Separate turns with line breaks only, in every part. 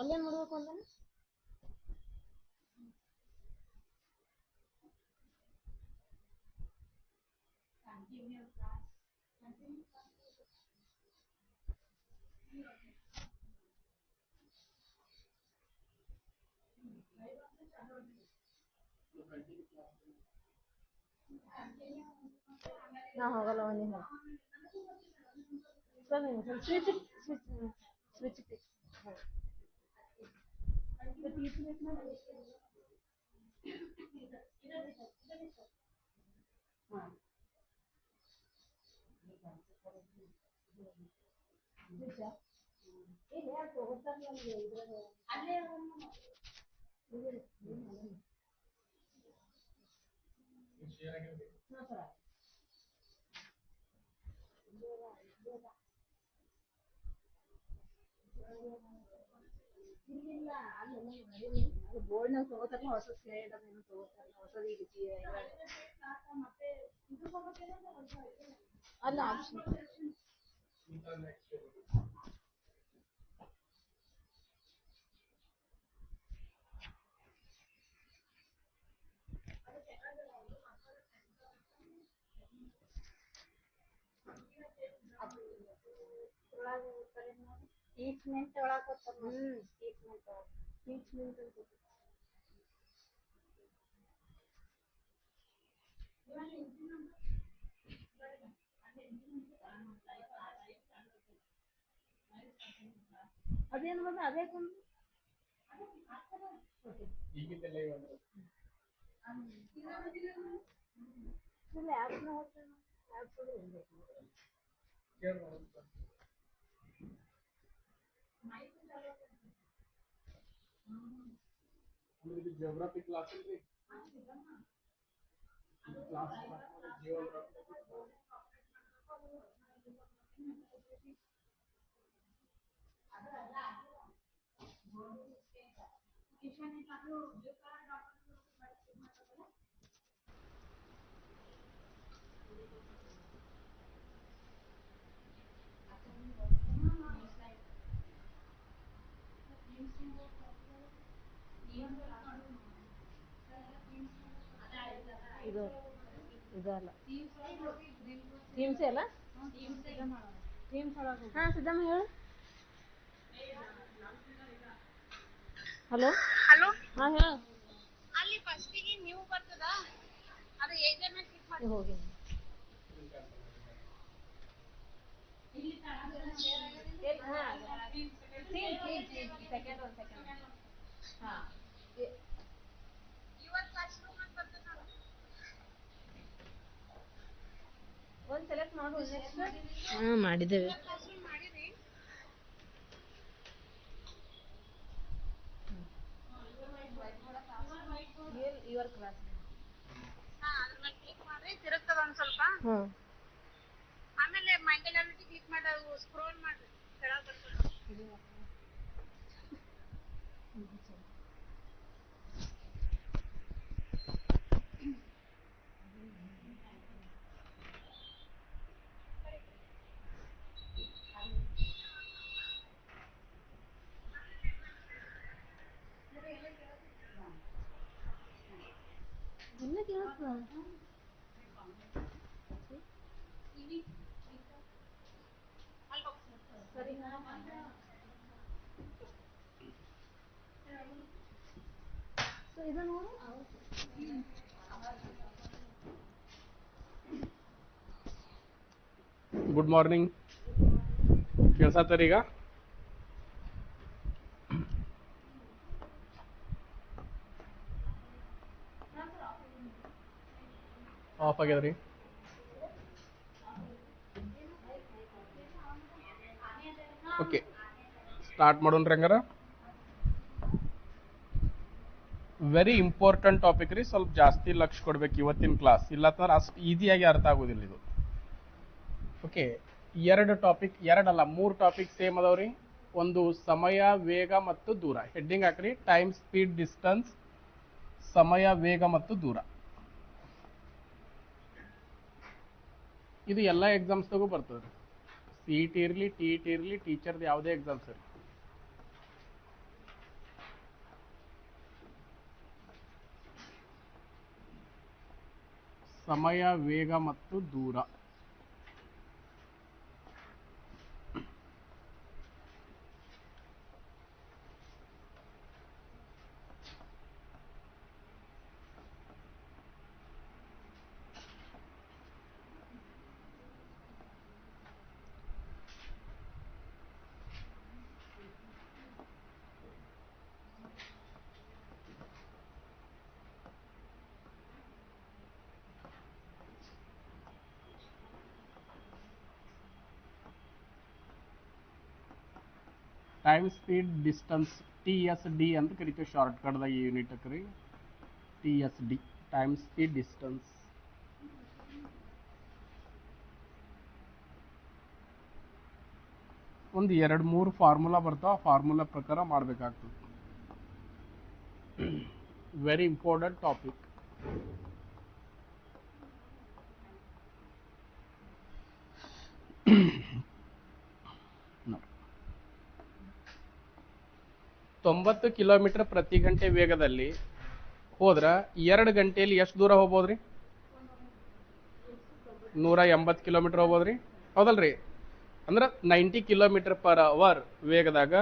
ಅಲ್ಲೇ ನೋಡ್ಬೇಕು ಅಂದ್ರೆ ನಾ ಹೋಗಲ್ಲ ಒಂದಿನ ಸ್ವಿಚ್ ಸ್ವಿಚ್ ಇಲ್ಲ ಅಲ್ಲಿ ಬೋರ್ಡ್ನಾಗ ತಗೋತಾರಲ್ಲ ಹೊಸ ಸ್ಲೇಟ್ ಅದನ್ನ ತಗೋತಾರಲ್ಲ ಹೊಸದು ಮತ್ತೆ ಅಲ್ಲ ಆಪ್ಷನ್ ಟೀಚ್ಮೆಂಟ್ ಒಳಗೆ ಟೀಚ್ಮೆಂಟ್ ಅಂತ ಅದೇನು ಬಂದ ಅದೇ ಲ್ಯಾಬ್ನ ಹೋಗ್ತೇನೆ
geography class
ಇದು ಇದಲ್ಲ ಟೀಮ್ಸ್ ಅಲ್ಲ ಹಾ ಸಿದ್ದಮ್ಮ ಹೇಳು ಹಲೋ
ಹಲೋ
ಹಾ ಹೇಳು
ಅಲ್ಲಿ ಫಸ್ಟಿಗೆ ನೀವು ಬರ್ತದಾ ಅದು ಏಜರ್ ಮೇಲೆ ಕ್ಲಿಕ್ ಮಾಡಿ
ಹೋಗಿ ಸೆಕೆಂಡ್ ಹಾ
ಯುವರ್ ಕ್ಲಾಸ್ ರೂಮ್ ಅಂತ ಬರ್ತದೆ ನೋಡಿ
ಒಂದು ಸೆಲೆಕ್ಟ್ ಮಾಡು ನೆಕ್ಸ್ಟ್ ಹಾ ಮಾಡಿದ್ದೇವೆ
ಕ್ಲಾಸ್ ರೂಮ್ ಮಾಡಿರಿ
ಯುವರ್ ಕ್ಲಾಸ್
ಹಾ ಅದ್ರ ಮೇಲೆ ಕ್ಲಿಕ್ ಮಾಡ್ರಿ ತಿರುಗ್ತದ ಒಂದ್ ಸ್ವಲ್ಪ
ಹ್ಞೂ
ಆಮೇಲೆ ಮೈಂಟೈನಾಬಿಲಿಟಿ ಕ್ಲಿಕ್ ಮಾಡಿ ಸ್ಕ್ರೋಲ್ ಮಾಡ್ರಿ ಕೆಳಗೆ ಬರ್ತದೆ
ಎಲ್ಲ ಕೇಳಿಸ್ತಾ ಸರಿ ಸೊ ಇದು ನೋಡು
ಗುಡ್ ಮಾರ್ನಿಂಗ್ ಕೇಳ್ಸತ್ತರಿ ಈಗ ಆಫ್ ಆಗ್ಯದ್ರಿ ಓಕೆ ಸ್ಟಾರ್ಟ್ ಮಾಡೋಣ್ರಿ ಹಂಗಾರ ವೆರಿ ಇಂಪಾರ್ಟೆಂಟ್ ಟಾಪಿಕ್ ರೀ ಸ್ವಲ್ಪ ಜಾಸ್ತಿ ಲಕ್ಷ ಕೊಡ್ಬೇಕು ಇವತ್ತಿನ ಕ್ಲಾಸ್ ಇಲ್ಲತ್ತಂದ್ರೆ ಅಷ್ಟು ಈಸಿಯಾಗಿ ಅರ್ಥ ಆಗೋದಿಲ್ಲ ಇದು ಓಕೆ ಎರಡಲ್ಲ 3 ಟಾಪಿಕ್ ಸೇಮ್ ಅದಾವ್ರಿ ಒಂದು ಸಮಯ ವೇಗ ಮತ್ತು ದೂರ ಹೆಡ್ಡಿಂಗ್ ಹಾಕ್ರಿ ಟೈಮ್ ಸ್ಪೀಡ್ ಡಿಸ್ಟನ್ಸ್ ಸಮಯ ವೇಗ ಮತ್ತು ದೂರ ಇದು ಎಲ್ಲ ಎಕ್ಸಾಮ್ಸ್ದಾಗೂ ಬರ್ತದೆ CET ಇರಲಿ TET ಇರಲಿ ಟೀಚರ್ದು ಯಾವುದೇ ಎಕ್ಸಾಮ್ಸ್ ಇರಲಿ ಸಮಯ, ವೇಗ ಮತ್ತು ದೂರ. ಟೈಮ್, ಸ್ಪೀಡ್, ಡಿಸ್ಟನ್ಸ್, TSD ಅಂತ ಕರಿತೀವಿ ಶಾರ್ಟ್ ಕಟ್ದಾಗ ಈ ಯೂನಿಟ್ ಕರಿ. TSD, time, speed, distance. ಒಂದು 2-3 ಫಾರ್ಮುಲಾ ಬರ್ತಾವ, ಫಾರ್ಮುಲಾ ಪ್ರಕಾರ ಮಾಡಬೇಕಾಗ್ತದೆ. Very important topic. ತೊಂಬತ್ತು ಕಿಲೋಮೀಟರ್ ಪ್ರತಿ ಗಂಟೆ ವೇಗದಲ್ಲಿ ಹೋದ್ರ 2 ಗಂಟೆಯಲ್ಲಿ ಎಷ್ಟು ದೂರ ಹೋಗ್ಬೋದ್ರಿ? 180 ಕಿಲೋಮೀಟರ್ ಹೋಗ್ಬೋದ್ರಿ, ಹೌದಲ್ರಿ? ಅಂದ್ರೆ 90 ಕಿಲೋಮೀಟರ್ ಪರ್ ಅವರ್ ವೇಗದಾಗ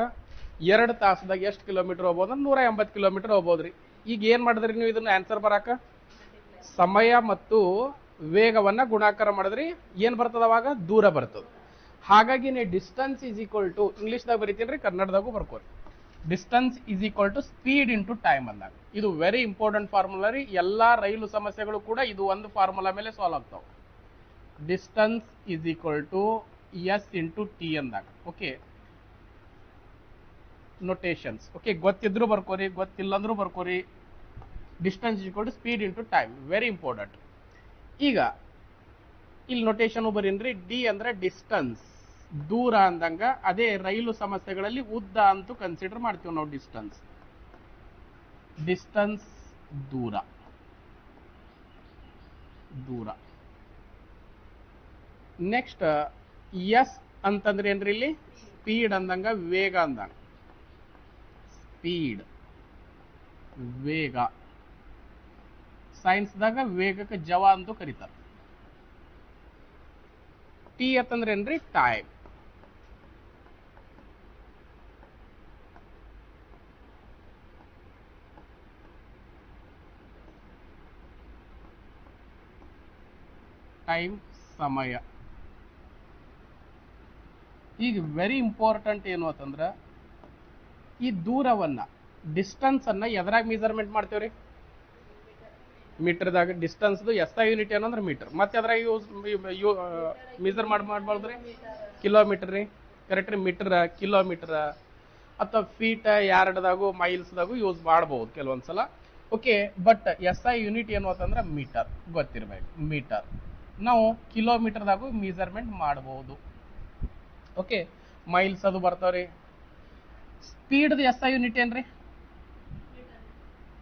2 ತಾಸದಾಗ ಎಷ್ಟು ಕಿಲೋಮೀಟರ್ ಹೋಗ್ಬೋದು? 180 ಕಿಲೋಮೀಟರ್ ಹೋಗ್ಬೋದ್ರಿ. ಈಗ ಏನ್ ಮಾಡಿದ್ರಿ ನೀವು ಇದನ್ನ ಆನ್ಸರ್ ಬರಾಕ? ಸಮಯ ಮತ್ತು ವೇಗವನ್ನ ಗುಣಾಕಾರ ಮಾಡಿದ್ರಿ, ಏನ್ ಬರ್ತದ ಅವಾಗ? ದೂರ ಬರ್ತದ. ಹಾಗಾಗಿ ನೀವು ಡಿಸ್ಟನ್ಸ್ ಈಸ್ ಈಕ್ವಲ್ ಟು, ಇಂಗ್ಲಿಷ್ದಾಗ ಬರೀತೀನ್ರಿ, ಕನ್ನಡದಾಗೂ ಬರ್ಕೋರಿ. Distance is equal to speed into time ಅಂದಾಗ. ಇದು ವೆರಿ ಇಂಪಾರ್ಟೆಂಟ್ ಫಾರ್ಮುಲಾ ರೀ. ಎಲ್ಲಾ ರೈಲು ಸಮಸ್ಯೆಗಳು ಕೂಡ ಇದು ಒಂದು ಫಾರ್ಮುಲಾ ಮೇಲೆ ಸಾಲ್ವ್ ಆಗ್ತಾವ. Distance is equal to S into T ಅಂದಾಗ. Okay, notations. ಓಕೆ, ಗೊತ್ತಿದ್ರು ಬರ್ಕೋರಿ, ಗೊತ್ತಿಲ್ಲಂದ್ರೂ ಬರ್ಕೋರಿ. Distance is equal to speed into time, very important. ಈಗ ಇಲ್ಲಿ ನೊಟೇಷನ್ ಬರೀನ್ರಿ. ಡಿ ಅಂದ್ರೆ ಡಿಸ್ಟನ್ಸ್, ದೂರ ಅಂದಂಗ. ಅದೇ ರೈಲು ಸಮಸ್ಯೆಗಳಲ್ಲಿ ಉದ್ದ ಅಂತೂ ಕನ್ಸಿಡರ್ ಮಾಡ್ತೀವಿ ನಾವು. ಡಿಸ್ಟನ್ಸ್ ದೂರ. ನೆಕ್ಸ್ಟ್ ಎಸ್ ಅಂತಂದ್ರೆ ಏನ್ರಿ? ಇಲ್ಲಿ ಸ್ಪೀಡ್ ಅಂದಂಗ, ವೇಗ ಅಂದಂಗ. ಸ್ಪೀಡ್, ವೇಗ. ಸೈನ್ಸ್ದಾಗ ವೇಗಕ್ಕೆ ಜವ ಅಂತೂ ಕರೀತಾರ. ಟಿ ಅಂತಂದ್ರೆ ಏನ್ರಿ? ಟೈಮ್. ಟೈಮ್, ಸಮಯ. ಈಗ ವೆರಿ ಇಂಪಾರ್ಟೆಂಟ್ ಏನು ಅಂತಂದ್ರ, ಈ ದೂರವನ್ನ, ಡಿಸ್ಟನ್ಸ್ ಅನ್ನ ಎದ್ರಾಗ ಮೆಜರ್ಮೆಂಟ್ ಮಾಡ್ತೇವ್ರಿ? ಮೀಟರ್ದಾಗ. ಡಿಸ್ಟನ್ಸ್ SI ಯೂನಿಟ್ ಏನಂದ್ರೆ ಮೀಟರ್. ಮತ್ತೆ ಅದ್ರಾಗ ಮೆಜರ್ ಮಾಡ್ಬಾರ್ದ್ರಿ? ಕಿಲೋಮೀಟರ್ ರೀ, ಕರೆಕ್ಟ್ ರೀ. ಮೀಟರ್, ಕಿಲೋಮೀಟರ್ ಅಥವಾ ಫೀಟ್, ಯಾರ್ಡ್ದಾಗೂ ಮೈಲ್ಸ್ದಾಗೂ ಯೂಸ್ ಮಾಡಬಹುದು ಕೆಲವೊಂದ್ಸಲ. ಓಕೆ, ಬಟ್ SI ಯೂನಿಟ್ ಏನು ಅಂತಂದ್ರೆ ಮೀಟರ್, ಗೊತ್ತಿರ್ಬೇಕು. ಮೀಟರ್ ನಾವು ಕಿಲೋಮೀಟರ್ದಾಗೂ ಮೆಜರ್ಮೆಂಟ್ ಮಾಡಬಹುದು. ಓಕೆ, ಮೈಲ್ಸ್ ಅದು ಬರ್ತಾವ್ರಿ. ಸ್ಪೀಡ್ SI ಯೂನಿಟ್ ಏನ್ರಿ?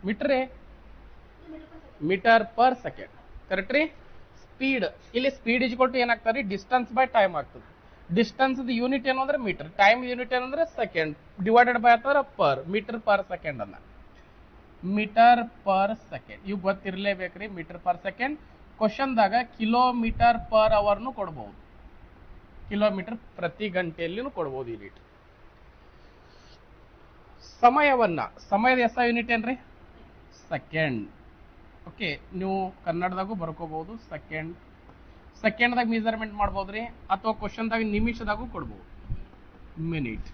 Metre, metre per second, correct ರೀ. ಸ್ಪೀಡ್, ಇಲ್ಲಿ ಸ್ಪೀಡ್ ಇಜ್ಕೊಟ್ಟು ಏನಾಗ್ತಾರೆ? ಡಿಸ್ಟನ್ಸ್ ಬೈ ಟೈಮ್ ಆಗ್ತದೆ. ಡಿಸ್ಟನ್ಸ್ ಯೂನಿಟ್ ಏನು ಅಂದ್ರೆ ಮೀಟರ್, ಟೈಮ್ ಯೂನಿಟ್ ಏನಂದ್ರೆ second, divided by per, metre per second ಅನ್ನ. ಮೀಟರ್ ಪರ್ ಸೆಕೆಂಡ್ ಇವು ಗೊತ್ತಿರ್ಲೇಬೇಕ್ರಿ. Metre per second. ಕ್ವಶನ್ದಾಗ ಕಿಲೋಮೀಟರ್ ಪರ್ ಅವರ್ನು ಕೊಡಬಹುದು, ಕಿಲೋಮೀಟರ್ ಪ್ರತಿ ಗಂಟೆಯಲ್ಲಿ ಕೊಡಬಹುದು ಈ ರೀತಿ. ಸಮಯವನ್ನ, ಸಮಯದ SI ಯೂನಿಟ್ ಏನ್ರಿ? ಸೆಕೆಂಡ್. ಓಕೆ, ನೀವು ಕನ್ನಡದಾಗೂ ಬರ್ಕೋಬಹುದು. ಸೆಕೆಂಡ್, ಸೆಕೆಂಡ್ದಾಗ ಮೆಜರ್ಮೆಂಟ್ ಮಾಡ್ಬೋದ್ರಿ, ಅಥವಾ ಕ್ವಶನ್ದಾಗ ನಿಮಿಷದಾಗೂ ಕೊಡ್ಬೋದು. ಮಿನಿಟ್.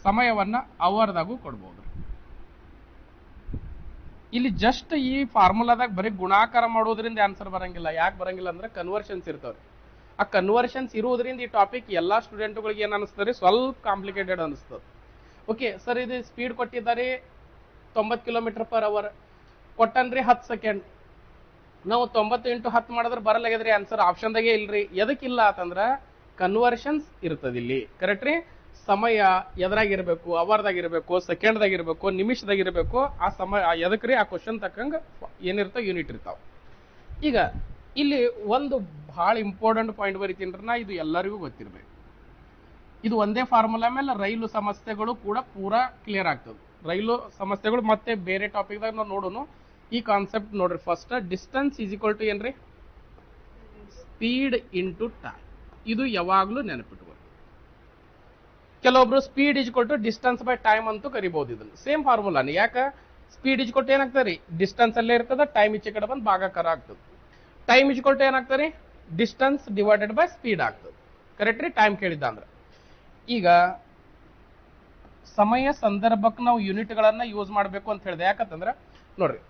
ಸಮಯವನ್ನ ಅವರ್ದಾಗೂ ಕೊಡ್ಬೋದು. ಇಲ್ಲಿ ಜಸ್ಟ್ ಈ ಫಾರ್ಮುಲಾದಾಗ ಬರೀ ಗುಣಾಕಾರ ಮಾಡೋದ್ರಿಂದ ಆನ್ಸರ್ ಬರಂಗಿಲ್ಲ. ಯಾಕೆ ಬರಂಗಿಲ್ಲ ಅಂದ್ರೆ ಕನ್ವರ್ಷನ್ಸ್ ಇರ್ತಾವ್ರಿ. ಆ ಕನ್ವರ್ಷನ್ಸ್ ಇರುವುದರಿಂದ ಈ ಟಾಪಿಕ್ ಎಲ್ಲಾ ಸ್ಟೂಡೆಂಟ್ಗಳಿಗೆ ಏನ್ ಅನಿಸ್ತದೆ? ಸ್ವಲ್ಪ ಕಾಂಪ್ಲಿಕೇಟೆಡ್ ಅನಿಸ್ತದೆ. ಓಕೆ ಸರ್, ಇದು ಸ್ಪೀಡ್ ಕೊಟ್ಟಿದ್ದಾರೆ 90 ಕಿಲೋಮೀಟರ್ ಪರ್ ಅವರ್, ಕೊಟ್ಟನ್ರಿ 10 ಸೆಕೆಂಡ್. ನಾವು 90 × 10 ಮಾಡಿದ್ರೆ ಬರಲಾಗ್ಯದ್ರಿ ಆನ್ಸರ್. ಆಪ್ಷನ್ದಾಗೆ ಇಲ್ರಿ. ಎದಕ್ಕಿಲ್ಲ ಅಂತಂದ್ರ ಕನ್ವರ್ಷನ್ಸ್ ಇರ್ತದ ಇಲ್ಲಿ, ಕರೆಕ್ಟ್ ರೀ. ಸಮಯ ಎದ್ರಾಗಿರ್ಬೇಕು? ಅವರ್ದಾಗಿರ್ಬೇಕು, ಸೆಕೆಂಡ್ದಾಗಿರ್ಬೇಕು, ನಿಮಿಷದಾಗಿರ್ಬೇಕು. ಆ ಸಮಯ ಎದಕ್ರಿ? ಆ ಕ್ವಶನ್ ತಕ್ಕಂಗ ಏನಿರ್ತಾವ ಯೂನಿಟ್ ಇರ್ತಾವ. ಈಗ ಇಲ್ಲಿ ಒಂದು ಬಹಳ ಇಂಪಾರ್ಟೆಂಟ್ ಪಾಯಿಂಟ್ ಬರೀತೀನಿ ನಾ, ಇದು ಎಲ್ಲರಿಗೂ ಗೊತ್ತಿರ್ಬೇಕು. ಇದು ಒಂದೇ ಫಾರ್ಮುಲಾ ಮೇಲೆ ರೈಲು ಸಮಸ್ಯೆಗಳು ಕೂಡ ಪೂರಾ ಕ್ಲಿಯರ್ ಆಗ್ತದೆ. ರೈಲು ಸಮಸ್ಯೆಗಳು ಮತ್ತೆ ಬೇರೆ ಟಾಪಿಕ್ದಾಗ ನಾವು ನೋಡೋಣ. ಈ ಕಾನ್ಸೆಪ್ಟ್ ನೋಡ್ರಿ first distance is equal to ಏನ್ರಿ ಸ್ಪೀಡ್ ಇಂಟು ಟೈಮ್. ಇದು ಯಾವಾಗ್ಲೂ ನೆನಪಿಟ್ಕೊಳ್ಳಿ. ಕೆಲವೊಬ್ರು speed is equal to distance by time ಅಂತೂ ಕರಿಬಹುದು. ಇದನ್ನ ಸೇಮ್ ಫಾರ್ಮುಲಾನೇ. ಯಾಕೆ ಸ್ಪೀಡ್ ಈಸ್ ಈಕ್ವಲ್ ಟು ಏನಾಗ್ತದೆ ರೀ ಡಿಸ್ಟೆನ್ಸ್ ಅಲ್ಲೇ ಇರ್ತದೆ, ಟೈಮ್ ಈಚೆ ಕಡೆ ಬಂದು ಭಾಗಾಕಾರ ಆಗ್ತದೆ. ಟೈಮ್ ಈಸ್ ಈಕ್ವಲ್ ಟು ಏನಾಗ್ತದೆ ರೀ ಡಿಸ್ಟೆನ್ಸ್ ಡಿವೈಡೆಡ್ ಬೈ ಸ್ಪೀಡ್ ಆಗ್ತದೆ. ಕರೆಕ್ಟ್ ರೀ ಟೈಮ್ ಕೇಳಿದ್ದ ಅಂದ್ರೆ. ಈಗ ಸಮಯ ಸಂದರ್ಭಕ್ಕೆ ನಾವು ಯೂನಿಟ್ಗಳನ್ನ ಯೂಸ್ ಮಾಡಬೇಕು ಅಂತ ಹೇಳಿದೆ. ಯಾಕಂತಂದ್ರೆ ನೋಡ್ರಿ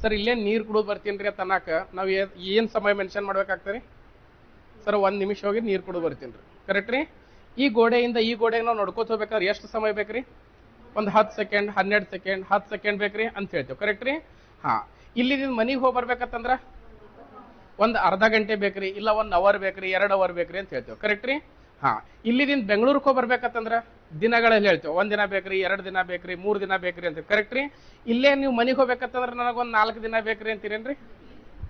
ಸರ್ ಇಲ್ಲೇ ನೀರು ಕುಡಿದು ಬರ್ತೀನಿ ರೀ ತನಕ ನಾವು ಏನ್ ಸಮಯ ಮೆನ್ಷನ್ ಮಾಡ್ಬೇಕಾಗ್ತದೆ ಸರ್? 1 ನಿಮಿಷ ಹೋಗಿ ನೀರು ಕುಡಿದು ಬರ್ತೀನಿ ರೀ. ಕರೆಕ್ಟ್ ರೀ. ಈ ಗೋಡೆಯಿಂದ ಈ ಗೋಡೆಗೆ ನಾವು ನಡ್ಕೋತ ಹೋಗ್ಬೇಕಾದ್ರೆ ಎಷ್ಟು ಸಮಯ ಬೇಕ್ರಿ? ಒಂದು 10 ಸೆಕೆಂಡ್ 12 ಸೆಕೆಂಡ್ 10 ಸೆಕೆಂಡ್ ಬೇಕ್ರಿ ಅಂತ ಹೇಳ್ತೇವೆ. ಕರೆಕ್ಟ್ ರೀ. ಹಾ, ಇಲ್ಲಿ ಮನೆಗೆ ಹೋಗಿ ಬರ್ಬೇಕಂತಂದ್ರ ಒಂದು ಅರ್ಧ ಗಂಟೆ ಬೇಕ್ರಿ, ಇಲ್ಲ 1 ಅವರ್ ಬೇಕ್ರಿ, 2 ಅವರ್ ಬೇಕ್ರಿ ಅಂತ ಹೇಳ್ತೇವೆ. ಕರೆಕ್ಟ್ ರೀ. ಹಾ, ಇಲ್ಲಿದಿಂದ ಬೆಂಗಳೂರಿಗೆ ಹೋಗಿ ಬರ್ಬೇಕಂತಂದ್ರ ದಿನಗಳಲ್ಲಿ ಹೇಳ್ತೇವೆ. 1 ದಿನ ಬೇಕ್ರಿ, 2 ದಿನ ಬೇಕ್ರಿ, 3 ದಿನ ಬೇಕ್ರಿ ಅಂತ. ಕರೆಕ್ಟ್ ರೀ. ಇಲ್ಲೇ ನೀವು ಮನೆಗೆ ಹೋಗ್ಬೇಕಂತಂದ್ರೆ ನನಗೊಂದು 4 ದಿನ ಬೇಕ್ರಿ ಅಂತೀರೇನ್ರಿ?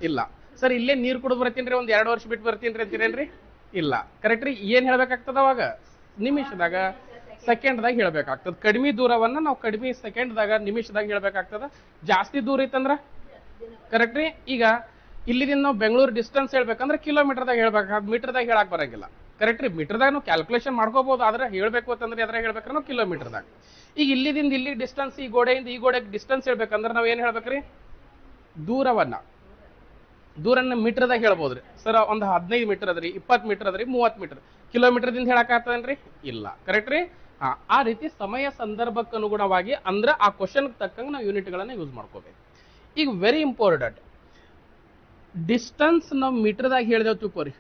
ಇಲ್ಲ. ಸರ್ ಇಲ್ಲೇ ನೀರು ಕುಡಿದು ಬರ್ತೀನಿ ರೀ, ಒಂದು 2 ವರ್ಷ ಬಿಟ್ಟು ಬರ್ತೀನಿ ರೀ ಅಂತೀರೇನ್ರಿ? ಇಲ್ಲ. ಕರೆಕ್ಟ್ ರೀ. ಏನ್ ಹೇಳ್ಬೇಕಾಗ್ತದ ಅವಾಗ? ನಿಮಿಷದಾಗ ಸೆಕೆಂಡ್ದಾಗ ಹೇಳ್ಬೇಕಾಗ್ತದ. ಕಡಿಮೆ ದೂರವನ್ನ ನಾವು ಕಡಿಮೆ ಸೆಕೆಂಡ್ದಾಗ ನಿಮಿಷದಾಗ ಹೇಳ್ಬೇಕಾಗ್ತದ. ಜಾಸ್ತಿ ದೂರ ಇತ್ತಂದ್ರ ಕರೆಕ್ಟ್ ರೀ. ಈಗ ಇಲ್ಲಿದಿಂದ ನಾವು ಬೆಂಗಳೂರು ಡಿಸ್ಟೆನ್ಸ್ ಹೇಳ್ಬೇಕಂದ್ರೆ ಕಿಲೋಮೀಟರ್ದಾಗ ಹೇಳ್ಬೇಕಾಗ, ಮೀಟರ್ದಾಗ ಹೇಳಕ್ ಬರಂಗಿಲ್ಲ. ಕರೆಕ್ಟ್ ರೀ. ಮೀಟರ್ದಾಗ ನಾವು ಕ್ಯಾಲ್ಕುಲೇಷನ್ ಮಾಡ್ಕೋಬಹುದು, ಆದ್ರೆ ಹೇಳ್ಬೇಕು ಅಂತಂದ್ರೆ ಎದ್ರಾಗ ಹೇಳ್ಬೇಕಂದ್ರೆ ನಾವು ಕಿಲೋಮೀಟರ್ದಾಗ. ಈಗ ಇಲ್ಲಿದಿಂದ ಇಲ್ಲಿ ಡಿಸ್ಟೆನ್ಸ್, ಈ ಗೋಡೆಯಿಂದ ಈ ಗೋಡೆಗೆ ಡಿಸ್ಟೆನ್ಸ್ ಹೇಳ್ಬೇಕಂದ್ರೆ ನಾವು ಏನ್ ಹೇಳ್ಬೇಕ್ರಿ? ದೂರನ ಮೀಟರ್ದಾಗ ಹೇಳ್ಬೋದ್ರಿ. ಸರ್ ಒಂದು 15 ಮೀಟರ್ ಅದ್ರಿ, 20 ಮೀಟರ್ ಅದ್ರಿ, 30 ಮೀಟರ್. ಕಿಲೋಮೀಟರ್ದಿಂದ ಹೇಳಕ್ ಆಗ್ತದೇನ್ರಿ? ಇಲ್ಲ. ಕರೆಕ್ಟ್ ರೀ. ಆ ರೀತಿ ಸಮಯ ಸಂದರ್ಭಕ್ಕೆ ಅನುಗುಣವಾಗಿ ಅಂದ್ರೆ ಆ ಕ್ವಶನ್ ತಕ್ಕಂಗೆ ನಾವು ಯೂನಿಟ್ಗಳನ್ನ ಯೂಸ್ ಮಾಡ್ಕೋಬೇಕು. ಈಗ ವೆರಿ ಇಂಪಾರ್ಟೆಂಟ್, ಡಿಸ್ಟೆನ್ಸ್ ನಾವು ಮೀಟರ್ದಾಗ ಹೇಳಿದೆವು ತಿಳ್ಕೋರಿ.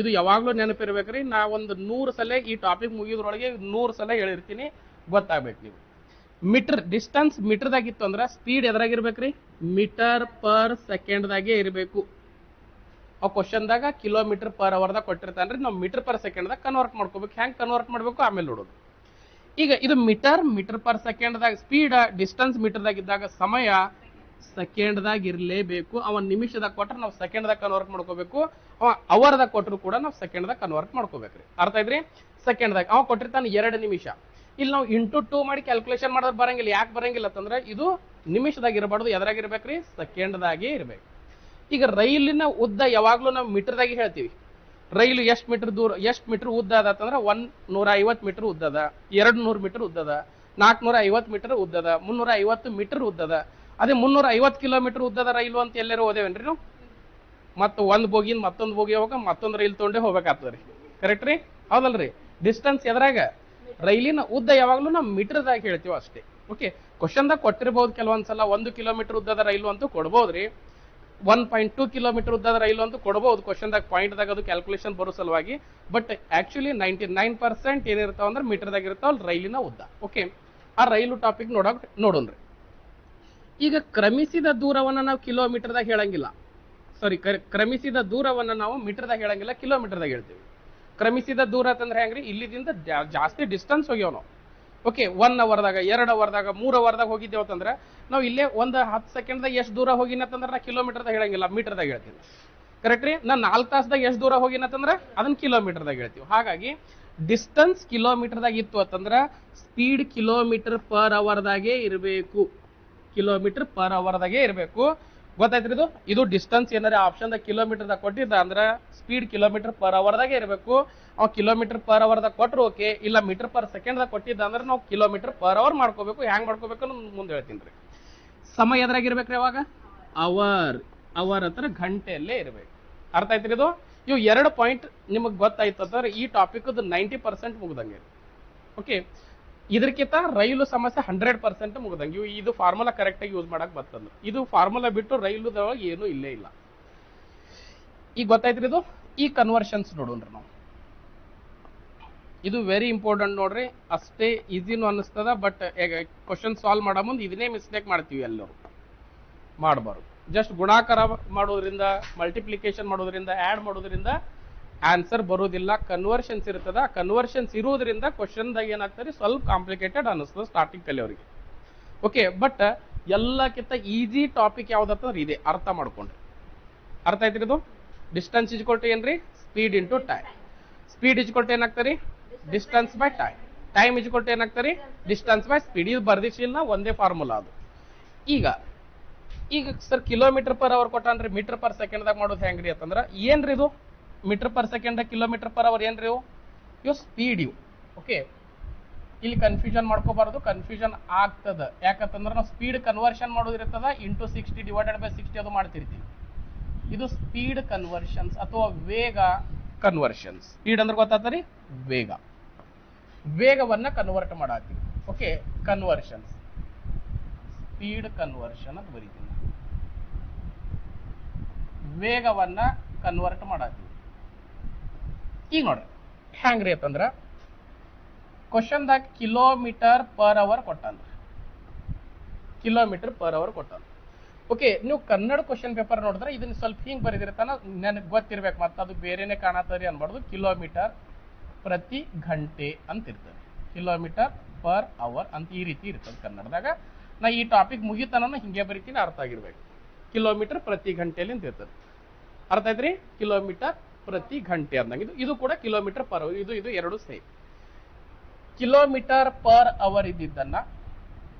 ಇದು ಯಾವಾಗ್ಲೂ ನೆನಪಿರ್ಬೇಕ್ರಿ. ನಾ ಒಂದು 100 ಸಲ ಈ ಟಾಪಿಕ್ ಮುಗಿಯೋದ್ರೊಳಗೆ 100 ಸಲ ಹೇಳಿರ್ತೀನಿ, ಗೊತ್ತಾಗ್ಬೇಕು ನೀವು. ಮೀಟರ್ ಡಿಸ್ಟೆನ್ಸ್ ಮೀಟರ್ದಾಗಿತ್ತು ಅಂದ್ರೆ ಸ್ಪೀಡ್ ಎದ್ರಾಗಿರ್ಬೇಕ್ರಿ? ಮೀಟರ್ ಪರ್ ಸೆಕೆಂಡ್ದಾಗೆ ಇರಬೇಕು. ಆ ಕ್ವಶನ್ದಾಗ ಕಿಲೋಮೀಟರ್ ಪರ್ ಅವರ್ದಾಗ ಕೊಟ್ಟಿರ್ತಾನ್ರಿ, ನಾವು ಮೀಟರ್ ಪರ್ ಸೆಕೆಂಡ್ದಾಗ ಕನ್ವರ್ಟ್ ಮಾಡ್ಕೋಬೇಕು. ಹೆಂಗ್ ಕನ್ವರ್ಟ್ ಮಾಡ್ಬೇಕು ಆಮೇಲೆ ನೋಡೋದು. ಈಗ ಇದು ಮೀಟರ್ ಪರ್ ಸೆಕೆಂಡ್ದಾಗ ಸ್ಪೀಡ್, ಡಿಸ್ಟೆನ್ಸ್ ಮೀಟರ್ದಾಗ ಇದ್ದಾಗ ಸಮಯ ಸೆಕೆಂಡ್ದಾಗ ಇರಲೇಬೇಕು. ಅವ ನಿಮಿಷದಾಗ ಕೊಟ್ರೆ ನಾವು ಸೆಕೆಂಡ್ದಾಗ ಕನ್ವರ್ಟ್ ಮಾಡ್ಕೋಬೇಕು. ಅವ ಅವರ್ದಾಗ ಕೊಟ್ಟರು ಕೂಡ ನಾವು ಸೆಕೆಂಡ್ದಾಗ ಕನ್ವರ್ಟ್ ಮಾಡ್ಕೋಬೇಕ್ರಿ. ಅರ್ಥ ಐತ್ರಿ? ಸೆಕೆಂಡ್ದಾಗ ಅವ ಕೊಟ್ಟಿರ್ತಾನೆ 2 ನಿಮಿಷ. ಇಲ್ಲಿ ನಾವು ಇಂಟು 2 ಮಾಡಿ ಕ್ಯಾಲ್ಕುಲೇಷನ್ ಮಾಡೋದು ಬರಂಗಿಲ್ಲ. ಯಾಕೆ ಬರಂಗಿಲ್ಲ ಅಂತಂದ್ರೆ ಇದು ನಿಮಿಷದಾಗ ಇರಬಾರ್ದು, ಎದ್ರಾಗ ಇರ್ಬೇಕ್ರಿ? ಸೆಕೆಂಡ್ದಾಗೆ ಇರ್ಬೇಕು. ಈಗ ರೈಲಿನ ಉದ್ದ ಯಾವಾಗ್ಲೂ ನಾವು ಮೀಟರ್ದಾಗೆ ಹೇಳ್ತೀವಿ. ರೈಲು ಎಷ್ಟು ಮೀಟರ್ ದೂರ, ಎಷ್ಟು ಮೀಟರ್ ಉದ್ದ ಅದಂದ್ರೆ 150 ಮೀಟರ್ ಉದ್ದದ, 200 ಮೀಟರ್ ಉದ್ದದ, 450 ಮೀಟರ್ ಉದ್ದದ, 350 ಮೀಟರ್ ಉದ್ದದ. ಅದೇ 350 ಕಿಲೋಮೀಟರ್ ಉದ್ದದ ರೈಲು ಅಂತ ಎಲ್ಲರೂ ಓದೇವೇನ್ರಿ ನಾವು? ಮತ್ತು ಒಂದು ಬೋಗಿಯಿಂದ ಮತ್ತೊಂದು ಬೋಗಿ ಹೋಗ ಮತ್ತೊಂದು ರೈಲ್ ತೊಗೊಂಡೇ ಹೋಗ್ಬೇಕಾಗ್ತದ್ರಿ. ಕರೆಕ್ಟ್ ರೀ? ಹೌದಲ್ರಿ? ಡಿಸ್ಟೆನ್ಸ್ ಎದ್ರಾಗ? ರೈಲಿನ ಉದ್ದ ಯಾವಾಗ್ಲೂ ನಾವು ಮೀಟರ್ದಾಗ ಹೇಳ್ತೀವಿ ಅಷ್ಟೇ. ಓಕೆ, ಕ್ವಶನ್ದಾಗ ಕೊಟ್ಟಿರ್ಬೋದು ಕೆಲವೊಂದ್ಸಲ 1 ಕಿಲೋಮೀಟರ್ ಉದ್ದದ ರೈಲು ಅಂತೂ ಕೊಡ್ಬೋದ್ರಿ, 1.2 ಕಿಲೋಮೀಟರ್ ಉದ್ದದ ರೈಲು ಅಂತೂ ಕೊಡಬಹುದು ಕ್ವಶನ್ದಾಗ, ಪಾಯಿಂಟ್ದಾಗ ಅದು ಕ್ಯಾಲ್ಕುಲೇಷನ್ ಬರೋ ಸಲುವಾಗಿ. ಬಟ್ ಆಕ್ಚುಲಿ 99% ಏನಿರ್ತಾವ ಅಂದ್ರೆ ಮೀಟರ್ದಾಗ ಇರ್ತಾವಲ್ಲ ರೈಲಿನ ಉದ್ದ. ಓಕೆ, ಆ ರೈಲು ಟಾಪಿಕ್ ನೋಡೋಣ್ರಿ. ಈಗ ಕ್ರಮಿಸಿದ ದೂರವನ್ನ ನಾವು ಕಿಲೋಮೀಟರ್ದಾಗ ಹೇಳಂಗಿಲ್ಲ. ಸಾರಿ, ಕ್ರಮಿಸಿದ ದೂರವನ್ನ ನಾವು ಮೀಟರ್ದಾಗ ಹೇಳಂಗಿಲ್ಲ, ಕಿಲೋಮೀಟರ್ದಾಗ ಹೇಳ್ತೀವಿ. ಕ್ರಮಿಸಿದ ದೂರ ಅಂತಂದ್ರೆ ಹೆಂಗ್ರಿ? ಇಲ್ಲಿದಿಂದ ಜಾಸ್ತಿ ಡಿಸ್ಟೆನ್ಸ್ ಹೋಗ್ಯಾವ ನಾವು. ಓಕೆ, 1 ಅವರ್ದಾಗ, 2 ಅವರ್ದಾಗ, 3 ಅವರ್ದಾಗ ಹೋಗಿದ್ದೇವೆ ಅಂತಂದ್ರೆ ನಾವು ಇಲ್ಲೇ ಒಂದು 10 ಸೆಕೆಂಡ್ದಾಗ ಎಷ್ಟು ದೂರ ಹೋಗಿನಂತಂದ್ರೆ ನಾ ಕಿಲೋಮೀಟರ್ದಾಗ ಹೇಳಂಗಿಲ್ಲ, ಮೀಟರ್ದಾಗ ಹೇಳ್ತೀನಿ. ಕರೆಕ್ಟ್ ರೀ? ನಾನು 4 ತಾಸದಾಗ ಎಷ್ಟು ದೂರ ಹೋಗಿನಂತಂದ್ರೆ ಅದನ್ನ ಕಿಲೋಮೀಟರ್ದಾಗ ಹೇಳ್ತೀವಿ. ಹಾಗಾಗಿ ಡಿಸ್ಟೆನ್ಸ್ ಕಿಲೋಮೀಟರ್ದಾಗ ಇತ್ತು ಅಂತಂದ್ರೆ ಸ್ಪೀಡ್ ಕಿಲೋಮೀಟರ್ ಪರ್ ಅವರ್ದಾಗೆ ಇರಬೇಕು. ಕಿಲೋಮೀಟರ್ ಪರ್ ಅವರ್ದಾಗೆ ಇರಬೇಕು. ಗೊತ್ತಾಯ್ತ್ರಿ? ಇದು ಡಿಸ್ಟೆನ್ಸ್ ಏನಾರ ಆಪ್ಷನ್ದಾಗ ಕಿಲೋಮೀಟರ್ದಾಗ ಕೊಟ್ಟಿದ್ದ ಅಂದ್ರೆ ಸ್ಪೀಡ್ ಕಿಲೋಮೀಟರ್ ಪರ್ ಅವರ್ದಾಗೆ ಇರಬೇಕು. ಅವ್ ಕಿಲೋಮೀಟರ್ ಪರ್ ಅವರ್ದಾಗ ಕೊಟ್ಟರು ಓಕೆ, ಇಲ್ಲ ಮೀಟರ್ ಪರ್ ಸೆಕೆಂಡ್ದಾಗ ಕೊಟ್ಟಿದ್ದ ಅಂದ್ರೆ ನಾವು ಕಿಲೋಮೀಟರ್ ಪರ್ ಅವರ್ ಮಾಡ್ಕೋಬೇಕು. ಹ್ಯಾಂಗ್ ಮಾಡ್ಕೋಬೇಕು ಅನ್ನೋದು ಮುಂದೆ ಹೇಳ್ತೀನಿ ರೀ. ಸಮಯ ಎದ್ರಾಗಿರ್ಬೇಕ್ರಿ ಅವಾಗ? ಅವರ್ ಹತ್ರ ಗಂಟೆಯಲ್ಲೇ ಇರಬೇಕು. ಅರ್ಥ ಆಯ್ತ್ರಿ? ಇವು 2 ಪಾಯಿಂಟ್ ನಿಮಗೆ ಗೊತ್ತಾಯ್ತು ಅಂತಂದ್ರೆ ಈ ಟಾಪಿಕ್ 90% ಮುಗ್ದಂಗೆ. ಓಕೆ, ಇದಕ್ಕಿಂತ ರೈಲು ಸಮಸ್ಯೆ 100% ಮುಗ್ದಂಗೆ. ಇದು ಫಾರ್ಮುಲಾ ಕರೆಕ್ಟ್ ಆಗಿ ಯೂಸ್ ಮಾಡಕ್ ಬರ್ತಂದ್ರೆ, ಇದು ಫಾರ್ಮುಲಾ ಬಿಟ್ಟು ರೈಲುದೊಳಗೆ ಏನೂ ಇಲ್ಲೇ ಇಲ್ಲ. ಈಗ ಗೊತ್ತಾಯ್ತ್ರಿ? ಈ ಕನ್ವರ್ಷನ್ಸ್ ನೋಡೋಣ್ರಿ ನಾವು. ಇದು ವೆರಿ ಇಂಪಾರ್ಟೆಂಟ್ ನೋಡ್ರಿ. ಅಷ್ಟೇ ಈಸಿನೂ ಅನ್ನಿಸ್ತದ, ಬಟ್ ಕ್ವಶನ್ ಸಾಲ್ವ್ ಮಾಡೋ ಮುಂದೆ ಇದನ್ನೇ ಮಿಸ್ಟೇಕ್ ಮಾಡ್ತೀವಿ. ಎಲ್ಲರೂ ಮಾಡಬಾರ್ದು. ಜಸ್ಟ್ ಗುಣಾಕಾರ ಮಾಡೋದ್ರಿಂದ, ಮಲ್ಟಿಪ್ಲಿಕೇಶನ್ ಮಾಡೋದ್ರಿಂದ, ಆ್ಯಡ್ ಮಾಡೋದ್ರಿಂದ ಆನ್ಸರ್ ಬರೋದಿಲ್ಲ. ಕನ್ವರ್ಷನ್ಸ್ ಇರ್ತದ. ಕನ್ವರ್ಷನ್ಸ್ ಇರೋದ್ರಿಂದ ಕ್ವಶನ್ದಾಗ ಏನಾಗ್ತದೆ, ಸ್ವಲ್ಪ ಕಾಂಪ್ಲಿಕೇಟೆಡ್ ಅನ್ನಿಸ್ತದೆ ಸ್ಟಾರ್ಟಿಂಗ್ ಕಲಿಯೋರಿಗೆ. ಓಕೆ, ಬಟ್ ಎಲ್ಲಕ್ಕಿಂತ ಈಸಿ ಟಾಪಿಕ್ ಯಾವ್ದಂತಂದ್ರೆ ಇದೆ. ಅರ್ಥ ಮಾಡ್ಕೊಂಡ್ರಿ. ಅರ್ಥ ಆಯ್ತ್ರಿ? ಡಿಸ್ಟೆನ್ಸ್ ಇಜ್ಕೊಟ್ಟು ಏನ್ರಿ? Speed into time. ಸ್ಪೀಡ್ ಇಜ್ಕೊಟ್ಟು ಏನಾಗ್ತರಿ? Distance by time. ಟೈಮ್ ಇಜ್ಕೊಟ್ಟು ಏನಾಗ್ತರಿ? Distance by speed. ಇದು ಬರ್ದಿಸಿಲ್ಲ, ಒಂದೇ ಫಾರ್ಮುಲಾ ಅದು. ಈಗ ಈಗ ಸರ್ ಕಿಲೋಮೀಟರ್ ಪರ್ ಅವರ್ ಕೊಟ್ಟಾನ್ರಿ ಮೀಟರ್ ಪರ್ ಸೆಕೆಂಡ್ದಾಗ ಮಾಡೋದು ಹೆಂಗ್ರಿ ಅಂತಂದ್ರ ಏನ್ರಿ ಇದು metre per second kilometre per hour ಏನ್ರಿ ಇವು ಸ್ಪೀಡ್ ಇವು. ಓಕೆ, ಇಲ್ಲಿ ಕನ್ಫ್ಯೂಷನ್ ಮಾಡ್ಕೋಬಾರ್ದು, ಕನ್ಫ್ಯೂಷನ್ ಆಗ್ತದ. ಯಾಕಂತಂದ್ರೆ ನಾವು ಸ್ಪೀಡ್ ಕನ್ವರ್ಷನ್ ಮಾಡೋದಿರ್ತದ ಇಂಟು 60 ಡಿವೈಡೆಡ್ ಬೈ 60 ಅದು ಮಾಡ್ತಿರ್ತೀವಿ. ಇದು ಸ್ಪೀಡ್ ಕನ್ವರ್ಷನ್ಸ್ ಅಥವಾ ವೇಗ ಕನ್ವರ್ಷನ್ಸ್. ಸ್ಪೀಡ್ ಅಂದ್ರೆ ಗೊತ್ತಾಗ್ತರಿ ವೇಗ, ವೇಗವನ್ನ ಕನ್ವರ್ಟ್ ಮಾಡತ್ತೀವಿ. ಓಕೆ, ಕನ್ವರ್ಷನ್ಸ್ ಸ್ಪೀಡ್ ಕನ್ವರ್ಷನ್ ಅಂತ ಬರೀತೀನಿ. ವೇಗವನ್ನ ಕನ್ವರ್ಟ್ ಮಾಡತ್ತೀವಿ. ಈಗ ನೋಡ್ರಿ ಹೆಂಗ್ರಿ ಅಂತಂದ್ರ ಕ್ವಶನ್ದಾಗ ಕಿಲೋಮೀಟರ್ ಪರ್ ಅವರ್ ಕೊಟ್ಟಾನ, ಕಿಲೋಮೀಟರ್ ಪರ್ ಅವರ್ ಕೊಟ್ಟಾನ. ಓಕೆ, ನೀವು ಕನ್ನಡ ಕ್ವಶನ್ ಪೇಪರ್ ನೋಡಿದ್ರೆ ಇದನ್ನ ಸ್ವಲ್ಪ ಹಿಂಗ್ ಬರೆದಿರ್ತಾನ, ನನಗೆ ಗೊತ್ತಿರ್ಬೇಕು, ಮತ್ತೆ ಅದು ಬೇರೆನೆ ಕಾಣತ್ತರಿ ಅನ್ಬಾರ್ದು. ಕಿಲೋಮೀಟರ್ ಪ್ರತಿ ಗಂಟೆ ಅಂತ ಇರ್ತದೆ, ಕಿಲೋಮೀಟರ್ ಪರ್ ಅವರ್ ಅಂತ ಈ ರೀತಿ ಇರ್ತದೆ ಕನ್ನಡದಾಗ. ನಾ ಈ ಟಾಪಿಕ್ ಮುಗಿತನ ಹಿಂಗೆ ಬರಿತೀನಿ, ಅರ್ಥ ಆಗಿರ್ಬೇಕು. ಕಿಲೋಮೀಟರ್ ಪ್ರತಿ ಗಂಟೆಯಲ್ಲಿ ಅಂತ ಇರ್ತದೆ, ಅರ್ಥ ಆಯ್ತ್ರಿ? ಕಿಲೋಮೀಟರ್ ಪ್ರತಿ ಗಂಟೆ ಅಂದಂಗೆ ಇದು ಕೂಡ ಕಿಲೋಮೀಟರ್ ಪರ್ ಅವರ್, ಇದು ಎರಡು ಸೇಮ್. ಕಿಲೋಮೀಟರ್ ಪರ್ ಅವರ್ ಇದ್ದಿದ್ದನ್ನ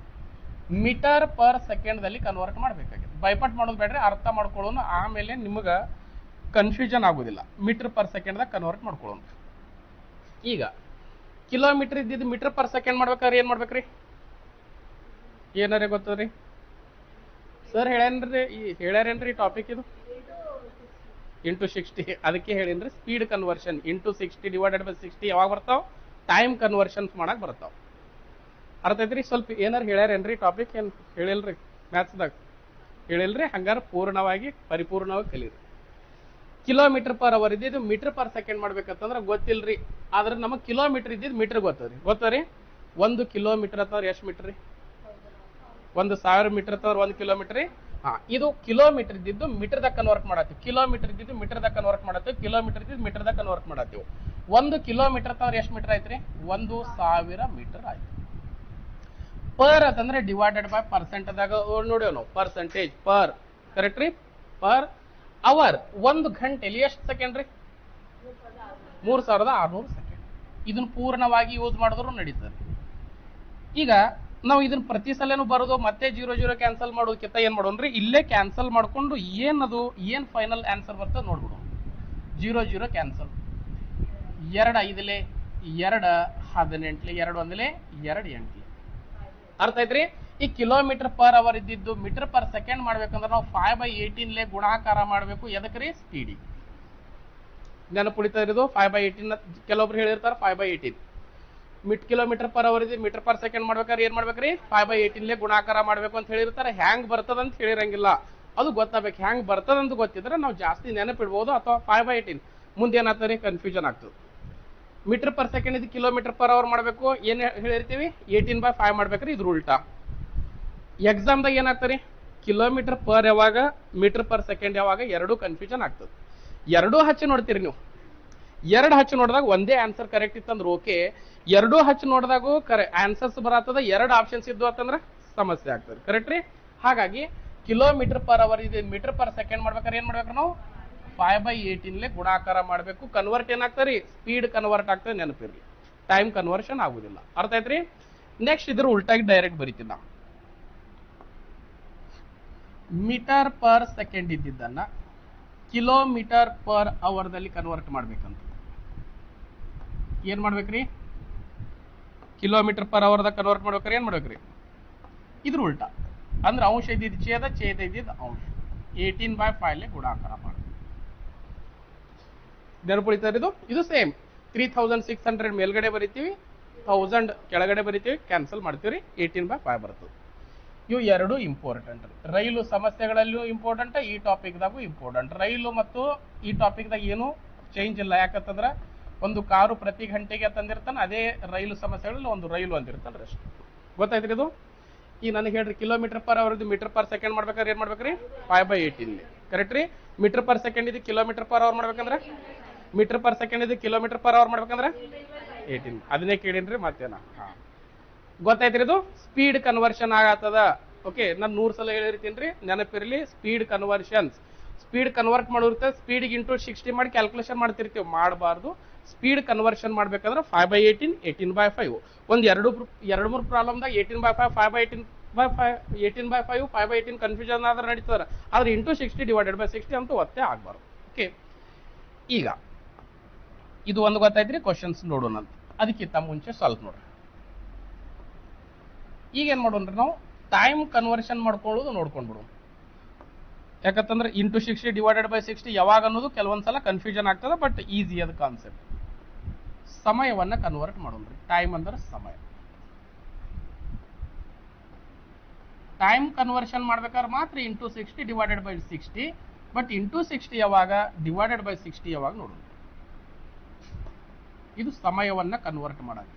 ಮೀಟರ್ ಪರ್ ಸೆಕೆಂಡ್ ದಲ್ಲಿ ಕನ್ವರ್ಟ್ ಮಾಡಬೇಕಾಗಿದೆ. ಬೈಪಾಟ್ ಮಾಡೋದು ಬೇಡ್ರಿ, ಅರ್ಥ ಮಾಡ್ಕೊಳ್ಳೋಣ, ಆಮೇಲೆ ನಿಮಗ ಕನ್ಫ್ಯೂಷನ್ ಆಗೋದಿಲ್ಲ. ಮೀಟರ್ ಪರ್ ಸೆಕೆಂಡ್ ದಾಗ ಕನ್ವರ್ಟ್ ಮಾಡ್ಕೊಳ್ಳೋಣ. ಈಗ ಕಿಲೋಮೀಟರ್ ಇದ್ದಿದ್ದು ಮೀಟರ್ ಪರ್ ಸೆಕೆಂಡ್ ಮಾಡ್ಬೇಕಾದ್ರೆ ಏನ್ ಮಾಡ್ಬೇಕ್ರಿ? ಏನಾರೇ ಗೊತ್ತದ್ರಿ ಸರ್? ಹೇಳ್ಯಾರೇನ್ರಿ ಟಾಪಿಕ್ ಇದು ಇಂಟು 60, ಅದಕ್ಕೆ ಹೇಳಿನ್ರಿ speed conversion into 60 divided by 60 ಯಾವಾಗ ಬರ್ತಾವ? ಟೈಮ್ ಕನ್ವರ್ಷನ್ಸ್ ಮಾಡಕ್ ಬರ್ತಾವ. ಅರ್ಥ ಐತ್ರಿ? ಸ್ವಲ್ಪ ಏನಾರು ಹೇಳ್ಯಾರೇನ್ರಿ ಟಾಪಿಕ್? ಏನ್ ಹೇಳಿಲ್ರಿ? ಮ್ಯಾಥ್ಸ್ದಾಗ ಹೇಳಿಲ್ರಿ? ಹಂಗಾರ ಪೂರ್ಣವಾಗಿ ಪರಿಪೂರ್ಣವಾಗಿ ಕಲೀರಿ. ಕಿಲೋಮೀಟರ್ ಪರ್ ಅವರ್ ಇದ್ದಿದ್ದು ಮೀಟರ್ ಪರ್ ಸೆಕೆಂಡ್ ಮಾಡ್ಬೇಕಂತಂದ್ರೆ ಗೊತ್ತಿಲ್ರಿ, ಆದ್ರೆ ನಮಗೆ ಕಿಲೋಮೀಟರ್ ಇದ್ದಿದ್ದು ಮೀಟರ್ ಗೊತ್ತರಿ. 1 ಕಿಲೋಮೀಟರ್ ಅಂತಂದ್ರೆ ಎಷ್ಟು ಮೀಟರ್ ರೀ? 1000 ಮೀಟರ್ ಅಂತಂದ್ರೆ 1 ಕಿಲೋಮೀಟರ್ ರೀ. ಇದು ಕಿಲೋಮೀಟರ್ ಇದ್ದಿದ್ದು ಮೀಟರ್ದಾಗ ಕನ್ವರ್ಟ್ ಮಾಡತ್ತೀವಿ, ಕಿಲೋಮೀಟರ್ ಇದ್ದಿದ್ದು ಮೀಟರ್ದಾಗ ಕನ್ವರ್ಟ್ ಮಾಡತ್ತೀವಿ, ಕಿಲೋಮೀಟರ್ ಇದ್ದಿದ್ದು ಮೀಟರ್ದಾಗ ಕನ್ವರ್ಟ್ ಮಾಡತ್ತೀವಿ. 1 ಕಿಲೋಮೀಟರ್ ಅಂತಂದ್ರೆ ಎಷ್ಟು ಮೀಟರ್ ಆಯ್ತ್ರಿ? 1000 ಮೀಟರ್ ಆಯ್ತು. ಪರ್ ಅಂತಂದ್ರೆ ಡಿವೈಡೆಡ್ ಬೈ ಪರ್ಸೆಂಟ್ದಾಗ ನೋಡ್ಯಾವ ನಾವು, ಪರ್ಸೆಂಟೇಜ್ ಪರ್, ಕರೆಕ್ಟ್ ರೀ? ಪರ್ ಅವರ್ 1 ಗಂಟೆಲಿ ಎಷ್ಟು ಸೆಕೆಂಡ್ ರೀ? 3600 ಸೆಕೆಂಡ್. ಇದನ್ನ ಪೂರ್ಣವಾಗಿ ಯೂಸ್ ಮಾಡಿದ್ರು ನಡೀತದೆ. ಈಗ ನಾವು ಇದನ್ನ ಪ್ರತಿ ಸಲನು ಬರೋದು ಮತ್ತೆ 0 ಕ್ಯಾನ್ಸಲ್ ಮಾಡೋದಕ್ಕಿಂತ ಏನ್ ಮಾಡೋಣ್ರಿ, ಇಲ್ಲೇ ಕ್ಯಾನ್ಸಲ್ ಮಾಡ್ಕೊಂಡು ಏನ್ ಫೈನಲ್ ಆನ್ಸರ್ ಬರ್ತದೆ ನೋಡ್ಬಿಡು. 0 ಕ್ಯಾನ್ಸಲ್, 2 5ಲೆ 2 18ಲೆ 2 1ಲೆ 2 8ಲೆ. ಅರ್ಥ ಐತ್ರಿ? ಈ ಕಿಲೋಮೀಟರ್ ಪರ್ ಅವರ್ ಇದ್ದಿದ್ದು ಮೀಟರ್ ಪರ್ ಸೆಕೆಂಡ್ ಮಾಡ್ಬೇಕಂದ್ರೆ ನಾವು 5/18ಲೆ ಗುಣಾಕಾರ ಮಾಡ್ಬೇಕು. ಎದಕ್ರಿ? ಸ್ಪೀಡಿಗೆ. ನೆನಪುಳಿತಾ ಇರೋದು 5/18. ಕೆಲವೊಬ್ರು ಹೇಳಿರ್ತಾರೆ 5/18 ಕಿಲೋಮೀಟರ್ ಪರ್ ಅವರ್ ಇದೆ ಮೀಟರ್ ಪರ್ ಸೆಕೆಂಡ್ ಮಾಡ್ಬೇಕಾದ್ರೆ ಏನ್ ಮಾಡ್ಬೇಕ್ರಿ? 5/18ಲೆ ಗುಣಾಕಾರ ಮಾಡ್ಬೇಕು ಅಂತ ಹೇಳಿರ್ತಾರೆ. ಹ್ಯಾಂಗ್ ಬರ್ತದ ಅಂತ ಹೇಳಿರಂಗಿಲ್ಲ, ಅದು ಗೊತ್ತಾಗಬೇಕು. ಹ್ಯಾಂಗ್ ಬರ್ತದ ಅಂತ ಗೊತ್ತಿದ್ರೆ ನಾವು ಜಾಸ್ತಿ ನೆನಪಿಡ್ಬೋದು. ಅಥವಾ 5/18 ಮುಂದೆ ಏನಾಗ್ತದೆ? ಕನ್ಫ್ಯೂಷನ್ ಆಗ್ತದೆ. ಮೀಟರ್ ಪರ್ ಸೆಕೆಂಡ್ ಇದು ಕಿಲೋಮೀಟರ್ ಪರ್ ಅವರ್ ಮಾಡಬೇಕು, ಏನ್ ಹೇಳಿರ್ತೀವಿ? 18/5 ಮಾಡ್ಬೇಕ್ರಿ. ಇದ್ರ ಉಲ್ಟಾ ಎಕ್ಸಾಮ್ದಾಗ ಏನಾಗ್ತಾರೆ? ಕಿಲೋಮೀಟರ್ ಪರ್ ಯಾವಾಗ, ಮೀಟರ್ ಪರ್ ಸೆಕೆಂಡ್ ಯಾವಾಗ, ಎರಡೂ ಕನ್ಫ್ಯೂಷನ್ ಆಗ್ತದೆ. ಎರಡೂ ಹಚ್ಚಿ ನೋಡ್ತೀರಿ ನೀವು. 2 ಹಚ್ಚಿ ನೋಡಿದಾಗ ಒಂದೇ ಆನ್ಸರ್ ಕರೆಕ್ಟ್ ಇತ್ತಂದ್ರೆ ಓಕೆ, 2 ಹಚ್ಚಿ ನೋಡಿದಾಗೂ ಆನ್ಸರ್ಸ್ ಬರತ್ತದ, 2 ಆಪ್ಷನ್ಸ್ ಇದ್ದು ಅಂತಂದ್ರೆ ಸಮಸ್ಯೆ ಆಗ್ತದೆ. ಕರೆಕ್ಟ್ ರೀ? ಹಾಗಾಗಿ ಕಿಲೋಮೀಟರ್ ಪರ್ ಅವರ್ ಇದೆ ಮೀಟರ್ ಪರ್ ಸೆಕೆಂಡ್ ಮಾಡ್ಬೇಕಾದ್ರೆ ಏನ್ ಮಾಡ್ಬೇಕು ನಾವು? 5/18ಲೆ ಗುಣಾಕಾರ ಮಾಡಬೇಕು. ಕನ್ವರ್ಟ್ ಏನಾಗ್ತದೆ? ಸ್ಪೀಡ್ ಕನ್ವರ್ಟ್ ಆಗ್ತದೆ, ನೆನಪಿರ್ಲಿ. ಟೈಮ್ ಕನ್ವರ್ಷನ್ ಆಗುದಿಲ್ಲ. ಅರ್ಥ ಆಯ್ತ್ರಿ? ನೆಕ್ಸ್ಟ್ ಇದ್ರ ಉಲ್ಟಾಗಿ ಡೈರೆಕ್ಟ್ ಬರೀತೀನಿ ನಾವು. ಮೀಟರ್ ಪರ್ ಸೆಕೆಂಡ್ ಇದ್ದಿದ್ದನ್ನ ಕಿಲೋಮೀಟರ್ ಪರ್ ಅವರ್ ದಲ್ಲಿ ಕನ್ವರ್ಟ್ ಮಾಡ್ಬೇಕಂತ ಏನ್ ಮಾಡ್ಬೇಕ್ರಿ? ಕಿಲೋಮೀಟರ್ ಪರ್ ಅವರ್ ದಾಗ ಕನ್ವರ್ಟ್ ಮಾಡ್ಬೇಕಾರೆ ಏನ್ ಮಾಡ್ಬೇಕ್ರಿ? ಇದ್ರ ಉಲ್ಟಾ ಅಂದ್ರೆ ಅಂಶ ಇದ್ದಿದ್ದು ಛೇದ, ಛೇದ ಇದ್ದಿದ್ದು ಅಂಶ. 18/5ಲೆ ಗುಣಾಕಾರ ಮಾಡಿ ನೆನಪುಳಿತಾ ಇರೋದು. ಇದು ಸೇಮ್ 3600 ಮೇಲ್ಗಡೆ ಬರಿತೀವಿ, 1000 ಕೆಳಗಡೆ ಬರಿತೀವಿ, ಕ್ಯಾನ್ಸಲ್ ಮಾಡ್ತೀವಿ. 18/5 ಬರ್ತದೆ. ಇವು ಎರಡು ಇಂಪಾರ್ಟೆಂಟ್. ರೈಲು ಸಮಸ್ಯೆಗಳಲ್ಲೂ ಇಂಪಾರ್ಟೆಂಟ್, ಈ ಟಾಪಿಕ್ ದಾಗೂ ಇಂಪಾರ್ಟೆಂಟ್. ರೈಲು ಮತ್ತು ಈ ಟಾಪಿಕ್ ದಾಗ ಏನು ಚೇಂಜ್ ಇಲ್ಲ. ಯಾಕಂತಂದ್ರೆ ಒಂದು ಕಾರು ಪ್ರತಿ ಗಂಟೆಗೆ ತಂದಿರ್ತಾನೆ, ಅದೇ ರೈಲು ಸಮಸ್ಯೆಗಳಲ್ಲಿ ಒಂದು ರೈಲು ಅಂದಿರ್ತಾನೆ ಅಷ್ಟೇ. ಗೊತ್ತಾಯ್ತ್ರಿ ಇದು? ಈಗ ನನಗೆ ಹೇಳ್ರಿ, kilometre per hour metre per second ಮಾಡ್ಬೇಕಾದ್ರೆ ಏನ್ ಮಾಡ್ಬೇಕ್ರಿ? 5/18. ಕರೆಕ್ಟ್ ರೀ? ಮೀಟರ್ ಪರ್ ಸೆಕೆಂಡ್ ಇದು ಕಿಲೋಮೀಟರ್ ಪರ್ ಅವರ್ ಮಾಡ್ಬೇಕಂದ್ರೆ, ಮೀಟರ್ ಪರ್ ಸೆಕೆಂಡ್ ಇದು ಕಿಲೋಮೀಟರ್ ಪರ್ ಅವರ್ ಮಾಡ್ಬೇಕಂದ್ರೆ 18. ಅದನ್ನೇ ಕೇಳಿನ್ರಿ ಮತ್ತೇನ. ಗೊತ್ತಾಯ್ತ್ರಿ? ಇದು ಸ್ಪೀಡ್ ಕನ್ವರ್ಷನ್ ಆಗತ್ತದ. ಓಕೆ, ನಾನು 100 ಸಲ ಹೇಳಿರ್ತೀನಿ, ನೆನಪಿರ್ಲಿ. ಸ್ಪೀಡ್ ಕನ್ವರ್ಷನ್ಸ್, ಸ್ಪೀಡ್ ಕನ್ವರ್ಟ್ ಮಾಡಿರುತ್ತೆ, ಸ್ಪೀಡ್ ಇಂಟು 60 ಮಾಡಿ ಕ್ಯಾಲ್ಕುಲೇಷನ್ ಮಾಡ್ತಿರ್ತೀವಿ, ಮಾಡಬಾರ್ದು. ಸ್ಪೀಡ್ ಕನ್ವರ್ಷನ್ ಮಾಡ್ಬೇಕಂದ್ರೆ 5/18, 18/5. ಒಂದು 2-3 ಪ್ರಾಬ್ಲಮ್ದಾಗ 18/5, 5/18 ಬೈ 5 18/5 5/18 ಕನ್ಫ್ಯೂಷನ್ ಆದ್ರೆ ನಡೀತದ, ಆದ್ರೆ ಇಂಟು 60 ಡಿವೈಡೆಡ್ ಬೈ 60 ಅಂತೂ ಒತ್ತೇ ಆಗ್ಬಾರ್ದು. ಓಕೆ, ಈಗ ಇದು ಒಂದು ಗೊತ್ತಾಯ್ತ್ರಿ. ಕ್ವಶನ್ಸ್ ನೋಡೋಣ ಅಂತ, ಅದಕ್ಕಿಂತ ಮುಂಚೆ ಸ್ವಲ್ಪ ನೋಡ್ರಿ. ಈಗ ಏನ್ ಮಾಡೋಣ್ರಿ, ನಾವು ಟೈಮ್ ಕನ್ವರ್ಷನ್ ಮಾಡ್ಕೊಳ್ಳೋದು ನೋಡ್ಕೊಂಡ್ಬಿಡು. ಯಾಕಂತಂದ್ರೆ ಇಂಟು 60 ಡಿವೈಡೆಡ್ ಬೈ 60 ಯಾವಾಗ ಅನ್ನೋದು ಕೆಲವೊಂದ್ಸಲ ಕನ್ಫ್ಯೂಷನ್ ಆಗ್ತದೆ, ಬಟ್ ಈಸಿ ಅದ ಕಾನ್ಸೆಪ್ಟ್. ಸಮಯವನ್ನ ಕನ್ವರ್ಟ್ ಮಾಡೋಣ್ರಿ. ಟೈಮ್ ಅಂದ್ರೆ ಸಮಯ. ಟೈಮ್ ಕನ್ವರ್ಷನ್ ಮಾಡ್ಬೇಕಾದ್ರೆ ಮಾತ್ರ into 60 divided by 60, but into 60 ಯಾವಾಗ, ಡಿವೈಡೆಡ್ ಬೈ 60 ಯಾವಾಗ ನೋಡೋಣ. ಇದು ಸಮಯವನ್ನ ಕನ್ವರ್ಟ್ ಮಾಡೋದು.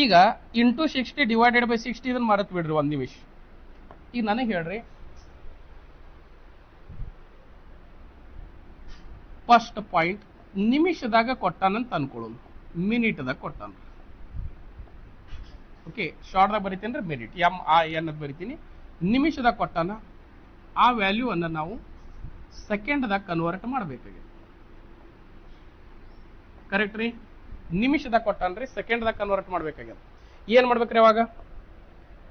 ಈಗ ಇಂಟು 60 ಡಿವೈಡೆಡ್ ಬೈ 60 ಇದನ್ನ ಮರೆತು ಬಿಡ್ರಿ ಒಂದ್ ನಿಮಿಷ. ಈಗ ನನಗೆ ಹೇಳ್ರಿ, ಫಸ್ಟ್ ಪಾಯಿಂಟ್ ನಿಮಿಷದಾಗ ಕೊಟ್ಟಾನಂತ ಅನ್ಕೊಳ್ಳೋಣ, ಮಿನಿಟ್ದಾಗ ಕೊಟ್ಟಾನ. ಓಕೆ, ಶಾರ್ಟ್ದಾಗ ಬರಿತೀನಿ ಮಿನಿಟ್, ಎನ್ ಬರಿತೀನಿ. ನಿಮಿಷದಾಗ ಕೊಟ್ಟಾನ, ಆ ವ್ಯಾಲ್ಯೂ ಅನ್ನ ನಾವು ಸೆಕೆಂಡ್ದಾಗ ಕನ್ವರ್ಟ್ ಮಾಡಬೇಕಾಗಿದೆ. ಕರೆಕ್ಟ್ ರೀ? ನಿಮಿಷದಾಗ ಕೊಟ್ಟಾನ್ರಿ, ಸೆಕೆಂಡ್ದಾಗ ಕನ್ವರ್ಟ್ ಮಾಡ್ಬೇಕಾಗ್ಯದ. ಏನ್ ಮಾಡ್ಬೇಕ್ರಿ ಅವಾಗ?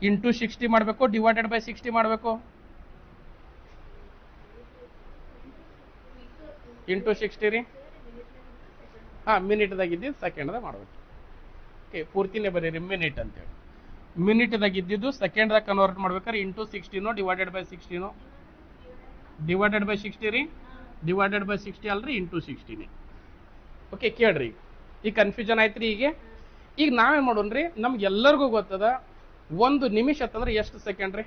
ಇಂಟು 60 ಮಾಡಬೇಕು, ಡಿವೈಡೆಡ್ ಬೈ 60 ಮಾಡಬೇಕು. ಇಂಟು 60 ರೀ, ಮಿನಿಟ್ದಾಗ ಇದ್ದಿದ್ದು ಸೆಕೆಂಡ್ದಾಗ ಮಾಡ್ಬೇಕು. ಓಕೆ, ಪೂರ್ತಿನೇ ಬರೀರಿ ಮಿನಿಟ್ ಅಂತೇಳಿ. ಮಿನಿಟ್ದಾಗ ಇದ್ದಿದ್ದು ಸೆಕೆಂಡ್ದಾಗ ಕನ್ವರ್ಟ್ ಮಾಡ್ಬೇಕಾದ್ರೆ into 60 divided by 60 divided by 60 ರೀ, ಡಿವೈಡೆಡ್ ಬೈ 60 ಅಲ್ರಿ, ಇಂಟು 60. ಓಕೆ, ಕೇಳ್ರಿ, ಈಗ ಕನ್ಫ್ಯೂಷನ್ ಆಯ್ತ್ರಿ. ಈಗ ನಾವೇನ್ ಮಾಡೋಣ್ರಿ, ನಮ್ಗೆಲ್ಲರಿಗೂ ಗೊತ್ತದ ಒಂದು ನಿಮಿಷ ಅಂತಂದ್ರೆ ಎಷ್ಟು ಸೆಕೆಂಡ್ ರೀ?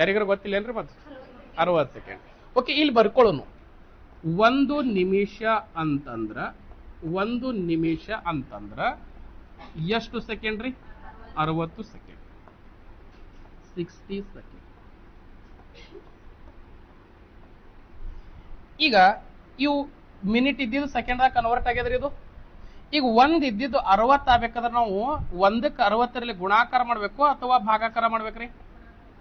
ಯಾರಿಗಾರು ಗೊತ್ತಿಲ್ಲೇನ್ರಿ? ಮತ್ತೆ 60 ಸೆಕೆಂಡ್. ಓಕೆ, ಇಲ್ಲಿ ಬರ್ಕೊಳ್ಳೋನು. ಒಂದು ನಿಮಿಷ ಅಂತಂದ್ರ ಎಷ್ಟು ಸೆಕೆಂಡ್ ರೀ? 60 ಸೆಕೆಂಡ್, 60 ಸೆಕೆಂಡ್. ಈಗ ಇವು ಮಿನಿಟ್ ಇದ್ದಿದ್ದು ಸೆಕೆಂಡ್ದಾಗ ಕನ್ವರ್ಟ್ ಆಗ್ಯದ್ರಿ. ಇದು ಈಗ ಒಂದ್ ಇದ್ದಿದ್ದು 60 ಆಗ್ಬೇಕಾದ್ರೆ ನಾವು ಒಂದಕ್ಕೆ 60ರಲ್ಲಿ ಗುಣಾಕಾರ ಮಾಡ್ಬೇಕು ಅಥವಾ ಭಾಗಾಕಾರ ಮಾಡ್ಬೇಕ್ರಿ?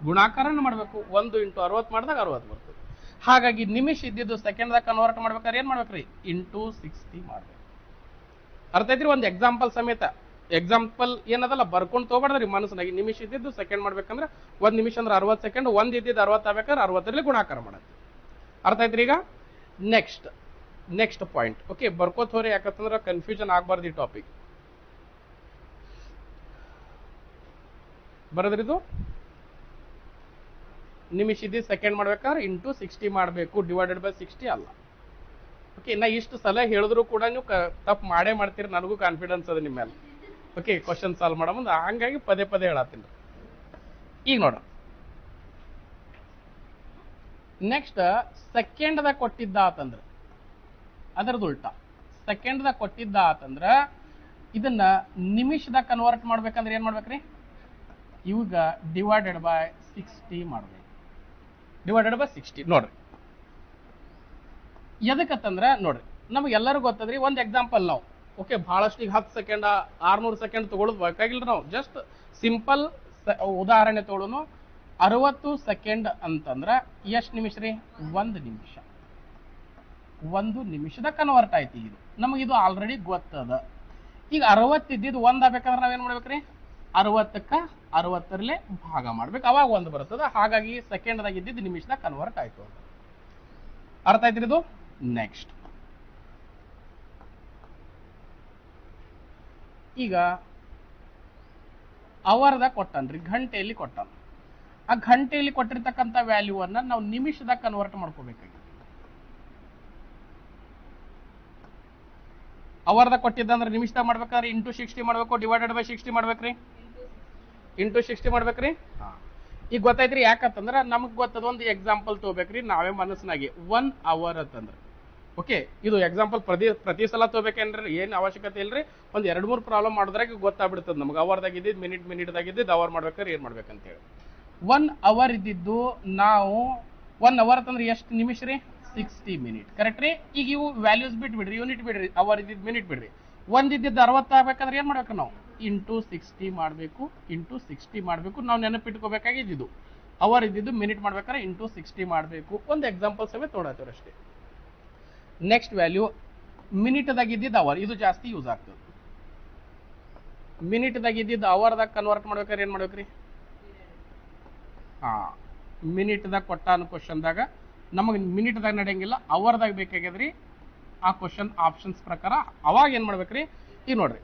ಗುಣಾಕಾರನ ಮಾಡ್ಬೇಕು. 1 ಇಂಟು 60 ಮಾಡಿದಾಗ 60 ಬರ್ತದೆ. ಹಾಗಾಗಿ ನಿಮಿಷ ಇದ್ದಿದ್ದು ಸೆಕೆಂಡ್ದಾಗ ಕನ್ವರ್ಟ್ ಮಾಡ್ಬೇಕಾದ್ರೆ ಏನ್ ಮಾಡ್ಬೇಕ್ರಿ? ಇಂಟು 60 ಮಾಡ್ಬೇಕು. ಅರ್ಥ ಐತ್ರಿ? ಒಂದು ಎಕ್ಸಾಂಪಲ್ ಸಮೇತ. ಎಕ್ಸಾಂಪಲ್ ಏನದಲ್ಲ ಬರ್ಕೊಂಡು ತಗೋಬಾರ್ದ್ರಿ ಮನಸ್ಸಿನಾಗಿ. ನಿಮಿಷ ಇದ್ದಿದ್ದು ಸೆಕೆಂಡ್ ಮಾಡ್ಬೇಕಂದ್ರೆ 1 ನಿಮಿಷ ಅಂದ್ರೆ 60 ಸೆಕೆಂಡ್, ಒಂದ್ ಇದ್ದಿದ್ದು 60 ಆಗ್ಬೇಕಾದ್ರೆ 60ರಲ್ಲಿ ಗುಣಾಕಾರ ಮಾಡತ್ತೆ. ಅರ್ಥ ಐತ್ರಿ? ಈಗ ನೆಕ್ಸ್ಟ್ ಪಾಯಿಂಟ್. ಓಕೆ, ಬರ್ಕೋತ್ ಹೋರಿ, ಯಾಕಂತಂದ್ರೆ ಕನ್ಫ್ಯೂಷನ್ ಆಗ್ಬಾರ್ದು ಈ ಟಾಪಿಕ್. ಬರದ್ರಿದು ನಿಮಿಷ ಇದ್ದಿದ್ದು ಸೆಕೆಂಡ್ ಮಾಡ್ಬೇಕಾದ್ರೆ ಇಂಟು 60 ಮಾಡಬೇಕು, ಡಿವೈಡೆಡ್ ಬೈ 60 ಅಲ್ಲ. ಓಕೆ, ನಾ ಇಷ್ಟು ಸಲ ಹೇಳಿದ್ರು ಕೂಡ ನೀವು ತಪ್ಪು ಮಾಡೇ ಮಾಡ್ತೀರಿ, ನನಗೂ ಕಾನ್ಫಿಡೆನ್ಸ್ ಅದ ನಿಮ್ಮ ಮೇಲೆ. ಓಕೆ, ಕ್ವಶನ್ ಸಾಲ್ವ್ ಮಾಡೋ ಮುಂದೆ ಹಂಗಾಗಿ ಪದೇ ಹೇಳತ್ತೀನಿ. ಈಗ ನೋಡ್ರ, ನೆಕ್ಸ್ಟ್ ಸೆಕೆಂಡ್ದಾಗ ಕೊಟ್ಟಿದ್ದ ಆತಂದ್ರೆ ಅದರದ್ದು ಉಲ್ಟಾ. ಸೆಕೆಂಡ್ದಾಗ ಕೊಟ್ಟಿದ್ದ ಆತಂದ್ರ ಇದನ್ನ ನಿಮಿಷದಾಗ ಕನ್ವರ್ಟ್ ಮಾಡ್ಬೇಕಂದ್ರೆ ಏನ್ ಮಾಡ್ಬೇಕ್ರಿ? ಇವಾಗ ಡಿವೈಡೆಡ್ ಬೈ 60 ಮಾಡ್ಬೇಕು. ಡಿವೈಡೆಡ್ ಬೈ 60 ನೋಡ್ರಿ. ಎದಕ್ಕಂತಂದ್ರ ನೋಡ್ರಿ, ನಮ್ಗೆಲ್ಲರೂ ಗೊತ್ತದ್ರಿ. ಒಂದು ಎಕ್ಸಾಂಪಲ್ ನಾವು ಓಕೆ ಬಹಳಷ್ಟು ಈಗ 10 ಸೆಕೆಂಡ್ 600 ಸೆಕೆಂಡ್ ತಗೊಳ್ಳೋದು ಬೇಕಾಗಿಲ್ಲ. ನಾವು ಜಸ್ಟ್ ಸಿಂಪಲ್ ಉದಾಹರಣೆ ತಗೊಳ್ಳೋನು. 60 ಸೆಕೆಂಡ್ ಅಂತಂದ್ರ ಎಷ್ಟು ನಿಮಿಷ ರೀ? 1 ನಿಮಿಷ. 1 ನಿಮಿಷದ ಕನ್ವರ್ಟ್ ಆಯ್ತು. ಇದು ನಮಗಿದು ಆಲ್ರೆಡಿ ಗೊತ್ತದ. ಈಗ 60 ಇದ್ದಿದ್ದು 1 ಆಗ್ಬೇಕಂದ್ರೆ ನಾವೇನ್ ಮಾಡ್ಬೇಕ್ರಿ? 60ಕ್ಕ 60ರಲ್ಲೇ ಭಾಗ ಮಾಡ್ಬೇಕು, ಅವಾಗ 1 ಬರ್ತದ. ಹಾಗಾಗಿ ಸೆಕೆಂಡ್ದಾಗ ಇದ್ದಿದ್ದು ನಿಮಿಷದಾಗ ಕನ್ವರ್ಟ್ ಆಯ್ತು. ಅರ್ಥ ಆಯ್ತ್ರಿ ಇದು? ನೆಕ್ಸ್ಟ್ ಈಗ ಅವರ್ದಾಗ ಕೊಟ್ಟನ್ರಿ, ಗಂಟೆಯಲ್ಲಿ ಕೊಟ್ಟಾನ. ಆ ಗಂಟೆಯಲ್ಲಿ ಕೊಟ್ಟಿರ್ತಕ್ಕಂಥ ವ್ಯಾಲ್ಯೂವನ್ನ ನಾವು ನಿಮಿಷದಾಗ ಕನ್ವರ್ಟ್ ಮಾಡ್ಕೋಬೇಕಾಗಿ. ಅವರ್ದಾಗ ಕೊಟ್ಟಿದ್ದಂದ್ರೆ ನಿಮಿಷದಾಗ ಮಾಡ್ಬೇಕಾದ್ರೆ ಇಂಟು 60 ಮಾಡ್ಬೇಕು, ಡಿವೈಡೆಡ್ ಬೈ 60 ಮಾಡ್ಬೇಕ್ರಿ, ಇಂಟು 60 ಮಾಡ್ಬೇಕ್ರಿ. ಈಗ ಗೊತ್ತಾಯ್ತ್ರಿ. ಯಾಕಂತಂದ್ರ ನಮಗ್ ಗೊತ್ತದ ಒಂದು ಎಕ್ಸಾಂಪಲ್ ತಗೋಬೇಕ್ರಿ ನಾವೇ ಮನಸ್ಸಿನಾಗಿ. 1 ಅವರ್ ಅಂತಂದ್ರೆ ಓಕೆ, ಇದು ಎಕ್ಸಾಂಪಲ್ ಪ್ರತಿ ಸಲ ತಗೋಬೇಕೇನ್ರಿ? ಏನ್ ಅವಶ್ಯಕತೆ ಇಲ್ರಿ. ಒಂದ್ 2-3 ಪ್ರಾಬ್ಲಮ್ ಮಾಡಿದ್ರಾಗ ಗೊತ್ತಾಗ್ಬಿಡ್ತದ ನಮ್ಗೆ. ಅವರ್ದಾಗ ಇದ್ದಿದ್ದು ಮಿನಿಟ್ದಾಗ ಇದ್ದಿದ್ದು ಅವರ್ ಮಾಡ್ಬೇಕಾದ್ರೆ ಏನ್ ಮಾಡ್ಬೇಕಂತ ಹೇಳಿ. 1 ಅವರ್ ಇದ್ದಿದ್ದು ನಾವು 1 ಅವರ್ ಅಂತಂದ್ರೆ ಎಷ್ಟು ನಿಮಿಷ ರೀ? 60 ಮಿನಿಟ್. ಕರೆಕ್ಟ್ ರೀ? ಈಗ ಇವು ವ್ಯಾಲ್ಯೂಸ್ ಬಿಟ್ಬಿಡ್ರಿ, ಯೂನಿಟ್ ಬಿಡ್ರಿ, ಅವರ್ ಇದ್ದಿದ್ದು ಮಿನಿಟ್ ಬಿಡ್ರಿ. 1 ಇದ್ದಿದ್ದು 60 ಆಗ್ಬೇಕಂದ್ರೆ ಏನ್ ಮಾಡ್ಬೇಕು ನಾವು? ಇಂಟು 60 ಮಾಡಬೇಕು, ಇಂಟು 60 ಮಾಡಬೇಕು. ನಾವು ನೆನಪಿಟ್ಕೋಬೇಕಾಗಿದ್ದು ಅವರ್ ಇದ್ದಿದ್ದು ಮಿನಿಟ್ ಮಾಡ್ಬೇಕಾದ್ರೆ ಇಂಟು 60 ಮಾಡಬೇಕು. ಒಂದು ಎಕ್ಸಾಂಪಲ್ ಸಮೇತ ತೋಡಾತೀವ್ರಿ ಅಷ್ಟೇ. ನೆಕ್ಸ್ಟ್ ವ್ಯಾಲ್ಯೂ ಮಿನಿಟ್ದಾಗ ಇದ್ದಿದ್ದು ಅವರ್. ಇದು ಜಾಸ್ತಿ ಯೂಸ್ ಆಗ್ತದೆ. ಮಿನಿಟ್ದಾಗ ಇದ್ದಿದ್ದು ಅವರ್ದಾಗ ಕನ್ವರ್ಟ್ ಮಾಡ್ಬೇಕಾದ್ರೆ ಏನು ಮಾಡ್ಬೇಕ್ರಿ? ಹಾಂ, ಮಿನಿಟ್ದಾಗ ಕೊಟ್ಟ ಅನ್ನೋ ಕ್ವಶನ್ದಾಗ ನಮಗೆ ಮಿನಿಟ್ದಾಗ ನಡೆಯಂಗಿಲ್ಲ, ಅವರ್ದಾಗ ಬೇಕಾಗ್ಯದ್ರಿ. ಆ ಕ್ವಶನ್ ಆಪ್ಷನ್ಸ್ ಪ್ರಕಾರ ಅವಾಗ ಏನು ಮಾಡ್ಬೇಕ್ರಿ? ಈಗ ನೋಡ್ರಿ,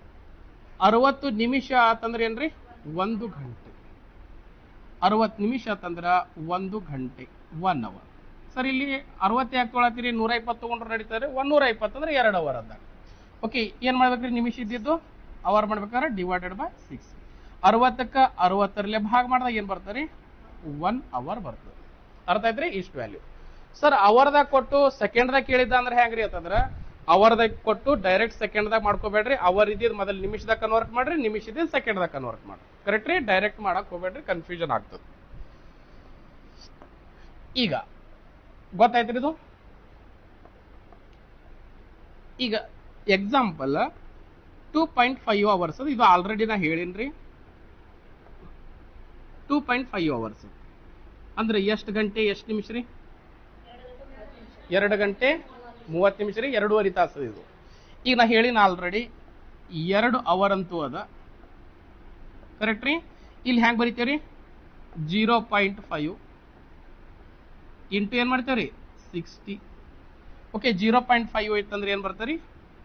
60 ನಿಮಿಷ ಆತಂದ್ರೆ ಏನ್ರಿ? 1 ಗಂಟೆ. 60 ನಿಮಿಷ ಆತಂದ್ರೆ 1 ಗಂಟೆ, 1 ಅವರ್. ಸರ್ ಇಲ್ಲಿ 60 ಯಾಕೆ ತೊಗೊಳತ್ತೀರಿ? 120 ತೊಗೊಂಡ್ರೆ ನಡೀತಾರೆ. 120 ಅಂದ್ರೆ 2 ಅವರ್ ಅಂದಾಗ. ಓಕೆ, ಏನು ಮಾಡ್ಬೇಕ್ರಿ? ನಿಮಿಷ ಇದ್ದಿದ್ದು ಅವರ್ ಮಾಡ್ಬೇಕಾದ್ರೆ ಡಿವೈಡೆಡ್ ಬೈ 6. 60ಕ್ಕೆ 60ರಲ್ಲೇ ಭಾಗ ಮಾಡಿದಾಗ ಏನು ಬರ್ತಾರೆ? 1 ಅವರ್ ಬರ್ತದೆ. ಅರ್ಥ ಆಯ್ತ್ರಿ? ಇಷ್ಟು ವ್ಯಾಲ್ಯೂ. ಸರ್ ಅವರ್ದಾಗ ಕೊಟ್ಟು ಸೆಕೆಂಡ್ದಾಗ ಕೇಳಿದ್ದ ಅಂದ್ರೆ ಹೆಂಗ್ರಿ ಅಂತಂದ್ರೆ, ಅವರ್ದಾಗ ಕೊಟ್ಟು ಡೈರೆಕ್ಟ್ ಸೆಕೆಂಡ್ದಾಗ ಮಾಡ್ಕೋಬೇಡ್ರಿ. ಅವರ್ ಇದ್ದಿದ್ದು ಮೊದಲು ನಿಮಿಷದಾಗ ಕನ್ವರ್ಟ್ ಮಾಡ್ರಿ, ನಿಮಿಷ ಇದ್ದಿದ್ದು ಸೆಕೆಂಡ್ದಾಗ ಕನ್ವರ್ಟ್ ಮಾಡ್ರಿ. ಕರೆಕ್ಟ್ ರೀ? ಡೈರೆಕ್ಟ್ ಮಾಡಕ್ ಹೋಗ್ಬೇಡ್ರಿ, ಕನ್ಫ್ಯೂಷನ್ ಆಗ್ತದೆ. ಈಗ ಗೊತ್ತಾಯ್ತ್ರಿ ಇದು? ಈಗ ಎಕ್ಸಾಂಪಲ್ 2.5 ಅವರ್ಸ್. ಇದು ಆಲ್ರೆಡಿ ನಾ ಹೇಳಿನ್ರಿ. 2.5 ಅವರ್ಸ್ ಅಂದ್ರೆ ಎಷ್ಟು ಗಂಟೆ ಎಷ್ಟು ನಿಮಿಷ ರೀ? 2 ಗಂಟೆ 30 ನಿಮಿಷ ರೀ, 2.5 ತಾಸು ಇದು. ಈಗ ನಾ ಹೇಳಿನ ಆಲ್ರೆಡಿ 2 ಅವರ್ ಅಂತೂ ಅದ. ಕರೆಕ್ಟ್ ರೀ? ಇಲ್ಲಿ ಹೆಂಗೆ ಬರಿತೇವ್ರಿ? 0.5 ಇಂಟು ಏನು ಮಾಡ್ತೇವ್ರಿ? 60. ಓಕೆ, 0.5 ಐತಂದ್ರೆ ಏನು ಬರ್ತಾರೆ?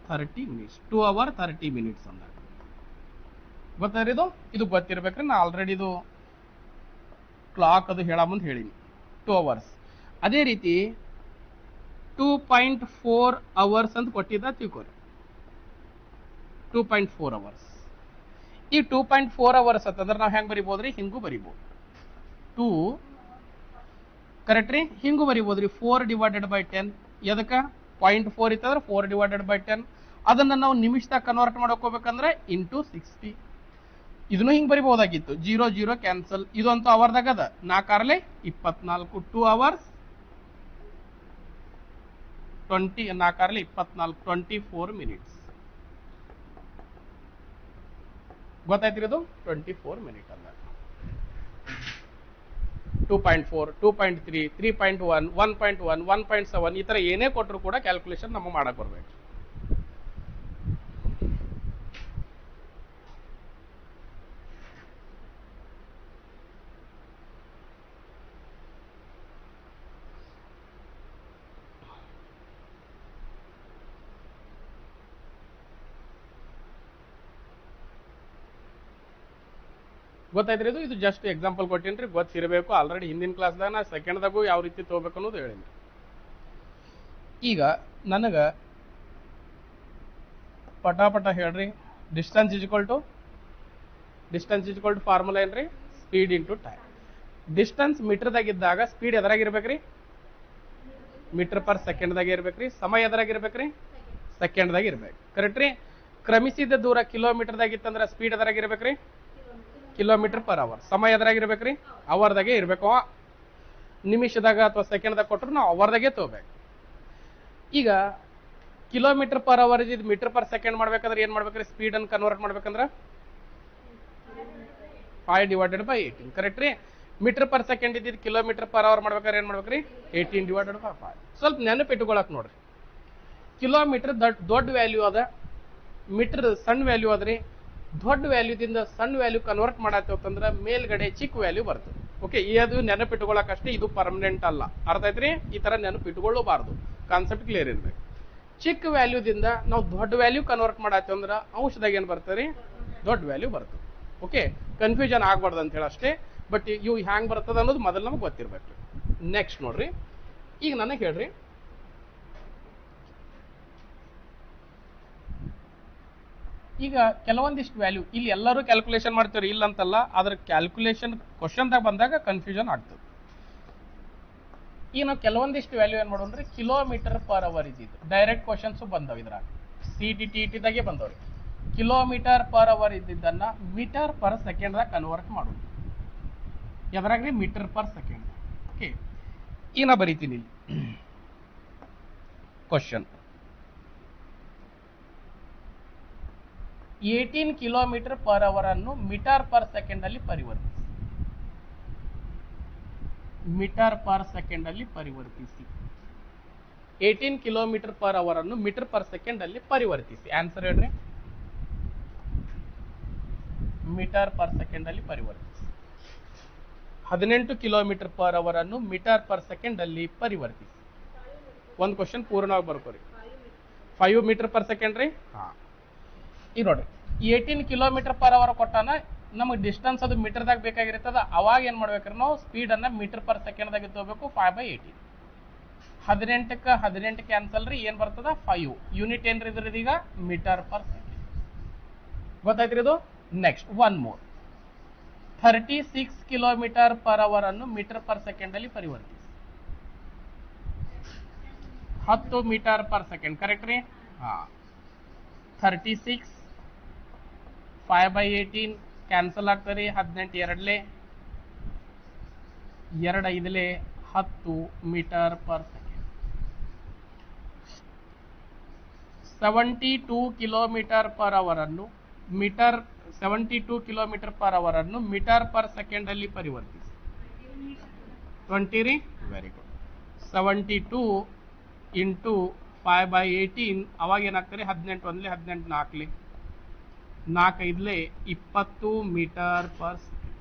30 ಮಿನಿಟ್ಸ್. 2 ಅವರ್ 30 ಮಿನಿಟ್ಸ್ ಅಂದಾಗ ಗೊತ್ತಾರಿ ಇದು? ಇದು ಗೊತ್ತಿರ್ಬೇಕ್ರಿ. ನಾ ಆಲ್ರೆಡಿ ಇದು ಕ್ಲಾಕ್ ಅದು ಹೇಳ ಮುಂದೆ ಹೇಳಿನಿ 2 ಅವರ್ಸ್. ಅದೇ ರೀತಿ 2.4 ಅವರ್ಸ್ ಅಂತ ಕೊಟ್ಟಿದ್ದ ತಿಳ್ಕೊರಿ. 2.4 ಅವರ್ಸ್. ಈ 2.4 ಅವರ್ಸ್ ಅಂತಂದ್ರೆ ನಾವು ಹೆಂಗೆ ಬರಿಬೋದ್ರಿ? ಹಿಂಗೂ ಬರಿಬೋದು. 2 ಕರೆಕ್ಟ್ ರೀ? ಹಿಂಗೂ ಬರಿಬೋದ್ರಿ. 4 ಡಿವೈಡೆಡ್ ಬೈ 10. ಎದಕ್ಕೆ? 0.4 ಇತ್ತಂದ್ರೆ 4 ಡಿವೈಡೆಡ್ ಬೈ 10. ಅದನ್ನ ನಾವು ನಿಮಿಷದಾಗ ಕನ್ವರ್ಟ್ ಮಾಡ್ಕೋಬೇಕಂದ್ರೆ ಇಂಟು 60. ಇದನ್ನು ಹಿಂಗೆ ಬರಿಬಹುದಾಗಿತ್ತು. 0 0 ಕ್ಯಾನ್ಸಲ್. ಇದು ಅಂತೂ ಅವರ್ದಾಗ ಅದ. 4 24. 2 ಅವರ್ಸ್ 20. 4 24 24 ಮಿನಿಟ್ಸ್. ಗೊತ್ತಾಯ್ತಿರಿ? ಇದು 24 ಮಿನಿಟ್ ಅಂದ. 2.4 2.3 3.1 1.1 1.7 ಈ ತರ ಏನೇ ಕೊಟ್ಟರು ಕೂಡ ಕ್ಯಾಲ್ಕುಲೇಷನ್ ನಮಗೆ ಮಾಡಕ್ ಬರ್ಬೇಕು. ಗೊತ್ತಾಯ್ತ್ರಿ? ಇದು ಜಸ್ಟ್ ಎಕ್ಸಾಂಪಲ್ ಕೊಟ್ಟಿನ್ರಿ, ಗೊತ್ತಿರಬೇಕು. ಆಲ್ರೆಡಿ ಹಿಂದಿನ ಕ್ಲಾಸ್ದಾಗ ನಾ ಸೆಕೆಂಡ್ದಾಗೂ ಯಾವ ರೀತಿ ತಗೋಬೇಕು ಅನ್ನೋದು ಹೇಳಿನಿ. ಈಗ ನನಗೆ ಪಟಾಪಟ ಹೇಳ್ರಿ. Distance is equal to formula ಏನ್ರಿ? Speed into time. ಡಿಸ್ಟೆನ್ಸ್ ಮೀಟರ್ದಾಗಿದ್ದಾಗ ಸ್ಪೀಡ್ ಎದರಾಗಿರ್ಬೇಕ್ರಿ? ಮೀಟರ್ ಪರ್ ಸೆಕೆಂಡ್ದಾಗ ಇರ್ಬೇಕ್ರಿ. ಸಮಯ ಎದರಾಗಿರ್ಬೇಕ್ರಿ? ಸೆಕೆಂಡ್ದಾಗ ಇರ್ಬೇಕು. ಕರೆಕ್ಟ್ ರೀ? ಕ್ರಮಿಸಿದ ದೂರ ಕಿಲೋಮೀಟರ್ದಾಗಿತ್ತಂದ್ರೆ ಸ್ಪೀಡ್ ಎದರಾಗಿರ್ಬೇಕ್ರಿ? Kilometre per hour. ಸಮಯ ಎದರಾಗಿರ್ಬೇಕ್ರಿ? ಅವರ್ದಾಗೆ ಇರ್ಬೇಕು. ನಿಮಿಷದಾಗ ಅಥವಾ ಸೆಕೆಂಡ್ದಾಗ ಕೊಟ್ಟರು ನಾವು ಅವರ್ದಾಗೆ ತಗೋಬೇಕು. ಈಗ ಕಿಲೋಮೀಟರ್ ಪರ್ ಅವರ್ ಇದ್ದು ಮೀಟರ್ ಪರ್ ಸೆಕೆಂಡ್ ಮಾಡ್ಬೇಕಂದ್ರೆ ಏನ್ ಮಾಡ್ಬೇಕ್ರಿ? ಸ್ಪೀಡ್ ಅನ್ನು ಕನ್ವರ್ಟ್ ಮಾಡ್ಬೇಕಂದ್ರೆ 5 ಡಿವೈಡೆಡ್ ಬೈ 18. ಕರೆಕ್ಟ್ ರೀ? ಮೀಟರ್ ಪರ್ ಸೆಕೆಂಡ್ ಇದ್ದಿದ್ದು ಕಿಲೋಮೀಟರ್ ಪರ್ ಅವರ್ ಮಾಡ್ಬೇಕಾದ್ರೆ ಏನ್ ಮಾಡ್ಬೇಕ್ರಿ? 18 ಡಿವೈಡೆಡ್ ಬೈ 5. ಸ್ವಲ್ಪ ನೆನಪಿಟ್ಕೊಳಕ್ ನೋಡ್ರಿ. ಕಿಲೋಮೀಟರ್ ದೊಡ್ಡ ವ್ಯಾಲ್ಯೂ ಅದ, ಮೀಟರ್ ಸಣ್ಣ ವ್ಯಾಲ್ಯೂ ಅದ್ರಿ. ದೊಡ್ಡ ವ್ಯಾಲ್ಯೂದಿಂದ ಸಣ್ಣ ವ್ಯಾಲ್ಯೂ ಕನ್ವರ್ಟ್ ಮಾಡತ್ತಂದ್ರೆ ಮೇಲ್ಗಡೆ ಚಿಕ್ಕ ವ್ಯಾಲ್ಯೂ ಬರ್ತದೆ. ಓಕೆ, ಅದು ನೆನಪಿಟ್ಕೊಳ್ಳೋಕಷ್ಟೇ, ಇದು ಪರ್ಮನೆಂಟ್ ಅಲ್ಲ. ಅರ್ಥ ಆಯ್ತ್ರಿ? ಈ ತರ ನೆನಪಿಟ್ಕೊಳ್ಳಬಾರ್ದು. ಕಾನ್ಸೆಪ್ಟ್ ಕ್ಲಿಯರ್ ಇರ್ಬೇಕು. ಚಿಕ್ಕ ವ್ಯಾಲ್ಯೂದಿಂದ ನಾವು ದೊಡ್ಡ ವ್ಯಾಲ್ಯೂ ಕನ್ವರ್ಟ್ ಮಾಡತ್ತಂದ್ರೆ ಅಂಶದಾಗ ಏನ್ ಬರ್ತದೆ? ದೊಡ್ಡ ವ್ಯಾಲ್ಯೂ ಬರ್ತದೆ. ಓಕೆ, ಕನ್ಫ್ಯೂಷನ್ ಆಗ್ಬಾರ್ದು ಅಂತ ಹೇಳಿ ಅಷ್ಟೇ. ಬಟ್ ಇವು ಹ್ಯಾಂಗ್ ಬರ್ತದ ಅನ್ನೋದು ಮೊದಲು ನಮಗೆ ಗೊತ್ತಿರ್ಬೇಕು. ನೆಕ್ಸ್ಟ್ ನೋಡ್ರಿ, ಈಗ ನನಗೆ ಹೇಳ್ರಿ, ಈಗ ಕೆಲವೊಂದಿಷ್ಟು ವ್ಯಾಲ್ಯೂ ಇಲ್ಲಿ ಎಲ್ಲರೂ ಕ್ಯಾಲ್ಕುಲೇಷನ್ ಮಾಡ್ತೀವ್ರಿ, ಇಲ್ಲ ಅಂತಲ್ಲ. ಅದ್ರ ಕ್ಯಾಲ್ಕುಲೇಷನ್ ಕ್ವಶನ್ದಾಗ ಬಂದಾಗ ಕನ್ಫ್ಯೂಷನ್ ಆಗ್ತದೆ. ಈಗ ನಾವು ಕೆಲವೊಂದಿಷ್ಟು ವ್ಯಾಲ್ಯೂ ಏನ್ ಮಾಡೋಣ್ರಿ? ಕಿಲೋಮೀಟರ್ ಪರ್ ಅವರ್ ಇದ್ದಿದ್ದು ಡೈರೆಕ್ಟ್ ಕ್ವಶನ್ಸ್ ಬಂದವ. ಇದ್ರಾಗ CET ದಾಗೆ ಬಂದವ್ರಿ. ಕಿಲೋಮೀಟರ್ ಪರ್ ಅವರ್ ಇದ್ದಿದ್ದನ್ನ ಮೀಟರ್ ಪರ್ ಸೆಕೆಂಡ್ದಾಗ ಕನ್ವರ್ಟ್ ಮಾಡೋದು. ಎದ್ರಾಗ್ರಿ? Metre per second. ಓಕೆ, ಈಗ ನಾ ಬರೀತೀನಿ ಇಲ್ಲಿ ಕ್ವಶನ್. 18 ಕಿಲೋಮೀಟರ್ ಪರ್ ಅವರ್ ಅನ್ನು ಮೀಟರ್ ಪರ್ ಸೆಕೆಂಡ್ ಅಲ್ಲಿ ಪರಿವರ್ತಿಸಿ. ಮೀಟರ್ ಪರ್ ಸೆಕೆಂಡ್ ಅಲ್ಲಿ ಪರಿವರ್ತಿಸಿ. 18 ಕಿಲೋಮೀಟರ್ ಪರ್ ಅವರ್ ಅನ್ನು ಮೀಟರ್ ಪರ್ ಸೆಕೆಂಡ್ ಅಲ್ಲಿ ಪರಿವರ್ತಿಸಿ. ಆನ್ಸರ್ ಹೇಳ್ರಿ. ಮೀಟರ್ ಪರ್ ಸೆಕೆಂಡ್ ಅಲ್ಲಿ ಪರಿವರ್ತಿಸಿ. 18 ಕಿಲೋಮೀಟರ್ ಪರ್ ಅವರ್ ಅನ್ನು ಮೀಟರ್ ಪರ್ ಸೆಕೆಂಡ್ ಅಲ್ಲಿ ಪರಿವರ್ತಿಸಿ. ಒಂದು ಕ್ವಶನ್ ಪೂರ್ಣವಾಗಿ ಬರ್ಕೋರಿ. 5 ಮೀಟರ್ ಪರ್ ಸೆಕೆಂಡ್ ರೀ. ಈಗ ನೋಡ್ರಿ 18 ಕಿಲೋಮೀಟರ್ ಪರ್ ಅವರ್ ಕೊಟ್ಟಾನ, ನಮಗೆ ಡಿಸ್ಟೆನ್ಸ್ ಅದು ಮೀಟರ್ದಾಗ ಬೇಕಾಗಿರ್ತದ. ಅವಾಗ ಏನ್ ಮಾಡ್ಬೇಕ್ರಿ ನಾವು ಸ್ಪೀಡ್ ಅನ್ನ ಮೀಟರ್ ಪರ್ ಸೆಕೆಂಡ್ದಾಗ ತಗೋಬೇಕು. 5/18. 18ಕ್ಕೆ 18 ಕ್ಯಾನ್ಸಲ್ ರೀ, ಏನ್ ಬರ್ತದ 5. ಯೂನಿಟ್ ಏನ್ರಿ ಇದ್ರದ್ದು ಈಗ ಮೀಟರ್ ಪರ್ ಸೆಕೆಂಡ್. ಗೊತ್ತಾಯ್ತ್ರಿ ಇದು. Next one more. 36 kilometre per hour ಅನ್ನು ಮೀಟರ್ ಪರ್ ಸೆಕೆಂಡ್ ಅಲ್ಲಿ ಪರಿವರ್ತಿಸಿ. 10 ಮೀಟರ್ ಪರ್ ಸೆಕೆಂಡ್ ಕರೆಕ್ಟ್ ರೀ. 36 5/18 ಕ್ಯಾನ್ಸಲ್ ಆಗ್ತದೆ. 18 ಎರಡ್ಲೆ 2 5ಲೆ 10 metre per second. 72 kilometre per hour ಅನ್ನು ಮೀಟರ್ 72 ಕಿಲೋಮೀಟರ್ ಪರ್ ಅವರ್ ಅನ್ನು ಮೀಟರ್ ಪರ್ ಸೆಕೆಂಡ್ ಅಲ್ಲಿ ಪರಿವರ್ತಿಸಿ. 20 ರೀ. Very good. 72 ಇಂಟು 5/18 ಅವಾಗ ಏನಾಗ್ತಾರೆ 18 ಒಂದ್ಲೆ 18 4ಲೆ 4 5ಲೆ 20 metre per second.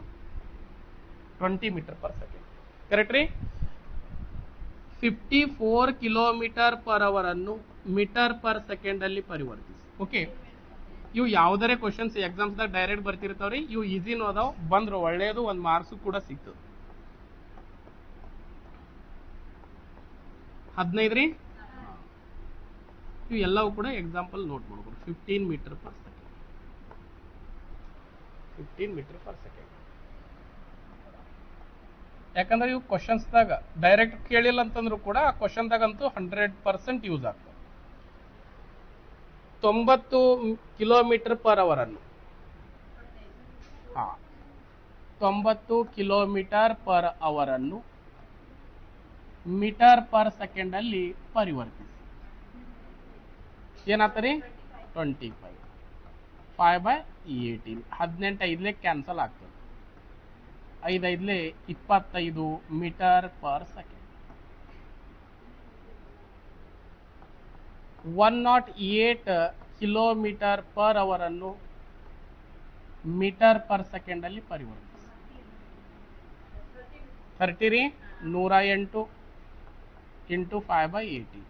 20 metre per second correct ರೀ. 54 ಕಿಲೋಮೀಟರ್ ಪರ್ ಅವರ್ ಅನ್ನು ಮೀಟರ್ ಪರ್ ಸೆಕೆಂಡ್ ಅಲ್ಲಿ ಪರಿವರ್ತಿಸಿ. ಓಕೆ, ಇವು ಯಾವುದರೇ ಕ್ವಶನ್ಸ್ ಎಕ್ಸಾಮ್ಸ್ದಾಗ ಡೈರೆಕ್ಟ್ ಬರ್ತಿರ್ತಾವ್ರಿ. ಇವು ಈಸಿನೂ ಅದಾವ, ಬಂದ್ರು ಒಳ್ಳೇದು, ಒಂದು ಮಾರ್ಕ್ಸ್ ಕೂಡ ಸಿಗ್ತದೆ. 15 ರೀ. ಇವು ಎಲ್ಲವೂ ಕೂಡ ಎಕ್ಸಾಂಪಲ್ ನೋಟ್ ಮಾಡ್ಬೋದು. 15 metre per second. 15 metre per second. ಯಾಕಂದ್ರೆ ಇವು ಕ್ವಶನ್ಸ್ದಾಗ ಡೈರೆಕ್ಟ್ ಕೇಳಿಲ್ಲ ಅಂತಂದ್ರು ಕೂಡ ಆ ಕ್ವಶನ್ದಾಗಂತೂ 100% ಯೂಸ್ ಆಗ್ತದೆ. 90 ಕಿಲೋಮೀಟರ್ ಪರ್ ಅವರ್ ಅನ್ನು 90 ಕಿಲೋಮೀಟರ್ ಪರ್ ಅವರ್ ಅನ್ನು ಮೀಟರ್ ಪರ್ ಸೆಕೆಂಡ್ ಅಲ್ಲಿ ಪರಿವರ್ತಿಸಿ. ಏನಾಗ್ತದೆ 25 5/18 18 5ಲೆ ಕ್ಯಾನ್ಸಲ್ ಆಗ್ತದೆ. 5 5ಲೆ 25 metre per second. 108 kilometre per hour ಅನ್ನು ಮೀಟರ್ ಪರ್ ಸೆಕೆಂಡ್ ಅಲ್ಲಿ ಪರಿವರ್ತಿಸಿ. 30 ರೀ. 108 ಇಂಟು 5/18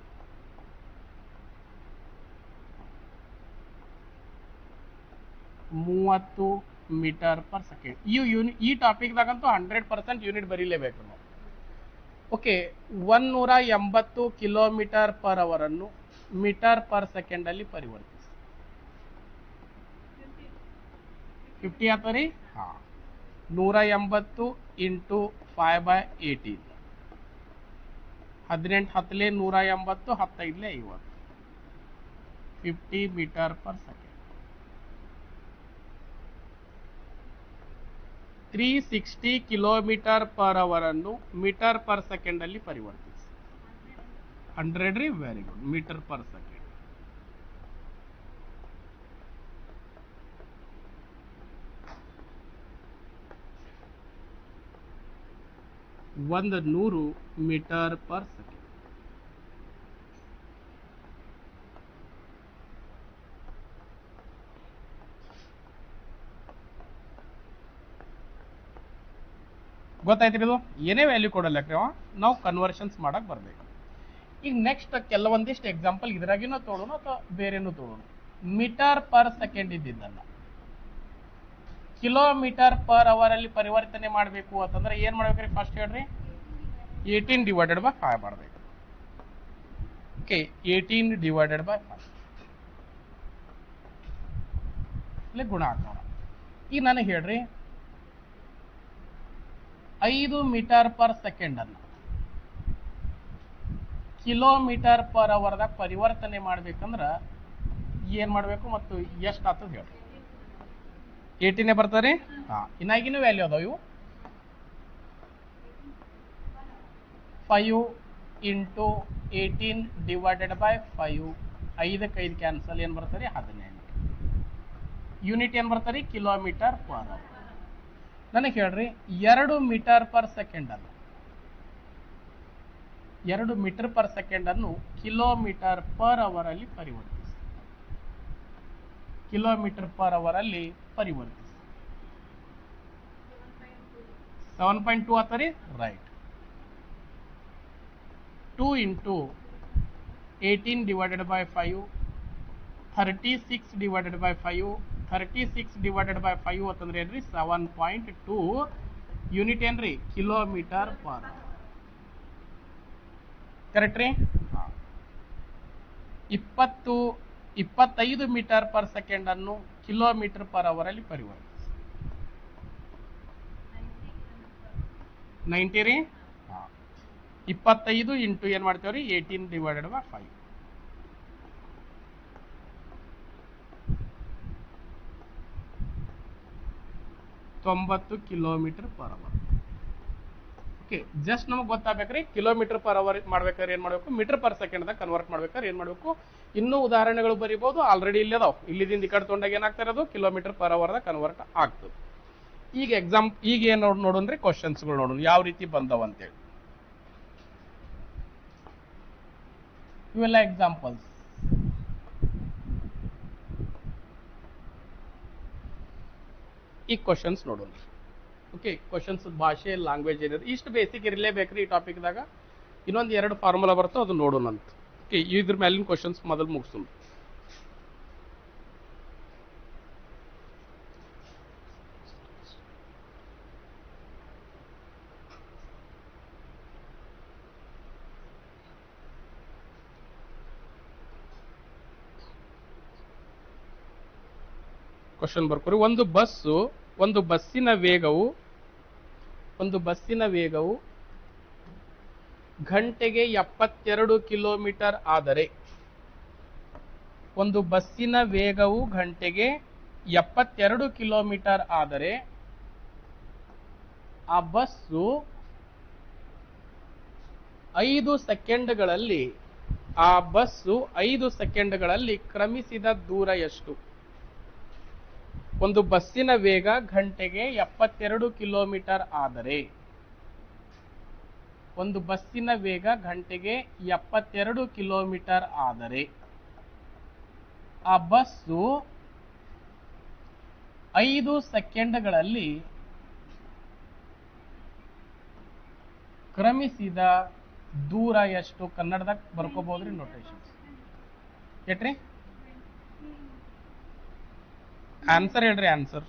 30 ಮೀಟರ್ ಪರ್ ಸೆಕೆಂಡ್. ಈ ಟಾಪಿಕ್ದಾಗಂತೂ 100% ಯೂನಿಟ್ ಬರೀಲೇಬೇಕು ನಾವು. ಓಕೆ, 180 ಕಿಲೋಮೀಟರ್ ಪರ್ ಅವರ್ ಅನ್ನು ಮೀಟರ್ ಪರ್ ಸೆಕೆಂಡ್ ಅಲ್ಲಿ ಪರಿವರ್ತಿಸಿ. 50 ಆತ ರೀ. 180 ಇಂಟು 5/18 18 10ಲೆ 180 10 5ಲೆ 50 50 metre per second. 360 kilometre per hour ಅನ್ನು ಮೀಟರ್ ಪರ್ ಸೆಕೆಂಡ್ ಅಲ್ಲಿ ಪರಿವರ್ತಿಸಿ. 100 ರೀ. Very good. Metre per second. 100 metre per second. ಗೊತ್ತಾಯ್ತು ಇದು. ಏನೇ ವ್ಯಾಲ್ಯೂ ಕೊಡಲ್ಲಕ್ರಿ ನಾವು ಕನ್ವರ್ಷನ್ಸ್ ಮಾಡಕ್ ಬರ್ಬೇಕು. ಈಗ ನೆಕ್ಸ್ಟ್ ಕೆಲವೊಂದಿಷ್ಟು ಎಕ್ಸಾಂಪಲ್ ಇದ್ರಾಗಿನೂ ತೋಳೋಣ ಅಥವಾ ಬೇರೆನೂ ತೋಳೋಣ. ಮೀಟರ್ ಪರ್ ಸೆಕೆಂಡ್ ಇದ್ದಿದ್ದಲ್ಲ ಕಿಲೋಮೀಟರ್ ಪರ್ ಅವರ್ ಅಲ್ಲಿ ಪರಿವರ್ತನೆ ಮಾಡಬೇಕು ಅಂತಂದ್ರೆ ಏನ್ ಮಾಡ್ಬೇಕ್ರಿ? ಫಸ್ಟ್ ಹೇಳ್ರಿ 18 ಡಿವೈಡೆಡ್ ಬೈ 5 ಮಾಡಬೇಕು. ಓಕೆ, 18 ಡಿವೈಡೆಡ್ ಬೈ 5 ಇಲ್ಲಿ ಗುಣ ಹಾಕೋಣ. ಈಗ ನನಗೆ ಹೇಳ್ರಿ 5 ಮೀಟರ್ ಪರ್ ಸೆಕೆಂಡ್ ಅನ್ನ ಕಿಲೋಮೀಟರ್ ಪರ್ ಅವರ್ದಾಗ ಪರಿವರ್ತನೆ ಮಾಡ್ಬೇಕಂದ್ರ ಏನ್ ಮಾಡ್ಬೇಕು ಮತ್ತು ಎಷ್ಟು ಆಗ್ತದೆ ಹೇಳ್ರಿ? 18 ಬರ್ತಾರೆ. ಇನ್ನಾಗಿನ ವ್ಯಾಲ್ಯೂ ಅದಾವ ಇವು. 5 ಇಂಟು 18 ಡಿವೈಡೆಡ್ ಬೈ 5 5ಕ್ಕೆ 5 ಕ್ಯಾನ್ಸಲ್ ಏನ್ ಬರ್ತಾರೆ? 18. ಯೂನಿಟ್ ಏನ್ ಬರ್ತಾರೆ? Kilometre per hour. ನನಗೆ ಹೇಳ್ರಿ 2 ಮೀಟರ್ ಪರ್ ಸೆಕೆಂಡ್ ಅನ್ನು 2 ಮೀಟರ್ ಪರ್ ಸೆಕೆಂಡ್ ಅನ್ನು ಕಿಲೋಮೀಟರ್ ಪರ್ ಅವರ್ ಅಲ್ಲಿ ಪರಿವರ್ತಿಸಿ. ಕಿಲೋಮೀಟರ್ ಪರ್ ಅವರ್ ಅಲ್ಲಿ ಪರಿವರ್ತಿಸಿ. 7.2 ಆತ ರೀ right 2 into 18 divided by 5 36 divided by 5 36 divided by 5 ಅಂತಂದ್ರೆ ಏನ್ರಿ 7.2 ಯೂನಿಟ್ ಏನ್ರಿ ಕಿಲೋಮೀಟರ್ ಪರ್ ಕರೆಕ್ಟ್ ರೀ 25 ಮೀಟರ್ ಪರ್ ಸೆಕೆಂಡ್ ಅನ್ನು ಕಿಲೋಮೀಟರ್ ಪರ್ ಅವರ್ ಅಲ್ಲಿ ಪರಿವರ್ತಿಸಿ 90 ರೀ 25 ಇಂಟು ಏನ್ ಮಾಡ್ತೇವ್ರಿ 18 divided by 5 90 kilometre per hour okay just ನಮಗೆ ಗೊತ್ತಾಗಬೇಕ್ರಿ ಕಿಲೋಮೀಟರ್ ಪರ್ ಅವರ್ ಮಾಡ್ಬೇಕಾದ್ರೆ ಏನ್ ಮಾಡಬೇಕು ಮೀಟರ್ ಪರ್ ಸೆಕೆಂಡ್ ದಾಗ ಕನ್ವರ್ಟ್ ಮಾಡ್ಬೇಕಾದ್ರೆ ಏನ್ ಮಾಡಬೇಕು ಇನ್ನೂ ಉದಾಹರಣೆಗಳು ಬರೀಬಹುದು ಆಲ್ರೆಡಿ ಇಲ್ಲಿ ಅದಾವ ಇಲ್ಲಿದಿಂದ ಈ ಕಡೆ ತೊಗೊಂಡಾಗ ಏನಾಗ್ತಾ ಇರೋದು ಕಿಲೋಮೀಟರ್ ಪರ್ ಅವರ್ ದಾಗ ಕನ್ವರ್ಟ್ ಆಗ್ತದೆ ಈಗ ಈಗ ಏನ್ ನೋಡೋಣ್ರಿ ಕ್ವಶನ್ಸ್ಗಳು ನೋಡೋಣ ಯಾವ ರೀತಿ ಬಂದವ ಅಂತೇಳಿ ಇವೆಲ್ಲ ಎಕ್ಸಾಂಪಲ್ಸ್ ಈ ಕ್ವಶನ್ಸ್ ನೋಡೋಣ ಓಕೆ ಕ್ವಶನ್ಸ್ ಭಾಷೆ ಲ್ಯಾಂಗ್ವೇಜ್ ಏನಿದೆ ಇಷ್ಟು ಬೇಸಿಕ್ ಇರಲೇಬೇಕ್ರಿ ಈ ಟಾಪಿಕ್ದಾಗ ಇನ್ನೊಂದು 2 ಫಾರ್ಮುಲಾ ಬರ್ತವೆ ಅದು ನೋಡೋಣ ಅಂತ ಓಕೆ ಇದ್ರ ಮೇಲಿನ ಕ್ವಶನ್ಸ್ ಮೊದಲು ಮುಗಿಸೋಣ ಕ್ವಶನ್ ಬರ್ಕೋರಿ ಒಂದು ಬಸ್ಸಿನ ವೇಗವು ಗಂಟೆಗೆ 72 ಕಿಲೋಮೀಟರ್ ಆದರೆ ಒಂದು ಬಸ್ಸಿನ ವೇಗವು ಗಂಟೆಗೆ 72 ಕಿಲೋಮೀಟರ್ ಆದರೆ ಆ ಬಸ್ಸು 5 ಸೆಕೆಂಡ್ಗಳಲ್ಲಿ ಕ್ರಮಿಸಿದ ದೂರ ಎಷ್ಟು ಒಂದು ಬಸ್ಸಿನ ವೇಗ ಗಂಟೆಗೆ 72 ಕಿಲೋಮೀಟರ್ ಆದರೆ ಒಂದು ಬಸ್ಸಿನ ವೇಗ ಗಂಟೆಗೆ 72 ಕಿಲೋಮೀಟರ್ ಆದರೆ ಆ ಬಸ್ಸು 5 ಸೆಕೆಂಡ್ಗಳಲ್ಲಿ ಕ್ರಮಿಸಿದ ದೂರ ಎಷ್ಟು ಕನ್ನಡದಾಗ ಬರ್ಕೋಬಹುದ್ರಿ ನೋಟೇಶನ್ ಏಟ್ರಿ ಆನ್ಸರ್ ಹೇಳ್ರಿ answer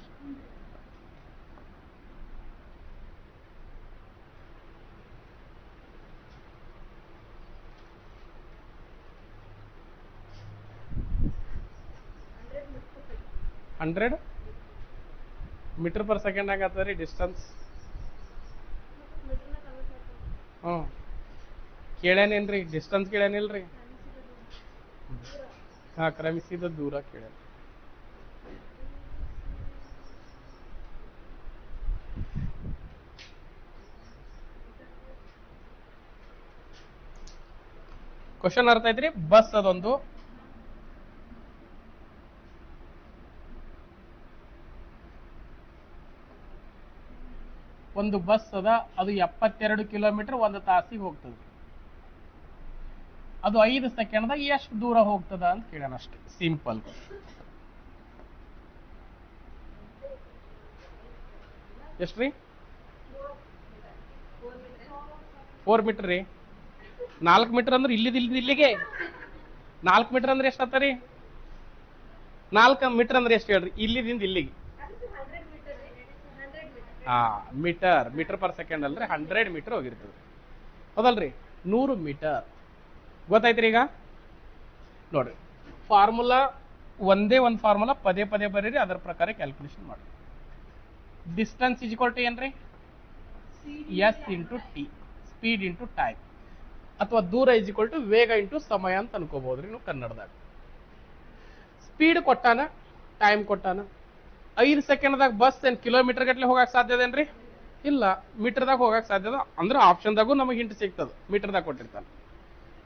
hundred metre per second ಆಗತ್ತರಿ ಡಿಸ್ಟೆನ್ಸ್ ಕೇಳೇನೇನ್ರಿ ಡಿಸ್ಟೆನ್ಸ್ ಕೇಳೇನಿಲ್ರಿ ಹಾ ಕ್ರಮಿಸಿದ ದೂರ ಕೇಳೇನ ಕ್ವಶನ್ ಅರ್ಥ ಐತ್ರಿ ಬಸ್ ಅದೊಂದು ಬಸ್ ಅದ ಅದು 72 ಕಿಲೋಮೀಟರ್ ಒಂದು ತಾಸಿಗೆ ಹೋಗ್ತದೆ ಅದು 5 ಸೆಕೆಂಡ್ದಾಗ ಎಷ್ಟು ದೂರ ಹೋಗ್ತದ ಅಂತ ಕೇಳೋಣ ಅಷ್ಟೇ ಸಿಂಪಲ್ ಎಷ್ಟ್ರಿ 4 ಮೀಟರ್ ರೀ 4 ಮೀಟರ್ ಅಂದ್ರೆ ಇಲ್ಲಿಗೆ 4 ಮೀಟರ್ ಅಂದ್ರೆ ಎಷ್ಟು ಆತರಿ 4 ಮೀಟರ್ ಅಂದ್ರೆ ಎಷ್ಟು ಹೇಳ್ರಿ ಇಲ್ಲಿದಿಂದ ಇಲ್ಲಿಗೆ ಮೀಟರ್ ಪರ್ ಸೆಕೆಂಡ್ ಅಲ್ರಿ 100 ಮೀಟರ್ ಹೋಗಿರ್ತದೆ ಹೌದಲ್ರಿ 100 ಮೀಟರ್ ಗೊತ್ತಾಯ್ತ್ರಿ ಈಗ ನೋಡ್ರಿ ಫಾರ್ಮುಲಾ ಒಂದೇ ಒಂದು ಫಾರ್ಮುಲಾ ಪದೇ ಬರೀರಿ ಅದರ ಪ್ರಕಾರ ಕ್ಯಾಲ್ಕುಲೇಷನ್ ಮಾಡಿ ಡಿಸ್ಟೆನ್ಸ್ ಇಸ್ ಈಕ್ವಲ್ ಟು ಏನ್ರಿ S into T speed into time ಅಥವಾ ದೂರ ಇಸ್ ಈಕ್ವಲ್ ಟು ವೇಗ ಇಂಟು ಸಮಯ ಅಂತ ಅನ್ಕೋಬಹುದ್ರಿ ನೀವು ಕನ್ನಡದಾಗ ಸ್ಪೀಡ್ ಕೊಟ್ಟಾನ ಟೈಮ್ ಕೊಟ್ಟಾನ 5 ಸೆಕೆಂಡ್ದಾಗ ಬಸ್ ಏನ್ ಕಿಲೋಮೀಟರ್ ಗಟ್ಟಲೆ ಹೋಗಕ್ ಸಾಧ್ಯದೇನ್ರಿ ಇಲ್ಲ ಮೀಟರ್ದಾಗ ಹೋಗಕ್ ಸಾಧ್ಯದ ಅಂದ್ರೆ ಆಪ್ಷನ್ದಾಗೂ ನಮಗೆ ಹಿಂಟ್ ಸಿಗ್ತದ ಮೀಟರ್ದಾಗ ಕೊಟ್ಟಿರ್ತಾನೆ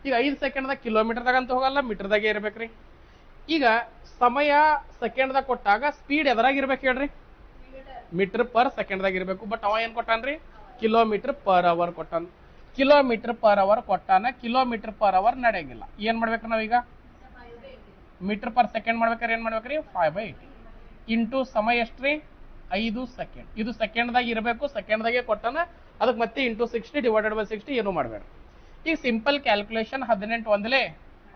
ಈಗ 5 ಸೆಕೆಂಡ್ದಾಗ ಕಿಲೋಮೀಟರ್ದಾಗ ಅಂತ ಹೋಗಲ್ಲ ಮೀಟರ್ದಾಗೆ ಇರ್ಬೇಕ್ರಿ ಈಗ ಸಮಯ ಸೆಕೆಂಡ್ದಾಗ ಕೊಟ್ಟಾಗ ಸ್ಪೀಡ್ ಎದರಾಗ ಇರ್ಬೇಕು ಹೇಳ್ರಿ ಮೀಟರ್ ಪರ್ ಸೆಕೆಂಡ್ದಾಗ ಇರ್ಬೇಕು ಬಟ್ ಅವ ಏನ್ ಕೊಟ್ಟಾನ್ರಿ ಕಿಲೋಮೀಟರ್ ಪರ್ ಅವರ್ ಕೊಟ್ಟಾನ ಕಿಲೋಮೀಟರ್ ಪರ್ ಅವರ್ ಕೊಟ್ಟಾನ ಕಿಲೋಮೀಟರ್ ಪರ್ ಅವರ್ ನಡೆಯಂಗಿಲ್ಲ ಏನ್ ಮಾಡ್ಬೇಕು ನಾವೀಗ ಮೀಟರ್ ಪರ್ ಸೆಕೆಂಡ್ ಮಾಡ್ಬೇಕಾದ್ರೆ ಏನ್ ಮಾಡ್ಬೇಕ್ರಿ 5/80 ಇಂಟು ಸಮಯ ಎಷ್ಟ್ರಿ 5 ಸೆಕೆಂಡ್. ಇದು ಸೆಕೆಂಡ್ದಾಗ ಇರಬೇಕು, ಸೆಕೆಂಡ್ದಾಗೆ ಕೊಟ್ಟಾನ, ಅದಕ್ಕೆ ಮತ್ತೆ ಇಂಟು 60 ಡಿವೈಡೆಡ್ ಬೈ 60 ಏನು ಮಾಡಬೇಡ. ಈಗ ಸಿಂಪಲ್ ಕ್ಯಾಲ್ಕುಲೇಷನ್ 18 ಒಂದಲೇ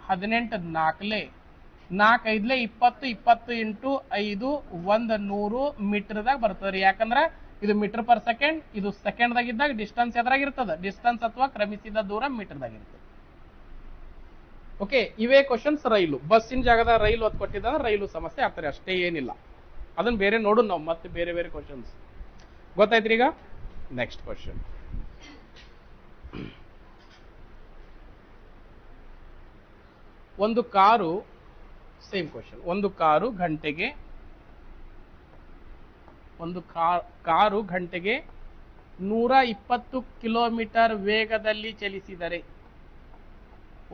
18 ನಾಲ್ಕಲೇ 4 5ಲೇ 20, 20 ಇಂಟು 5 100 ಮೀಟರ್ದಾಗ ಬರ್ತದೆ. ಯಾಕಂದ್ರೆ ಇದು ಮೀಟರ್ ಪರ್ ಸೆಕೆಂಡ್, ಇದು ಸೆಕೆಂಡ್ದಾಗ ಇದ್ದಾಗ ಡಿಸ್ಟೆನ್ಸ್ ಎದ್ರಾಗ ಇರ್ತದೆ, ಡಿಸ್ಟೆನ್ಸ್ ಅಥವಾ ಕ್ರಮಿಸಿದ ದೂರ ಮೀಟರ್ದಾಗ ಇರ್ತದೆ. ಓಕೆ, ಇವೇ ಕ್ವಶನ್ಸ್ ರೈಲು. ಬಸ್ಸಿನ ಜಾಗದ ರೈಲು ಹೊತ್ತು ಕೊಟ್ಟಿದ್ದಂದ್ರೆ ರೈಲು ಸಮಸ್ಯೆ ಆಗ್ತಾರೆ, ಅಷ್ಟೇ, ಏನಿಲ್ಲ. ಅದನ್ನ ಬೇರೆ ನೋಡು ನಾವು, ಮತ್ತೆ ಬೇರೆ ಬೇರೆ ಕ್ವಶನ್ಸ್ ಗೊತ್ತಾಯ್ತ್ರಿ. ಈಗ ನೆಕ್ಸ್ಟ್ ಕ್ವಶನ್, ಒಂದು ಕಾರು, ಸೇಮ್ ಕ್ವಶನ್. ಒಂದು ಕಾರು ಗಂಟೆಗೆ 120 ಕಿಲೋಮೀಟರ್ ವೇಗದಲ್ಲಿ ಚಲಿಸಿದರೆ,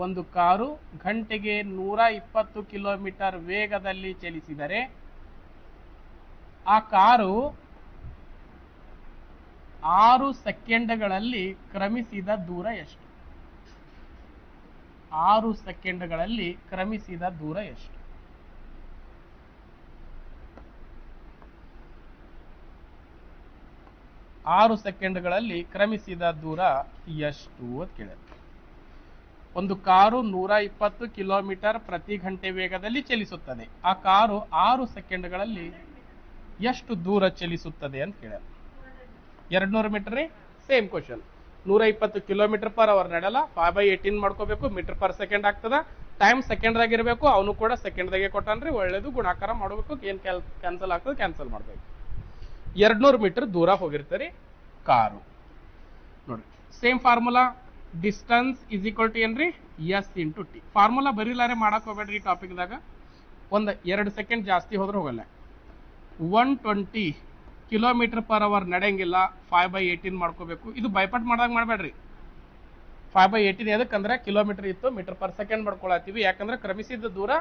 ಒಂದು ಕಾರು ಗಂಟೆಗೆ 120 ಕಿಲೋಮೀಟರ್ ವೇಗದಲ್ಲಿ ಚಲಿಸಿದರೆ ಆ ಕಾರು 6 ಸೆಕೆಂಡ್ಗಳಲ್ಲಿ ಕ್ರಮಿಸಿದ ದೂರ ಎಷ್ಟು? 6 ಸೆಕೆಂಡ್ಗಳಲ್ಲಿ ಕ್ರಮಿಸಿದ ದೂರ ಎಷ್ಟು? 6 ಸೆಕೆಂಡ್ಗಳಲ್ಲಿ ಕ್ರಮಿಸಿದ ದೂರ ಎಷ್ಟು ಅಂತ ಕೇಳಿದೆ. ಒಂದು ಕಾರು 120 ಕಿಲೋಮೀಟರ್ ಪ್ರತಿ ಗಂಟೆ ವೇಗದಲ್ಲಿ ಚಲಿಸುತ್ತದೆ. ಆ ಕಾರು 6 ಸೆಕೆಂಡ್ಗಳಲ್ಲಿ ಎಷ್ಟು ದೂರ ಚಲಿಸುತ್ತದೆ ಅಂತ ಕೇಳ. 200 ಮೀಟರ್ ರೀ, same question. 120 kilometre per hour ನಡೆಯಲ್ಲ, 5/18 ಮಾಡ್ಕೋಬೇಕು, ಮೀಟರ್ ಪರ್ ಸೆಕೆಂಡ್ ಆಗ್ತದ. ಟೈಮ್ ಸೆಕೆಂಡ್ದಾಗ ಇರಬೇಕು, ಅವನು ಕೂಡ ಸೆಕೆಂಡ್ದಾಗೆ ಕೊಟ್ಟಾನ್ರಿ. ಒಳ್ಳೇದು, ಗುಣಾಕಾರ ಮಾಡಬೇಕು. ಏನ್ ಕ್ಯಾನ್ಸಲ್ ಆಗ್ತದೆ ಕ್ಯಾನ್ಸಲ್ ಮಾಡ್ಬೇಕು. 200 ಮೀಟರ್ ದೂರ ಹೋಗಿರ್ತಾರೆ ಕಾರು. ನೋಡ್ರಿ, same formula, distance is equal to ಏನ್ರಿ, ಎಸ್ ಇಂಟು ಟಿ. ಫಾರ್ಮುಲಾ ಬರೀಲಾರೆ ಮಾಡಕ್ ಹೋಗ್ಬೇಡ್ರಿ. ಈ ಟಾಪಿಕ್ದಾಗ 1-2 ಸೆಕೆಂಡ್ ಜಾಸ್ತಿ ಹೋದ್ರೆ ಹೋಗಲ್ಲ. 120 ಕಿಲೋಮೀಟರ್ ಪರ್ ಅವರ್ ನಡೆಯಂಗಿಲ್ಲ, 5/18 ಮಾಡ್ಕೋಬೇಕು. ಇದು ಬೈಪಾಟ್ ಮಾಡ್ದಾಗ ಮಾಡಬೇಡ್ರಿ. 5/18 ಎದಕ್ಕಂದ್ರೆ ಕಿಲೋಮೀಟರ್ ಇತ್ತು, ಮೀಟರ್ ಪರ್ ಸೆಕೆಂಡ್ ಮಾಡ್ಕೊಳತ್ತೀವಿ. ಯಾಕಂದ್ರೆ ಕ್ರಮಿಸಿದ ದೂರ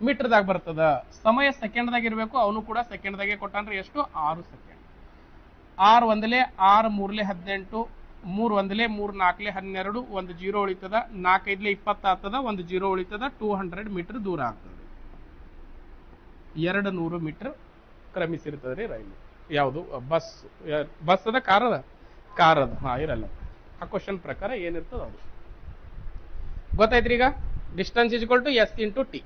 ಮೀಟರ್ದಾಗ ಬರ್ತದ. ಸಮಯ ಸೆಕೆಂಡ್ದಾಗ ಇರಬೇಕು, ಅವನು ಕೂಡ ಸೆಕೆಂಡ್ದಾಗೆ ಕೊಟ್ಟಾನ್ರಿ. ಎಷ್ಟು? 6 ಸೆಕೆಂಡ್. 6 ಒಂದಲೇ 6 3ಲೇ 18, 3 ಒಂದಲೇ 3 4ಲೇ 12, ಒಂದು 0 ಉಳಿತದ. 4 5ಲೇ 20 ಆಗ್ತದ, ಒಂದು 0 ಉಳಿತದ. 200 ಮೀಟರ್ ದೂರ ಆಗ್ತದೆ. 200 ಮೀಟರ್ ಕ್ರಮಿಸಿರ್ತದೆ ರೀ ರೈಲು. ಯಾವುದು? ಬಸ್ ಅದ, ಕಾರದ. ಹಾ, ಇರಲ್ಲ. ಆ ಕ್ವಶನ್ ಪ್ರಕಾರ ಏನಿರ್ತದ ಅದು ಗೊತ್ತಾಯ್ತ್ರಿ. ಈಗ distance is equal to S into T.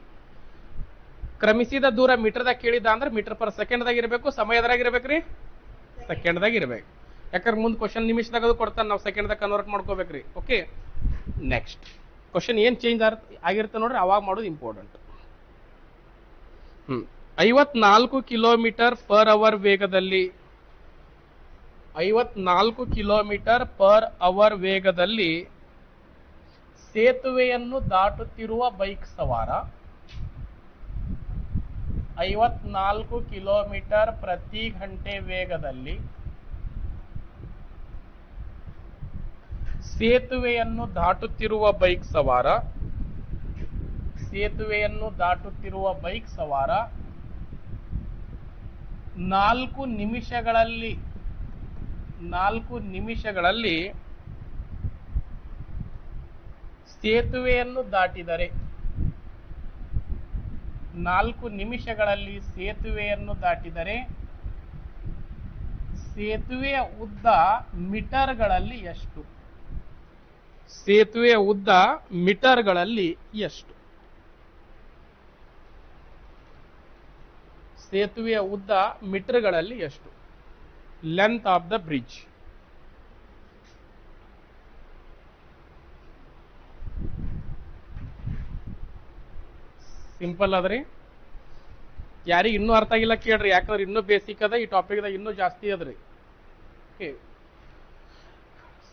ಕ್ರಮಿಸಿದ ದೂರ ಮೀಟರ್ದಾಗ ಕೇಳಿದ ಅಂದ್ರೆ ಮೀಟರ್ ಪರ್ ಸೆಕೆಂಡ್ದಾಗ ಇರಬೇಕು, ಸಮಯದಾಗ ಇರ್ಬೇಕ್ರಿ, ಸೆಕೆಂಡ್ದಾಗ ಇರ್ಬೇಕು. ಯಾಕಂದ್ರೆ ಮುಂದೆ ಕ್ವಶನ್ ನಿಮಿಷದಾಗ ಅದು ಕೊಡ್ತಾನೆ, ನಾವು ಸೆಕೆಂಡ್ದಾಗ ಕನ್ವರ್ಟ್ ಮಾಡ್ಕೋಬೇಕ್ರಿ. ಓಕೆ, ನೆಕ್ಸ್ಟ್ ಕ್ವಶನ್ ಏನ್ ಚೇಂಜ್ ಆಗಿರುತ್ತೆ ನೋಡ್ರಿ, ಅವಾಗ ಮಾಡೋದು ಇಂಪಾರ್ಟೆಂಟ್. 54 ಕಿಲೋಮೀಟರ್ ಪರ್ ಅವರ್ ವೇಗದಲ್ಲಿ 54 ಕಿಲೋಮೀಟರ್ ಪರ್ ಅವರ್ ವೇಗದಲ್ಲಿ ಸೇತುವೆಯನ್ನು ದಾಟುತ್ತಿರುವ ಬೈಕ್ ಸವಾರ 54 ಕಿಲೋಮೀಟರ್ ಪ್ರತಿ ಗಂಟೆ ವೇಗದಲ್ಲಿ ಸೇತುವೆಯನ್ನು ದಾಟುತ್ತಿರುವ ಬೈಕ್ ಸವಾರ 4 ನಿಮಿಷಗಳಲ್ಲಿ ಸೇತುವೆಯನ್ನು ದಾಟಿದರೆ 4 ನಿಮಿಷಗಳಲ್ಲಿ ಸೇತುವೆಯನ್ನು ದಾಟಿದರೆ ಸೇತುವೆಯ ಉದ್ದ ಮೀಟರ್ಗಳಲ್ಲಿ ಎಷ್ಟು? ಸೇತುವೆಯ ಉದ್ದ ಮೀಟರ್ಗಳಲ್ಲಿ ಎಷ್ಟು? ಸೇತುವೆಯ ಉದ್ದ ಮೀಟರ್ಗಳಲ್ಲಿ ಎಷ್ಟು? Length of the bridge. Simple ಅದ್ರಿ. ಯಾರಿಗೆ ಇನ್ನೂ ಅರ್ಥ ಆಗಿಲ್ಲ ಕೇಳ್ರಿ, ಯಾಕಂದ್ರೆ ಇನ್ನೂ ಬೇಸಿಕ್ ಅದ. ಈ ಟಾಪಿಕ್ದಾಗ ಇನ್ನೂ ಜಾಸ್ತಿ ಅದ್ರಿ. ಓಕೆ,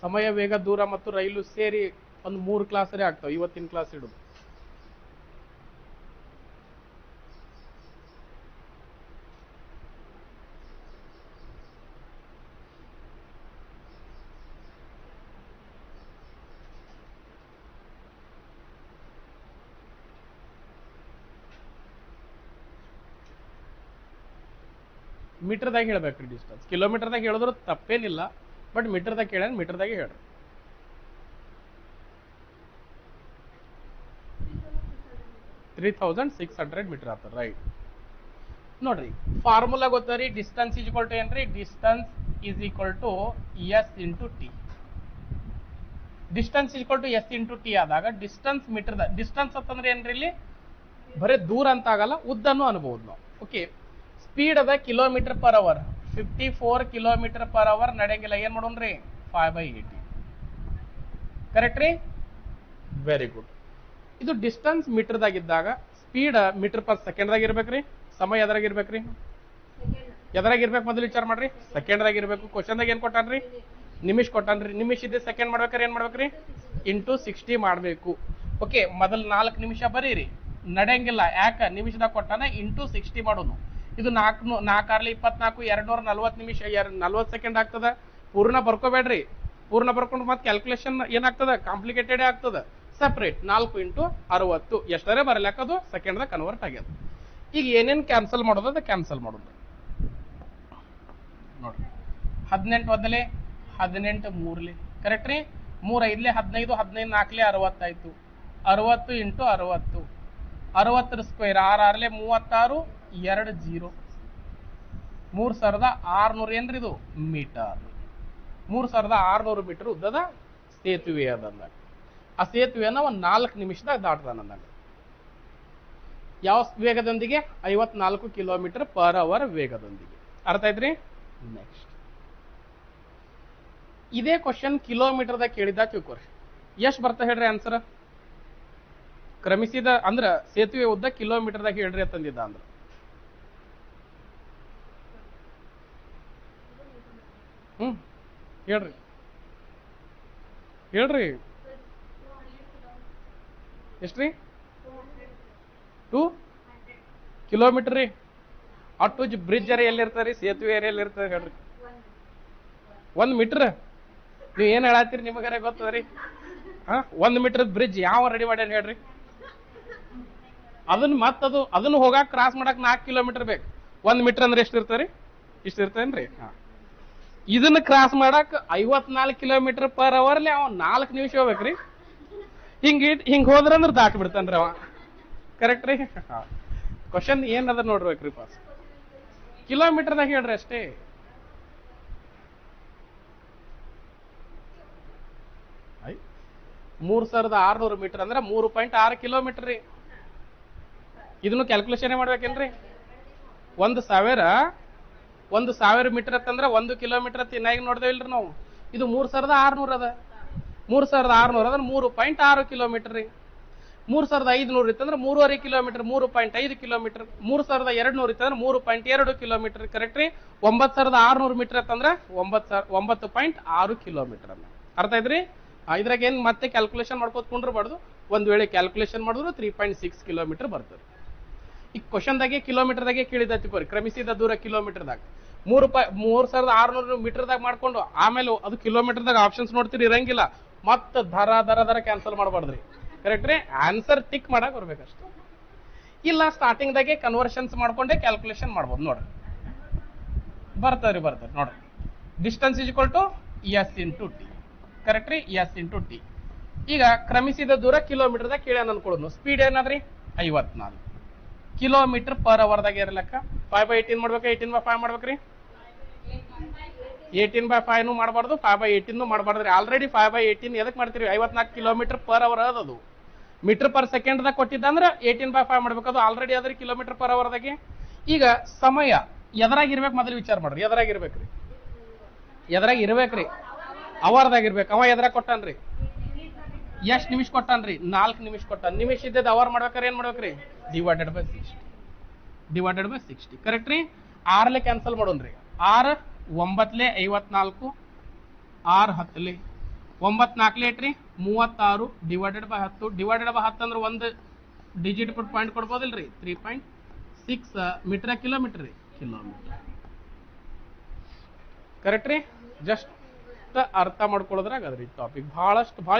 ಸಮಯ, ವೇಗ, ದೂರ ಮತ್ತು ರೈಲು ಸೇರಿ ಒಂದು 3 ಕ್ಲಾಸರೇ ಆಗ್ತಾವೆ. ಇವತ್ತಿನ ಕ್ಲಾಸ್ ಇಡೋದು. ಮೀಟರ್ದಾಗ ಹೇಳ್ಬೇಕ್ರಿ ಡಿಸ್ಟೆನ್ಸ್. ಕಿಲೋಮೀಟರ್ದಾಗ ಹೇಳಿದ್ರು ತಪ್ಪೇನಿಲ್ಲ, ಬಟ್ ಮೀಟರ್ದಾಗ ಕೇಳ, ಮೀಟರ್ದಾಗೆ ಹೇಳ್ರಿ. 3600 ಮೀಟರ್ ಆಗ್ತದೆ. ರೈಟ್. ನೋಡ್ರಿ ಫಾರ್ಮುಲಾ ಗೊತ್ತರಿ, ಡಿಸ್ಟೆನ್ಸ್ ಈಸ್ ಈಕ್ವಲ್ ಟು ಏನ್ರಿ, distance is equal to S into T. Distance is equal to S into T ಆದಾಗ ಡಿಸ್ಟೆನ್ಸ್ ಮೀಟರ್, ಡಿಸ್ಟೆನ್ಸ್ ಅಂತಂದ್ರೆ ಏನ್ರಿ ಇಲ್ಲಿ ಬರೀ ದೂರ ಅಂತ ಆಗಲ್ಲ, ಉದ್ದನ್ನು ಅನ್ಬಹುದು ನಾವು. ಓಕೆ, ಸ್ಪೀಡ್ ಅದ kilometre per hour, 54 kilometre per hour ನಡೆಯಂಗಿಲ್ಲ. ಏನ್ ಮಾಡೋಣ್ರಿ, 5/80. ಕರೆಕ್ಟ್ ರೀ, ವೆರಿ ಗುಡ್. ಇದು ಡಿಸ್ಟೆನ್ಸ್ ಮೀಟರ್ದಾಗಿದ್ದಾಗ ಸ್ಪೀಡ್ ಮೀಟರ್ ಪರ್ ಸೆಕೆಂಡ್ದಾಗ ಇರ್ಬೇಕ್ರಿ, ಸಮಯ ಎದ್ರಾಗ ಇರ್ಬೇಕ್ರಿ, ಎದ್ರಾಗ ಇರ್ಬೇಕು ಮೊದಲು ವಿಚಾರ ಮಾಡ್ರಿ, ಸೆಕೆಂಡ್ದಾಗ ಇರ್ಬೇಕು. ಕ್ವಶನ್ದಾಗ ಏನ್ ಕೊಟ್ಟಾನ್ರಿ, ನಿಮಿಷ ಕೊಟ್ಟಾನ್ರಿ. ನಿಮಿಷ ಇದ್ದ ಸೆಕೆಂಡ್ ಮಾಡ್ಬೇಕಾರೆ ಏನ್ ಮಾಡ್ಬೇಕ್ರಿ, ಇಂಟು 60 ಮಾಡ್ಬೇಕು. ಓಕೆ, ಮೊದಲು 4 ನಿಮಿಷ ಬರೀರಿ, ನಡೆಯಂಗಿಲ್ಲ. ಯಾಕ, ನಿಮಿಷದಾಗ ಕೊಟ್ಟಾನ, ಇಂಟು 60 ಮಾಡೋದು. ಇದು 4 4 24 240 ನಿಮಿಷ 40 ಸೆಕೆಂಡ್ ಆಗ್ತದ. ಪೂರ್ಣ ಬರ್ಕೋಬೇಡ್ರಿ, ಪೂರ್ಣ ಬರ್ಕೊಂಡು ಮತ್ತೆ ಕ್ಯಾಲ್ಕುಲೇಷನ್ ಏನಾಗ್ತದ, ಕಾಂಪ್ಲಿಕೇಟೆಡ್ ಆಗ್ತದ. ಸಪ್ರೇಟ್ 4 ಇಂಟು 60 ಎಷ್ಟರೇ ಬರಲಿಕ್ಕೆ ಅದು ಸೆಕೆಂಡ್ದಾಗ ಕನ್ವರ್ಟ್ ಆಗ್ಯದ. ಈಗ ಏನೇನು ಕ್ಯಾನ್ಸಲ್ ಮಾಡೋದು ಅದು ಕ್ಯಾನ್ಸಲ್ ಮಾಡೋದು ನೋಡ್ರಿ. 18 ಒಂದಲೇ 18 ಮೂರ್ಲೆ, ಕರೆಕ್ಟ್ ರೀ. 3 5 15 15 4 60 ಆಯ್ತು. 60 ಇಂಟು 60, 60 ಸ್ಕ್ವೇರ್ 6 6 36 2 0, 3600 ಏನ್ರಿ ಇದು ಮೀಟರ್. 3600 ಮೀಟರ್ ಉದ್ದದ ಸೇತುವೆ ಅದಂದಾಗ. ಆ ಸೇತುವೆಯನ್ನ ಒಂದು 4 ನಿಮಿಷದಾಗ ದಾಟ್ದಾನಂದಾಗ. ಯಾವ ವೇಗದೊಂದಿಗೆ, 54 ಕಿಲೋಮೀಟರ್ ಪರ್ ಅವರ್ ವೇಗದೊಂದಿಗೆ. ಅರ್ಥ ಆಯ್ತ್ರಿ. ನೆಕ್ಸ್ಟ್ ಇದೇ ಕ್ವಶನ್ ಕಿಲೋಮೀಟರ್ದಾಗ ಕೇಳಿದ ತಿಳ್ಕೊರಿ, ಎಷ್ಟು ಬರ್ತಾ ಹೇಳ್ರಿ ಆನ್ಸರ್. ಕ್ರಮಿಸಿದ ಅಂದ್ರ ಸೇತುವೆ ಉದ್ದ ಕಿಲೋಮೀಟರ್ದಾಗ ಹೇಳ್ರಿ ಅಂತಂದಿದ್ದ ಅಂದ್ರ ಹೇಳ್ರಿ ಹೇಳ್ರಿ ಎಷ್ಟ್ರಿ, 2 ಕಿಲೋಮೀಟರ್ ರೀ. ಅಟ್ಟು ಬ್ರಿಡ್ಜ್ ಅರೆ ಎಲ್ಲಿರ್ತಾರಿ, ಸೇತುವೆ ಏರಿಯಲ್ಲಿ ಇರ್ತದೆ ಹೇಳ್ರಿ. 1 ಮೀಟರ್ ನೀವು ಏನ್ ಹೇಳತ್ತೀರಿ ನಿಮಗಾರೆ ಗೊತ್ತದ್ರಿ. 1 ಮೀಟರ್ ಬ್ರಿಡ್ಜ್ ಯಾವ ರೆಡಿ ಮಾಡ್ಯಾರ ಹೇಳ್ರಿ. ಅದನ್ನ ಹೋಗಾಕ ಕ್ರಾಸ್ ಮಾಡಕ್ 4 ಕಿಲೋಮೀಟರ್ ಬೇಕು. 1 ಮೀಟರ್ ಅಂದ್ರೆ ಎಷ್ಟು ಇರ್ತರಿ, ಇಷ್ಟ ಇರ್ತೇನ್ರಿ. ಇದನ್ನ ಕ್ರಾಸ್ ಮಾಡಕ್ 54 ಕಿಲೋಮೀಟರ್ ಪರ್ ಅವರ್ಲಿ ಅವ 4 ನಿಮಿಷ ಹೋಗ್ಬೇಕ್ರಿ. ಹಿಂಗ್ ಹೋದ್ರಂದ್ರ ದಾಟ್ ಬಿಡ್ತಾನ್ರಿ ಅವ. ಕರೆಕ್ಟ್ ರೀ. ಕ್ವಶನ್ ಏನದ ನೋಡ್ಬೇಕ್ರಿ ಪಾಸ್. ಕಿಲೋಮೀಟರ್ದಾಗ ಹೇಳ್ರಿ ಅಷ್ಟೇ. ಐ 3600 ಮೀಟರ್ ಅಂದ್ರೆ 3.6 ಕಿಲೋಮೀಟರ್ ರೀ. ಇದನ್ನು ಕ್ಯಾಲ್ಕುಲೇಷನ್ ಮಾಡ್ಬೇಕೇನ್ರಿ. 1,000 ಮೀಟರ್ ಅಂತಂದ್ರೆ 1 ಕಿಲೋಮೀಟರ್ ಅಂತ ಇನ್ನಾಗ ನೋಡ್ದೇವಿಲ್ರಿ ನಾವು. ಇದು 3600 ಅದ. 3600 ಅಂದ್ರೆ 3.6 ಕಿಲೋಮೀಟರ್ ರೀ. 3500 ಇತ್ತಂದ್ರೆ 3.5 ಕಿಲೋಮೀಟರ್, 3.5 ಕಿಲೋಮೀಟರ್. 3200 ಇತ್ತಂದ್ರೆ 3.2 ಕಿಲೋಮೀಟರ್. ಕರೆಕ್ಟ್ ರೀ. 9600 ಮೀಟರ್ ಅಂತಂದ್ರೆ 9.6 ಕಿಲೋಮೀಟರ್ ಅನ್ನ. ಅರ್ಥ ಆಯ್ತ್ರಿ. ಇದ್ರಾಗ ಏನ್ ಮತ್ತೆ ಕ್ಯಾಲ್ಕುಲೇಷನ್ ಮಾಡ್ಕೋತ್ಕೊಂಡ್ರಬಾರ್ದು. ಒಂದ್ ವೇಳೆ ಕ್ಯಾಲ್ಕುಲೇಷನ್ ಮಾಡಿದ್ರು 3.6 ಕಿಲೋಮೀಟರ್ ಬರ್ತದೆ. ಈ ಕ್ವಶನ್ದಾಗೆ ಕಿಲೋಮೀಟರ್ದಾಗೆ ಕೇಳಿದ ತಿಳ್ಕೊರಿ, ಕ್ರಮಿಸಿದ ದೂರ ಕಿಲೋಮೀಟರ್ದಾಗ 3600 ಮೀಟರ್ದಾಗ ಮಾಡ್ಕೊಂಡು ಆಮೇಲೆ ಅದು ಕಿಲೋಮೀಟರ್ದಾಗ ಆಪ್ಷನ್ಸ್ ನೋಡ್ತೀರಿ ಇರಂಗಿಲ್ಲ. ಮತ್ತ ದರ ಕ್ಯಾನ್ಸಲ್ ಮಾಡಬಾರ್ದ್ರಿ. ಕರೆಕ್ಟ್ ರೀ. ಆನ್ಸರ್ ಟಿಕ್ ಮಾಡಕ್ ಬರ್ಬೇಕಷ್ಟೆ. ಇಲ್ಲ ಸ್ಟಾರ್ಟಿಂಗ್ದಾಗೆ ಕನ್ವರ್ಷನ್ಸ್ ಮಾಡ್ಕೊಂಡೆ ಕ್ಯಾಲ್ಕುಲೇಷನ್ ಮಾಡ್ಬೋದು ನೋಡ್ರಿ. ಬರ್ತಾವ್ರಿ ನೋಡ್ರಿ. Distance is equal to S into T. Correct ರೀ, ಎಸ್ ಇಂಟು ಟಿ. ಈಗ ಕ್ರಮಿಸಿದ ದೂರ ಕಿಲೋಮೀಟರ್ದಾಗ ಕೇಳ್ಯಾನ ಅನ್ಕೊಳ್ಳೋದು. ಸ್ಪೀಡ್ ಏನಾದ್ರಿ 54 ಕಿಲೋಮೀಟರ್ ಪರ್ ಅವರ್ದಾಗ ಇರ್ಲಕ್ಕ 5/18 ಮಾಡ್ಬೇಕು, 18/5 ಮಾಡ್ಬೇಕ್ರಿ. 18/5 ಮಾಡಬಾರ್ದು, 5/18 ಮಾಡಬಾರ್ದ್ರಿ. ಆಲ್ರೆಡಿ 5/18 ಎದಕ್ ಮಾಡ್ತೀರಿ, 54 ಕಿಲೋಮೀಟರ್ ಪರ್ ಅವರ್ ಅದು. ಮೀಟರ್ ಪರ್ ಸೆಕೆಂಡ್ದಾಗ ಕೊಟ್ಟಿದ್ದಂದ್ರೆ 18/5 ಮಾಡ್ಬೇಕು. ಅದು ಆಲ್ರೆಡಿ ಅದ್ರಿ ಕಿಲೋಮೀಟರ್ ಪರ್ ಅವರ್ದಾಗೆ. ಈಗ ಸಮಯ ಎದ್ರಾಗಿರ್ಬೇಕು ಮೊದಲು ವಿಚಾರ ಮಾಡ್ರಿ. ಎದ್ರಾಗಿರ್ಬೇಕ್ರಿ, ಅವರ್ದಾಗ ಇರ್ಬೇಕು. ಅವ ಎದ್ರಾಗ ಕೊಟ್ಟಾನ್ರಿ, ಎಷ್ಟ್ ನಿಮಿಷ ಕೊಟ್ಟಾನ್ರಿ, 4 ನಿಮಿಷ ಕೊಟ್ಟಾನ. ನಿಮಿಷ ಇದ್ದದ ಅವರ್ ಮಾಡ್ಬೇಕಾರೆ ಏನ್ ಮಾಡ್ಬೇಕ್ರಿ, ಡಿವೈಡೆಡ್ ಬೈ 60. ಕರೆಕ್ಟ್ ರೀ. 6 ಕ್ಯಾನ್ಸಲ್ ಮಾಡೋನ್ರಿ. 6 9 54, 6 10 9 4 8 ರೀ 36 ಡಿವೈಡೆಡ್ ಬೈ 10. ಡಿವೈಡೆಡ್ ಬೈ 10 ಅಂದ್ರೆ ಒಂದು ಡಿಜಿಟ್ ಪಾಯಿಂಟ್ ಕೊಡ್ಬೋದಿಲ್ರಿ. 3.6 ಮೀಟರ್ ಕಿಲೋಮೀಟರ್ ರೀ, ಕಿಲೋಮೀಟರ್. ಕರೆಕ್ಟ್ ರೀ. ಜಸ್ಟ್ ಅರ್ಥ ಮಾಡ್ಕೊಳ್ಳೋದ್ರಾಗ ಅದ್ರಿ ಟಾಪಿಕ್ ಭಾಳ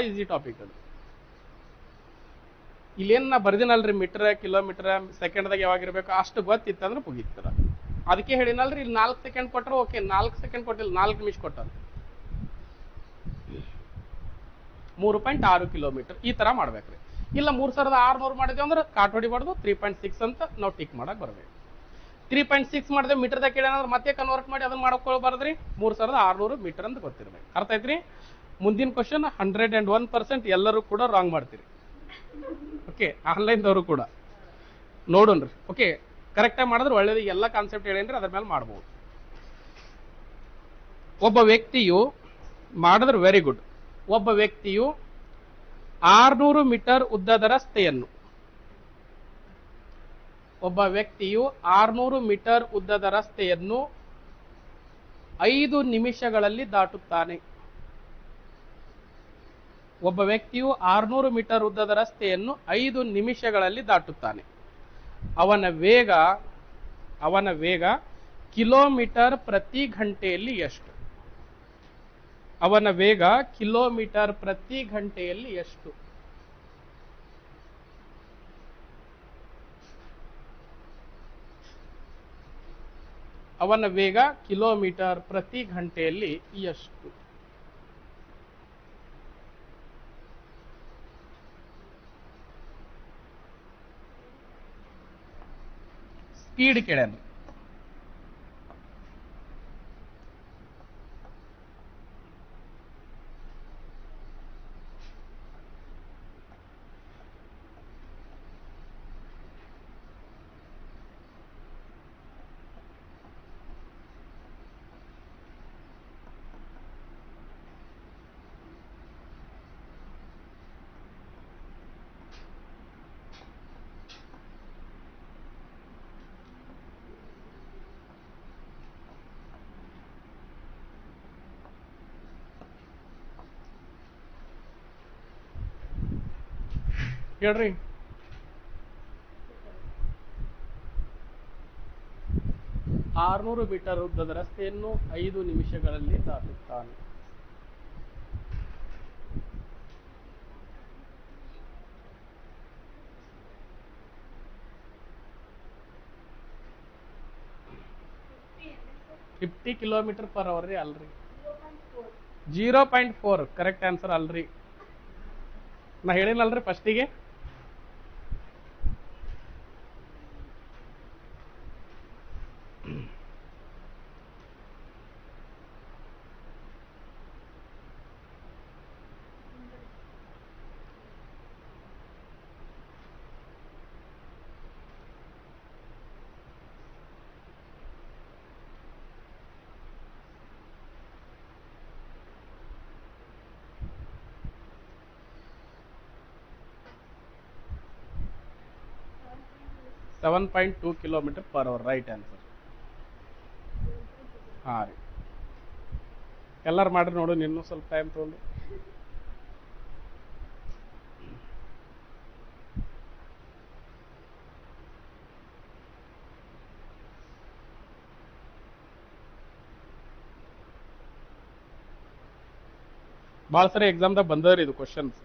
ಈಸಿ ಟಾಪಿಕ್ ಅದು. ಇಲ್ಲೇನು ನಾ ಬರ್ದಿನಲ್ರಿ, ಮೀಟರ್ ಕಿಲೋಮೀಟರ್ ಸೆಕೆಂಡ್ದಾಗ ಯಾವಾಗಿರ್ಬೇಕು ಅಷ್ಟು ಗೊತ್ತಿತ್ತಂದ್ರೆ ಮುಗೀತರ. ಅದಕ್ಕೆ ಹೇಳಿನಲ್ರಿ, ಇಲ್ಲಿ 4 ಸೆಕೆಂಡ್ ಕೊಟ್ಟರು ಓಕೆ, 4 ಸೆಕೆಂಡ್ ಕೊಟ್ಟಿಲ್ಲ, 4 ನಿಮಿಷ ಕೊಟ್ಟಾರ. 3.6 ಕಿಲೋಮೀಟರ್ ಈ ತರ ಮಾಡ್ಬೇಕ್ರಿ. ಇಲ್ಲ 3600 ಮಾಡಿದ್ವಿ ಅಂದ್ರೆ ಕಾಟ್ ಹೊಡಿಬಾರ್ದು, 3.6 ಅಂತ ನಾವು ಟಿಕ್ ಮಾಡಕ್ ಬರ್ಬೇಕು. 3.6 ಮಾಡಿದ್ರೆ ಮೀಟರ್ದಾಗ ಕೇಳ್ಯಾನಂದ್ರೆ ಮತ್ತೆ ಕನ್ವರ್ಟ್ ಮಾಡಿ ಅದನ್ನ ಮಾಡ್ಕೊಳ್ಬಾರ್ದ್ರಿ 3600 ಮೀಟರ್ ಅಂತ ಗೊತ್ತಿರ್ಬೇಕು. ಅರ್ಥ ಆಯ್ತ್ರಿ? ಮುಂದಿನ ಕ್ವಶನ್ 101% ಎಲ್ಲರೂ ಕೂಡ ರಾಂಗ್ ಮಾಡ್ತೀರಿ. ಓಕೆ, ಆನ್ಲೈನ್ದವರು ಕೂಡ ನೋಡೋಣ್ರಿ. ಓಕೆ, ಕರೆಕ್ಟಾಗಿ ಮಾಡಿದ್ರೆ ಒಳ್ಳೇದು. ಎಲ್ಲ ಕಾನ್ಸೆಪ್ಟ್ ಹೇಳೇನ್ರಿ, ಅದ್ರ ಮೇಲೆ ಮಾಡ್ಬೋದು. ಒಬ್ಬ ವ್ಯಕ್ತಿಯು ಮಾಡಿದ್ರೆ ವೆರಿ ಗುಡ್. ಒಬ್ಬ ವ್ಯಕ್ತಿಯು 600 ಮೀಟರ್ ಉದ್ದದ ರಸ್ತೆಯನ್ನು 5 ನಿಮಿಷಗಳಲ್ಲಿ ದಾಟುತ್ತಾನೆ. ಒಬ್ಬ ವ್ಯಕ್ತಿಯು 600 ಮೀಟರ್ ಉದ್ದದ ರಸ್ತೆಯನ್ನು 5 ನಿಮಿಷಗಳಲ್ಲಿ ದಾಟುತ್ತಾನೆ. ಅವನ ವೇಗ ಕಿಲೋಮೀಟರ್ ಪ್ರತಿ ಗಂಟೆಯಲ್ಲಿ ಎಷ್ಟು? ಅವನ ವೇಗ ಕಿಲೋಮೀಟರ್ ಪ್ರತಿ ಗಂಟೆಯಲ್ಲಿ ಎಷ್ಟು? ಅವನ ವೇಗ ಕಿಲೋಮೀಟರ್ ಪ್ರತಿ ಗಂಟೆಯಲ್ಲಿ ಎಷ್ಟು? ಸ್ಪೀಡ್ ಕೇಳ್ಯಾನ. ಹೇಳ್ರಿ. ಆರ್ನೂರು ಮೀಟರ್ ಉದ್ದದ ರಸ್ತೆಯನ್ನು 5 ನಿಮಿಷಗಳಲ್ಲಿ ದಾಟುತ್ತಾನೆ. $50 km/h ರೀ ಅಲ್ರಿ? 0.4 ಕರೆಕ್ಟ್ ಆನ್ಸರ್ ಅಲ್ರಿ. ನಾ ಹೇಳಿನಲ್ರಿ ಫಸ್ಟಿಗೆ. $7.2 km/h ರೈಟ್ ಆನ್ಸರ್. ಹಾ ರೀ, ಎಲ್ಲಾರು ಮಾಡ್ರಿ ನೋಡು. ಇನ್ನೂ ಸ್ವಲ್ಪ ಟೈಮ್ ತಗೊಂಡು. ಭಾಳ ಸರಿ ಎಕ್ಸಾಮ್ದಾಗ ಬಂದದ್ರಿ ಇದು ಕ್ವಶನ್ಸ್.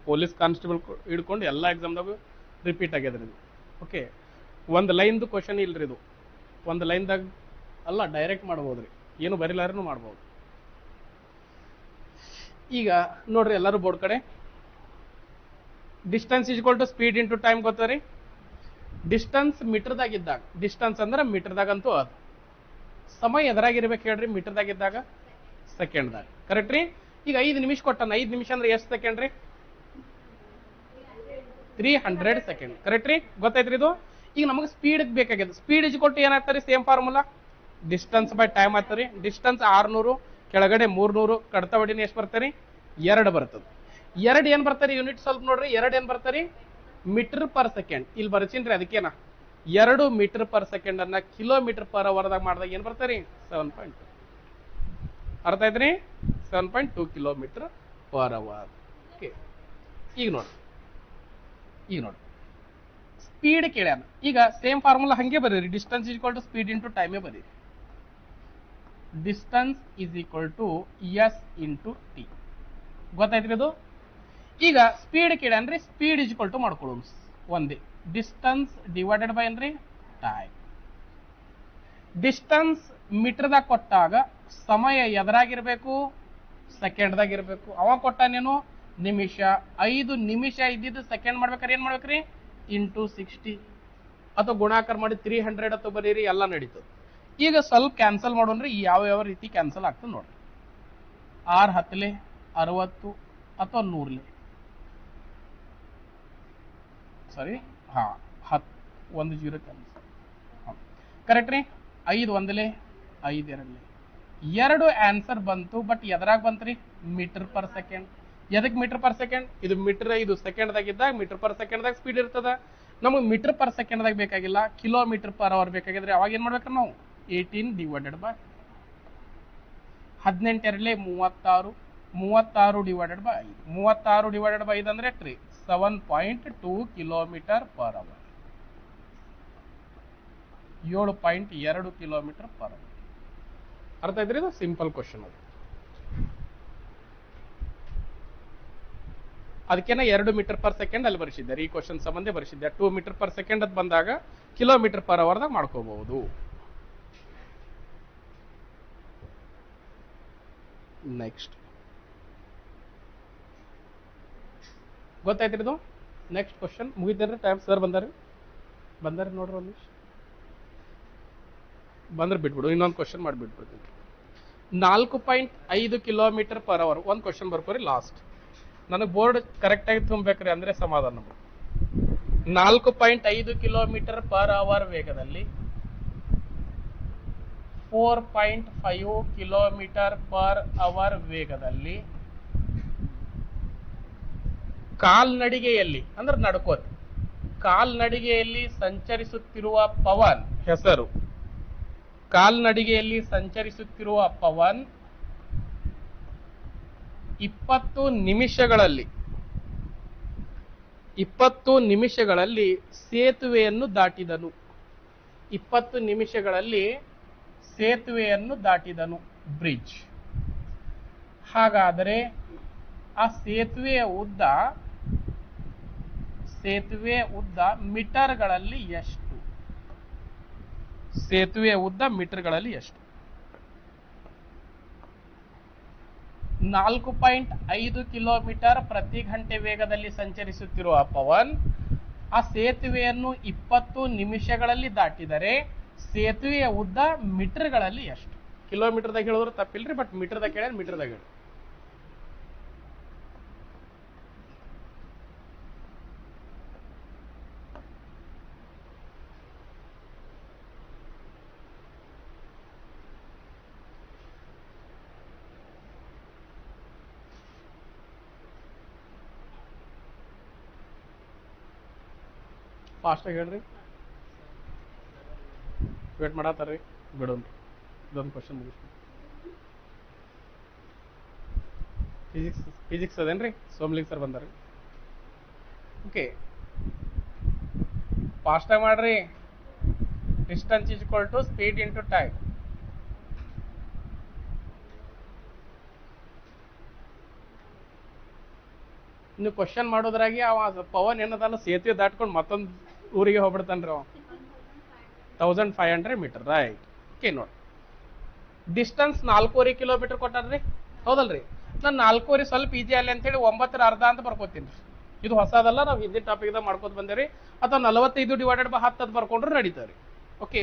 ಪೊಲೀಸ್ ಕಾನ್ಸ್ಟೇಬಲ್ ಹಿಡ್ಕೊಂಡು ಎಲ್ಲ ಎಕ್ಸಾಮ್ದಾಗ ರಿಪೀಟ್ ಆಗ್ಯದ್ರಿ ಇದು. ಓಕೆ, ಒಂದು ಲೈನ್ದು ಕ್ವಶನ್ ಇಲ್ರಿ ಇದು. ಒಂದು ಲೈನ್ದಾಗ ಅಲ್ಲ, ಡೈರೆಕ್ಟ್ ಮಾಡ್ಬೋದ್ರಿ, ಏನು ಬರಿಲಾರನು ಮಾಡ್ಬೋದು. ಈಗ ನೋಡ್ರಿ ಎಲ್ಲರೂ ಬೋರ್ಡ್ ಕಡೆ. Distance equal to speed into time ಗೊತ್ತರಿ. ಡಿಸ್ಟೆನ್ಸ್ ಮೀಟರ್ದಾಗಿದ್ದಾಗ, ಡಿಸ್ಟೆನ್ಸ್ ಅಂದ್ರೆ ಮೀಟರ್ದಾಗಂತೂ ಅದು. ಸಮಯ ಎದರಾಗಿರ್ಬೇಕು ಹೇಳ್ರಿ? ಮೀಟರ್ದಾಗಿದ್ದಾಗ ಸೆಕೆಂಡ್ದಾಗ. ಕರೆಕ್ಟ್ ರೀ? ಈಗ 5 ನಿಮಿಷ ಕೊಟ್ಟಾನ. 5 ನಿಮಿಷ ಅಂದ್ರೆ ಎಷ್ಟು ಸೆಕೆಂಡ್ ರೀ? 300 ಸೆಕೆಂಡ್. ಕರೆಕ್ಟ್ ರೀ? ಗೊತ್ತಾಯ್ತ್ರಿ ಇದು? ಈಗ ನಮಗೆ ಸ್ಪೀಡ್ ಬೇಕಾಗಿದೆ. ಸ್ಪೀಡ್ ಈಕ್ವಲ್ ಟು ಏನಾಗ್ತಾರೆ? Same formula, distance by time ಆಗ್ತದೆ. ಡಿಸ್ಟೆನ್ಸ್ 600, ಕೆಳಗಡೆ 300, ಕಡ್ತಾ ಹೊಡಿನ ಎಷ್ಟು ಬರ್ತಾರೆ? 2 ಬರ್ತದೆ. 2 ಏನ್ ಬರ್ತಾರೆ ಯೂನಿಟ್? ಸ್ವಲ್ಪ ನೋಡ್ರಿ. 2 ಏನ್ ಬರ್ತಾರೆ? Metre per second. ಇಲ್ಲಿ ಬರ್ತೀನ್ರಿ, ಅದಕ್ಕೇನ 2 ಮೀಟರ್ ಪರ್ ಸೆಕೆಂಡ್ ಅನ್ನ ಕಿಲೋಮೀಟರ್ ಪರ್ ಅವರ್ದಾಗ ಮಾಡಿದಾಗ ಏನ್ ಬರ್ತಾರೆ? 7.2. ಅರ್ಥ ಆಯ್ತ್ರಿ? 7.2 km/h. ಓಕೆ, ಈಗ ನೋಡಿ ಸ್ಪೀಡ್ ಕೇಳ್ಯಾನ. ಈಗ ಸೇಮ್ ಫಾರ್ಮುಲಾ ಹಂಗೆ ಬರೀರಿ. Distance equal to speed into ಟೈಮೇ ಬರೀರಿ. Distance is equal to S into T. ಗೊತ್ತಾಯ್ತ್ರಿ ಇದು? ಈಗ ಸ್ಪೀಡ್ ಕೇಳ್ಯಾನ್ರಿ. ಸ್ಪೀಡ್ ಈಸ್ ಈಕ್ವಲ್ ಟು ಮಾಡ್ಕೊಳ್ಳೋಣ ಒಂದೇ. ಡಿಸ್ಟೆನ್ಸ್ ಡಿವೈಡೆಡ್ ಬೈ ಏನ್ರಿ? ಟೈಮ್. ಡಿಸ್ಟೆನ್ಸ್ ಮೀಟರ್ದಾಗ ಕೊಟ್ಟಾಗ ಸಮಯ ಎದರಾಗಿರ್ಬೇಕು? ಸೆಕೆಂಡ್ದಾಗ ಇರ್ಬೇಕು. ಅವಾಗ ಕೊಟ್ಟಾನೇನು? ನಿಮಿಷ. 5 ನಿಮಿಷ ಇದ್ದಿದ್ದು ಸೆಕೆಂಡ್ ಮಾಡ್ಬೇಕಾದ್ರೆ ಏನ್ ಮಾಡ್ಬೇಕ್ರಿ? ಇಂಟು 60. ಅಥವಾ ಗುಣಾಕಾರ ಮಾಡಿ 300 ಅಥವಾ ಬರೀರಿ, ಎಲ್ಲ ನಡೀತದೆ. ಈಗ ಸ್ವಲ್ಪ ಕ್ಯಾನ್ಸಲ್ ಮಾಡೋಣ್ರಿ, ಯಾವ ರೀತಿ ಕ್ಯಾನ್ಸಲ್ ಆಗ್ತದೆ ನೋಡ್ರಿ. 6 10 60 ಅಥವಾ 100 ಸರಿ. 10 1 0 ಕ್ಯಾನ್ಸಲ್, ಕರೆಕ್ಟ್ ರೀ. 5 1 5 2 2 ಆನ್ಸರ್ ಬಂತು. ಬಟ್ ಎದ್ರಾಗ ಬಂತ್ರಿ? Metre per second. ಎದಕ್ಕೆ ಮೀಟರ್ ಪರ್ ಸೆಕೆಂಡ್? ಇದು ಮೀಟರ್, ಇದು ಸೆಕೆಂಡ್ದಾಗ ಇದ್ದಾಗ ಮೀಟರ್ ಪರ್ ಸೆಕೆಂಡ್ದಾಗ ಸ್ಪೀಡ್ ಇರ್ತದ. ನಮಗೆ ಮೀಟರ್ ಪರ್ ಸೆಕೆಂಡ್ದಾಗ ಬೇಕಾಗಿಲ್ಲ, ಕಿಲೋಮೀಟರ್ ಪರ್ ಅವರ್ ಬೇಕಾಗಿದ್ರೆ ಅವಾಗ ಏನ್ ಮಾಡ್ಬೇಕ್ರಿ ನಾವು? 18 divided by 18 2 36, 36 divided by 5. 36 divided by 5 ಅಂದ್ರೆ ಎಷ್ಟ್ರಿ? 7.2 kilometre per hour. 7.2 kilometre per hour. ಅರ್ಥ ಆಯ್ತ್ರಿ? ಇದು ಸಿಂಪಲ್ ಕ್ವಶನ್ ಅದು. ಅದಕ್ಕೇನ 2 ಮೀಟರ್ ಪರ್ ಸೆಕೆಂಡ್ ಅಲ್ಲಿ ಬರೆಸಿದ್ದಾರೆ, ಈ ಕ್ವಶನ್ ಸಂಬಂಧ ಬರೆಸಿದ್ದೆ. 2 ಮೀಟರ್ ಪರ್ ಸೆಕೆಂಡ್ ಅದು ಬಂದಾಗ ಕಿಲೋಮೀಟರ್ ಪರ್ ಅವರ್ದಾಗ ಮಾಡ್ಕೋಬಹುದು. ನೆಕ್ಸ್ಟ್ ಗೊತ್ತಾಯ್ತಿರಿದು? ನೆಕ್ಸ್ಟ್ ಕ್ವಶನ್ ಮುಗಿತೇನ್ರಿ? ಟೈಮ್ ಸರ್ ಬಂದಾರಿ ನೋಡ್ರಿ, ಒಂದು ನಿಮಿಷ ಬಂದ್ರೆ ಬಿಟ್ಬಿಡು, ಇನ್ನೊಂದು ಕ್ವಶನ್ ಮಾಡಿಬಿಟ್ಬಿಡ್ತೀನಿ. 4.5 ಕಿಲೋಮೀಟರ್ ಪರ್ ಅವರ್ ಒಂದು ಕ್ವಶನ್ ಬರ್ಕೋರಿ ಲಾಸ್ಟ್. ನನಗೆ ಬೋರ್ಡ್ ಕರೆಕ್ಟ್ ಆಗಿ ತುಂಬಬೇಕ್ರಿ, ಅಂದ್ರೆ ಸಮಾಧಾನ. 4.5 ಕಿಲೋಮೀಟರ್ ಪರ್ ಅವರ್ ವೇಗದಲ್ಲಿ 4.5 ಕಿಲೋಮೀಟರ್ ಪರ್ ಅವರ್ ವೇಗದಲ್ಲಿ ಕಾಲ್ನಡಿಗೆಯಲ್ಲಿ ಅಂದ್ರೆ ನಡ್ಕೋತ ಕಾಲ್ನಡಿಗೆಯಲ್ಲಿ ಸಂಚರಿಸುತ್ತಿರುವ ಪವನ್ ಹೆಸರು. ಕಾಲ್ನಡಿಗೆಯಲ್ಲಿ ಸಂಚರಿಸುತ್ತಿರುವ ಪವನ್ 20 ನಿಮಿಷಗಳಲ್ಲಿ ಸೇತುವೆಯನ್ನು ದಾಟಿದನು. 20 ನಿಮಿಷಗಳಲ್ಲಿ ಸೇತುವೆಯನ್ನು ದಾಟಿದನು, ಬ್ರಿಡ್ಜ್. ಹಾಗಾದರೆ ಆ ಸೇತುವೆಯ ಉದ್ದ ಮೀಟರ್ಗಳಲ್ಲಿ ಎಷ್ಟು? ಸೇತುವೆಯ ಉದ್ದ ಮೀಟರ್ಗಳಲ್ಲಿ ಎಷ್ಟು? 4.5 ಕಿಲೋಮೀಟರ್ ಪ್ರತಿ ಗಂಟೆ ವೇಗದಲ್ಲಿ ಸಂಚರಿಸುತ್ತಿರುವ ಪವನ್ ಆ ಸೇತುವೆಯನ್ನು 20 ನಿಮಿಷಗಳಲ್ಲಿ ದಾಟಿದರೆ ಸೇತುವೆಯ ಉದ್ದ ಮೀಟರ್ಗಳಲ್ಲಿ ಎಷ್ಟು? ಕಿಲೋಮೀಟರ್ದಾಗ ಹೇಳಿದ್ರು ತಪ್ಪಿಲ್ರಿ, ಬಟ್ ಮೀಟರ್ದಾಗ ಕೇಳಿದ್ರೆ ಮೀಟರ್ದಾಗ ಹೇಳಿ. ಫಾಸ್ಟಾಗಿ ಹೇಳ್ರಿ, ವೇಟ್ ಮಾಡತ್ತಾರ್ರಿ, ಬಿಡೋನ್ರಿ. ಇದೊಂದು ಕ್ವಶನ್ ಮುಗಿಸ್ತೀನಿ. ಫಿಸಿಕ್ಸ್ ಅದೇನ್ರಿ? ಸೋಮಲಿಂಗ್ ಸರ್ ಬಂದಾರಿ. ಓಕೆ, ಫಾಸ್ಟಾಗಿ ಮಾಡ್ರಿ. Distance is equal to speed into time. ಇನ್ನು ಕ್ವಶನ್ ಮಾಡೋದ್ರಾಗಿ ಅವ ಪವನ್ ಏನದಲ್ಲ ಸೇತುವೆ ದಾಟ್ಕೊಂಡು ಮತ್ತೊಂದು ಊರಿಗೆ ಹೋಗ್ಬಿಡ್ತಾನ್ರಿ ಅವ. 1500 ಮೀಟರ್, ರೈಟ್. ಓಕೆ, ನೋಡಿ ಡಿಸ್ಟೆನ್ಸ್ 4.5 ಕಿಲೋಮೀಟರ್ ಕೊಟ್ಟಾರ್ರಿ, ಹೌದಲ್ರಿ? ನಾನು 4.5 ಸ್ವಲ್ಪ ಈಜಿ ಅಲ್ಲಿ ಅಂತೇಳಿ 9.5 ಅಂತ ಬರ್ಕೋತೀನಿ. ಇದು ಹೊಸದಲ್ಲ, ನಾವು ಹಿಂದಿನ ಟಾಪಿಕ್ದಾಗ ಮಾಡ್ಕೋತ ಬಂದೇರಿ. ಅಥವಾ 45 ಡಿವೈಡೆಡ್ ಬೈ 10 ಅದು ಬರ್ಕೊಂಡ್ರು ನಡೀತಾವ್ರಿ. ಓಕೆ,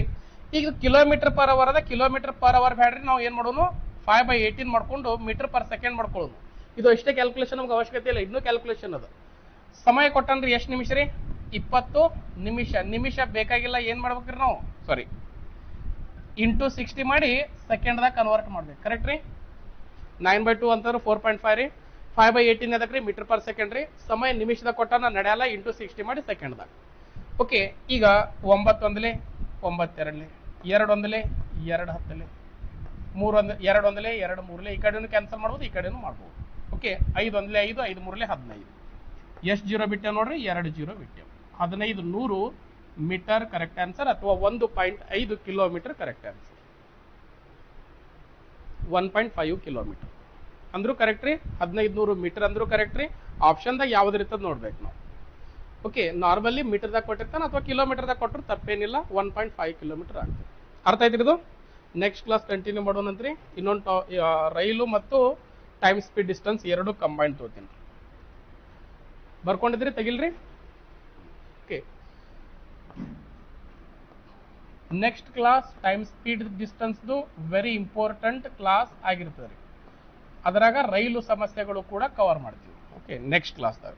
ಈಗ ಕಿಲೋಮೀಟರ್ ಪರ್ ಅವರ್ ಅದ. ಕಿಲೋಮೀಟರ್ ಪರ್ ಅವರ್ ಬ್ಯಾಡ್ರಿ, ನಾವು ಏನ್ ಮಾಡೋನು 5/18 ಮಾಡ್ಕೊಂಡು ಮೀಟರ್ ಪರ್ ಸೆಕೆಂಡ್ ಮಾಡ್ಕೊಳ್ಳೋದು. ಇದು ಇಷ್ಟೇ ಕ್ಯಾಲ್ಕುಲೇಷನ್, ನಮ್ಗೆ ಅವಶ್ಯಕತೆ ಇಲ್ಲ, ಇನ್ನೂ ಕ್ಯಾಲ್ಕುಲೇಷನ್ ಅದ. ಸಮಯ ಕೊಟ್ಟನ್ರಿ ಎಷ್ಟು ನಿಮಿಷ ರೀ? 20 ನಿಮಿಷ. ನಿಮಿಷ ಬೇಕಾಗಿಲ್ಲ, ಏನ್ ಮಾಡ್ಬೇಕ್ರಿ ನಾವು? ಸಾರಿ, ಇಂಟು 60 ಮಾಡಿ ಸೆಕೆಂಡ್ದಾಗ ಕನ್ವರ್ಟ್ ಮಾಡ್ಬೇಕು. ಕರೆಕ್ಟ್ ರೀ? 9/2 ಅಂತಂದ್ರೆ 4.5 ರೀ. 5/18 ಅದಕ್ಕೆ ರೀ ಮೀಟರ್ ಪರ್ ಸೆಕೆಂಡ್ ರೀ. ಸಮಯ ನಿಮಿಷದಾಗ ಕೊಟ್ಟ ನಡೆಯಲ್ಲ, ಇಂಟು 60 ಮಾಡಿ ಸೆಕೆಂಡ್ದಾಗ. ಓಕೆ, ಈಗ 9 1 9 2 2 1 2 10 3 1 2 1 2 3 ಈ ಕಡೆನೂ ಕ್ಯಾನ್ಸಲ್ ಮಾಡ್ಬೋದು, ಈ ಕಡೆನೂ ಮಾಡ್ಬೋದು. ಓಕೆ, 5 1 5 5 3 15. ಎಷ್ಟು ಜೀರೋ ಬಿಟ್ಟೆ ನೋಡ್ರಿ? 2 ಜೀರೋ ಬಿಟ್ಟೆ. 1500 ಮೀಟರ್ ಕರೆಕ್ಟ್ ಆನ್ಸರ್, ಅಥವಾ 1.5 ಕಿಲೋಮೀಟರ್ ಕರೆಕ್ಟ್ ಆನ್ಸರ್. 1.5 ಕಿಲೋಮೀಟರ್ ಅಂದ್ರೂ ಕರೆಕ್ಟ್ ರೀ. 1500 ಮೀಟರ್ ಅಂದ್ರೂ ಕರೆಕ್ಟ್ ರೀ. ಆಪ್ಷನ್ದಾಗ ಯಾವ್ದು ಇರ್ತದೆ ನೋಡ್ಬೇಕು ನಾವು. ಓಕೆ, ನಾರ್ಮಲಿ ಮೀಟರ್ದಾಗ ಕೊಟ್ಟಿರ್ತಾನೆ ಅಥವಾ ಕಿಲೋಮೀಟರ್ದಾಗ ಕೊಟ್ಟರು ತಪ್ಪೇನಿಲ್ಲ. 1.5 ಕಿಲೋಮೀಟರ್ ಆಗ್ತದೆ. ಅರ್ಥ ಆಯ್ತಿರಿದು? ನೆಕ್ಸ್ಟ್ ಕ್ಲಾಸ್ ಕಂಟಿನ್ಯೂ ಮಾಡೋಣಂತ್ರಿ. ಇನ್ನೊಂದು ರೈಲು ಮತ್ತು ಟೈಮ್ ಸ್ಪೀಡ್ ಡಿಸ್ಟೆನ್ಸ್ ಎರಡು ಕಂಬೈನ್ ತಗೋತೀನಿ. ಬರ್ಕೊಂಡಿದ್ರಿ? ತೆಗಿಲ್ರಿ? Okay, next class time speed ಡಿಸ್ಟೆನ್ಸ್ದು ವೆರಿ ಇಂಪಾರ್ಟೆಂಟ್ ಕ್ಲಾಸ್ ಆಗಿರ್ತದೆ ರೀ. ಅದರಾಗ ರೈಲು ಸಮಸ್ಯೆಗಳು ಕೂಡ ಕವರ್ ಮಾಡ್ತೀವಿ. Okay, next ಕ್ಲಾಸ್ದಾಗ